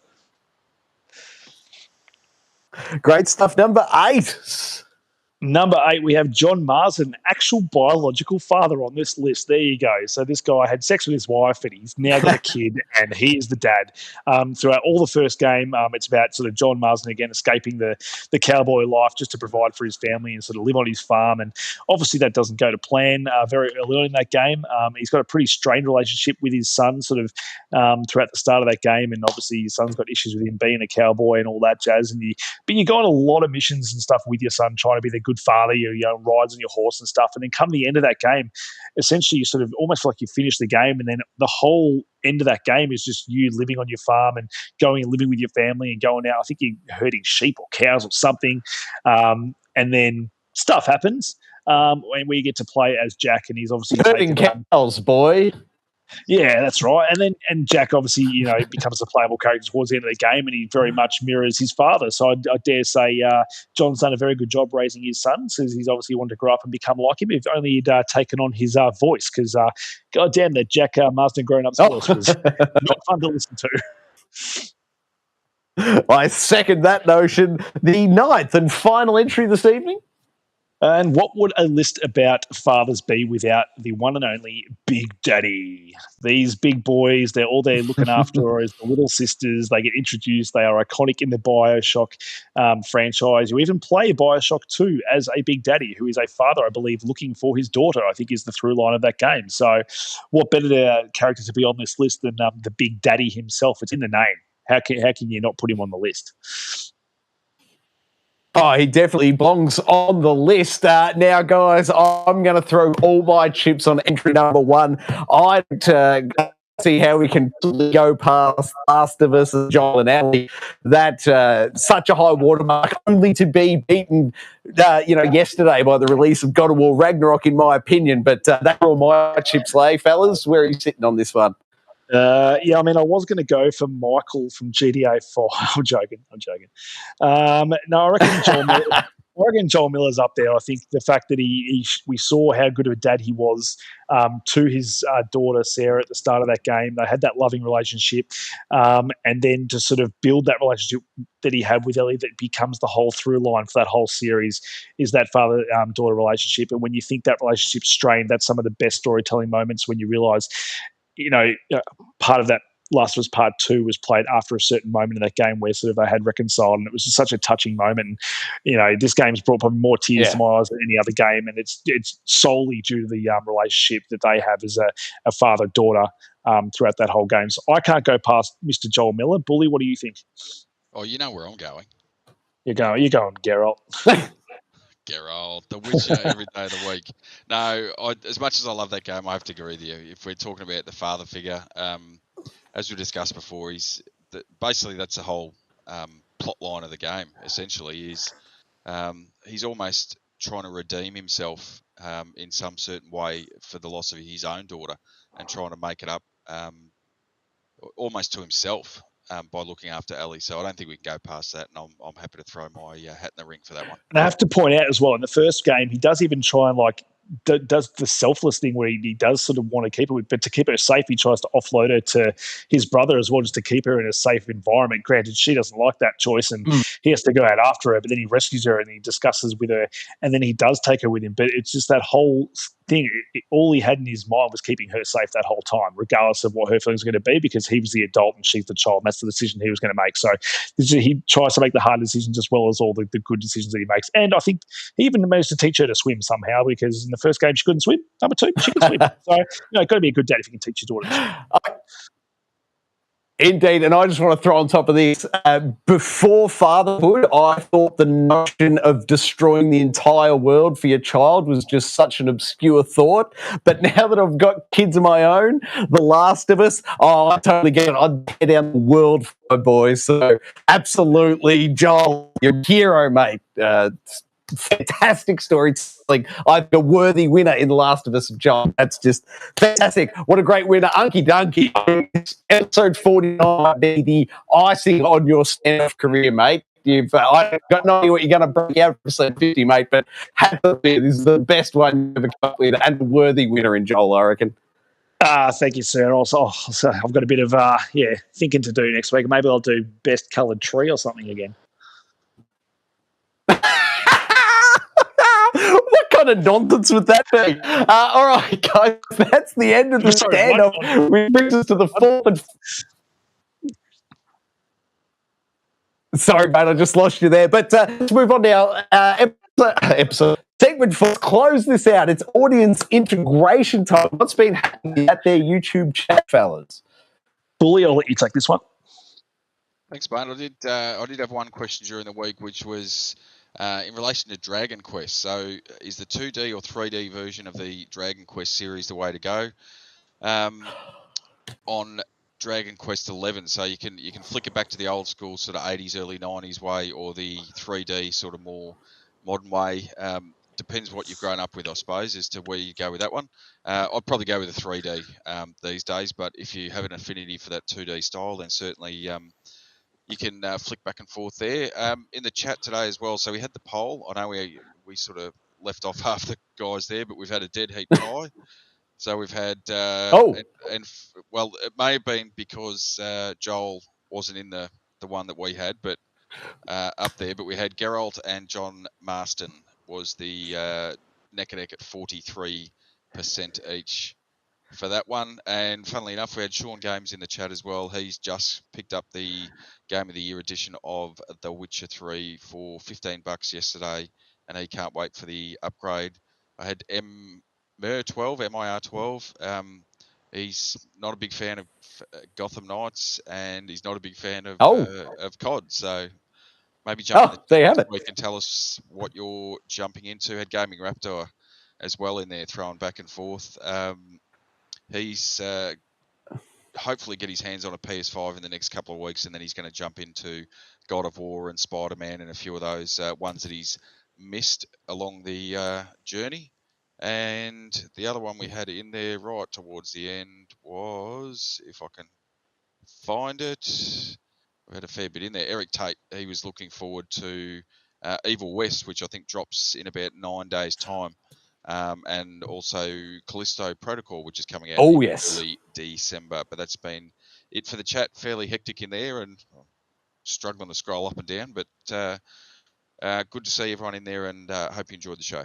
Great stuff. Number 8. Number 8, we have John Marsden, actual biological father on this list. There you go. So this guy had sex with his wife and he's now got a kid and he is the dad. Throughout all the first game, it's about sort of John Marsden again escaping the cowboy life just to provide for his family and sort of live on his farm. And obviously that doesn't go to plan very early on in that game. He's got a pretty strained relationship with his son sort of throughout the start of that game. And obviously his son's got issues with him being a cowboy and all that jazz. But you go on a lot of missions and stuff with your son trying to be the good father, you rides on your horse and stuff, and then come the end of that game, essentially you sort of almost feel like you finish the game, and then the whole end of that game is just you living on your farm and going and living with your family and going out. I think you're herding sheep or cows or something, and then stuff happens where you get to play as Jack, and he's obviously herding cows, boy. Yeah, that's right. And Jack obviously, becomes a playable character towards the end of the game, and he very much mirrors his father. So I dare say John's done a very good job raising his son, because he's obviously wanted to grow up and become like him. If only he'd taken on his voice, because goddamn, that Jack Marsden grown up's voice was not fun to listen to. I second that notion. The 9th and final entry this evening. And what would a list about fathers be without the one and only Big Daddy? These big boys, they're all there looking after as the little sisters. They get introduced. They are iconic in the Bioshock franchise. You even play Bioshock 2 as a Big Daddy, who is a father, I believe, looking for his daughter, I think is the through line of that game. So what better character to be on this list than the Big Daddy himself? It's in the name. How can you not put him on the list? Oh, he definitely belongs on the list. Now, guys, I'm going to throw all my chips on entry number 1. I'd see how we can go past Last of Us and Joel and Ellie. That such a high watermark, only to be beaten, yesterday by the release of God of War Ragnarok, in my opinion. But that's all my chips, fellas. Where are you sitting on this one? I was going to go for Michael from GTA 4. I'm joking. No, I reckon Joel. reckon Joel Miller's up there. I think the fact that we saw how good of a dad he was to his daughter Sarah at the start of that game. They had that loving relationship, and then to sort of build that relationship that he had with Ellie that becomes the whole through line for that whole series is that father-daughter relationship. And when you think that relationship's strained, that's some of the best storytelling moments when you realise, part of that Last of Us Part 2 was played after a certain moment in that game where sort of they had reconciled, and it was just such a touching moment. And, this game's brought probably more tears to my eyes than any other game, and it's solely due to the relationship that they have as a father-daughter throughout that whole game. So I can't go past Mr. Joel Miller. Bully, what do you think? Oh, you know where I'm going. You're going, Geralt. Geralt, The Witcher every day of the week. No, as much as I love that game, I have to agree with you. If we're talking about the father figure, as we discussed before, basically that's the whole plot line of the game. Essentially, he's almost trying to redeem himself in some certain way for the loss of his own daughter, and trying to make it up almost to himself by looking after Ellie. So I don't think we can go past that, and I'm happy to throw my hat in the ring for that one. And I have to point out as well, in the first game, he does even try and does the selfless thing where he does sort of want to keep her, but to keep her safe, he tries to offload her to his brother as well, just to keep her in a safe environment. Granted, she doesn't like that choice, and he has to go out after her, but then he rescues her and he discusses with her, and then he does take her with him. But it's just that whole thing. All he had in his mind was keeping her safe that whole time, regardless of what her feelings were going to be, because he was the adult and she's the child, and that's the decision he was going to make. So he tries to make the hard decisions as well as all the good decisions that he makes. And I think he even managed to teach her to swim somehow, because in the first game she couldn't swim. Number 2, she could swim. So, got to be a good dad if you can teach your daughter to swim. Indeed, and I just want to throw on top of this, before fatherhood, I thought the notion of destroying the entire world for your child was just such an obscure thought. But now that I've got kids of my own, The Last of Us, I totally get it. I'd tear down the world for my boys. So absolutely, Joel, you're a hero, mate. Fantastic storytelling. I think a worthy winner in The Last of Us of John. That's just fantastic. What a great winner. Unky Dunky. Episode 49 be the icing on your Standoff career, mate. I've got no idea what you're going to break out for episode 50, mate, but happily, this is the best one you've ever come up with, and a worthy winner in Joel, I reckon. Thank you, sir. Also, I've got a bit of thinking to do next week. Maybe I'll do best coloured tree or something again. What kind of nonsense would that be? All right, guys, that's the end of the Standoff. Which brings us to the fourth and... Sorry, mate, I just lost you there. But let's move on now. Episode segment 4. Close this out. It's audience integration time. What's been happening at their YouTube chat, fellas? Bully, I'll let you take this one. Thanks, mate. I did have one question during the week, which was in relation to Dragon Quest. So, is the 2D or 3D version of the Dragon Quest series the way to go? On Dragon Quest 11, so you can flick it back to the old school sort of 80s, early 90s way, or the 3D sort of more modern way. Depends what you've grown up with, I suppose, as to where you go with that one. I'd probably go with the 3D these days, but if you have an affinity for that 2D style, then certainly you can flick back and forth there. In the chat today as well, so we had the poll. I know we sort of left off half the guys there, but we've had a dead heat tie. So we've had, well, it may have been because Joel wasn't in the one that we had, but up there. But we had Geralt and John Marston was the neck and neck at 43% each for that one. And funnily enough, we had Sean Games in the chat as well. He's just picked up the Game of the Year edition of The Witcher 3 for $15 yesterday, and he can't wait for the upgrade. I had MIR12. He's not a big fan of Gotham Knights, and he's not a big fan of COD. So maybe jump in the chat this week and tell us what you're jumping into. Had Gaming Raptor as well in there, throwing back and forth. He's hopefully get his hands on a PS5 in the next couple of weeks, and then he's going to jump into God of War and Spider-Man and a few of those ones that he's missed along the journey. And the other one we had in there right towards the end was, if I can find it, we had a fair bit in there. Eric Tate, he was looking forward to Evil West, which I think drops in about 9 days' time, and also Callisto Protocol, which is coming out in early December. But that's been it for the chat. Fairly hectic in there, and struggling to scroll up and down. But good to see everyone in there, and hope you enjoyed the show.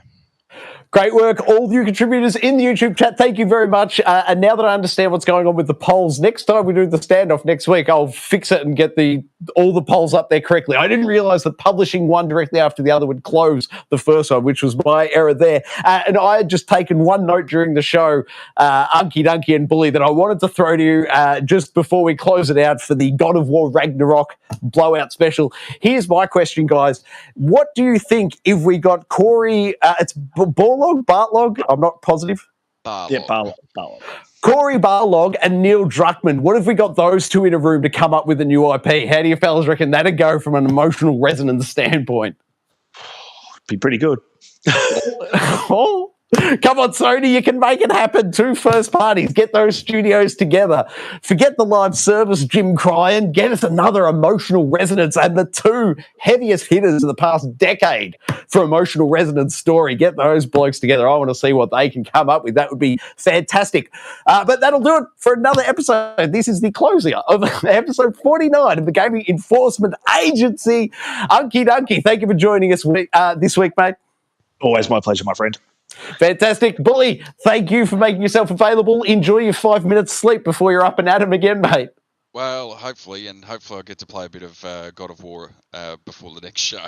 Great work, all of you contributors in the YouTube chat. Thank you very much. And now that I understand what's going on with the polls, next time we do the standoff next week, I'll fix it and get all the polls up there correctly. I didn't realise that publishing one directly after the other would close the first one, which was my error there. And I had just taken one note during the show, Unky Dunky and Bully, that I wanted to throw to you just before we close it out for the God of War Ragnarok blowout special. Here's my question, guys. What do you think if we got Corey, it's Bartlog? I'm not positive. Barlog. Yeah, Barlog. Corey Barlog and Neil Druckmann. What if we got those two in a room to come up with a new IP? How do you fellas reckon that'd go from an emotional resonance standpoint? Be pretty good. Oh, come on, Sony, you can make it happen. 2 first parties. Get those studios together. Forget the live service, Jim Cryan. Get us another emotional resonance. And the 2 heaviest hitters of the past decade for emotional resonance story. Get those blokes together. I want to see what they can come up with. That would be fantastic. But that'll do it for another episode. This is the closing of episode 49 of the Gaming Enforcement Agency. Unky Dunky, thank you for joining us this week, mate. Always my pleasure, my friend. Fantastic. Bully, thank you for making yourself available. Enjoy your 5 minutes sleep before you're up and at 'em again, mate. Well, hopefully I'll get to play a bit of God of War before the next show.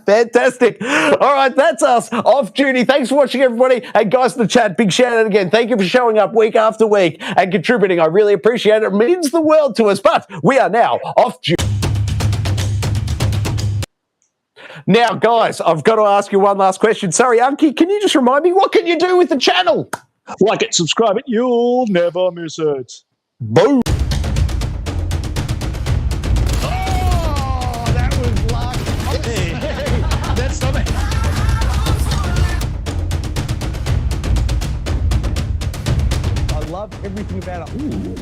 Fantastic. All right, that's us off duty. Thanks for watching, everybody. And guys in the chat, big shout out again. Thank you for showing up week after week and contributing. I really appreciate it. It means the world to us. But we are now off duty. Now, guys, I've got to ask you one last question. Sorry, Unky, can you just remind me, what can you do with the channel? Like it, subscribe it, you'll never miss it. Boom. That's something. I love everything about it. Ooh.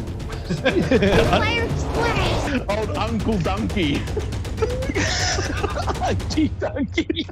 Old Uncle Donkey. Donkey.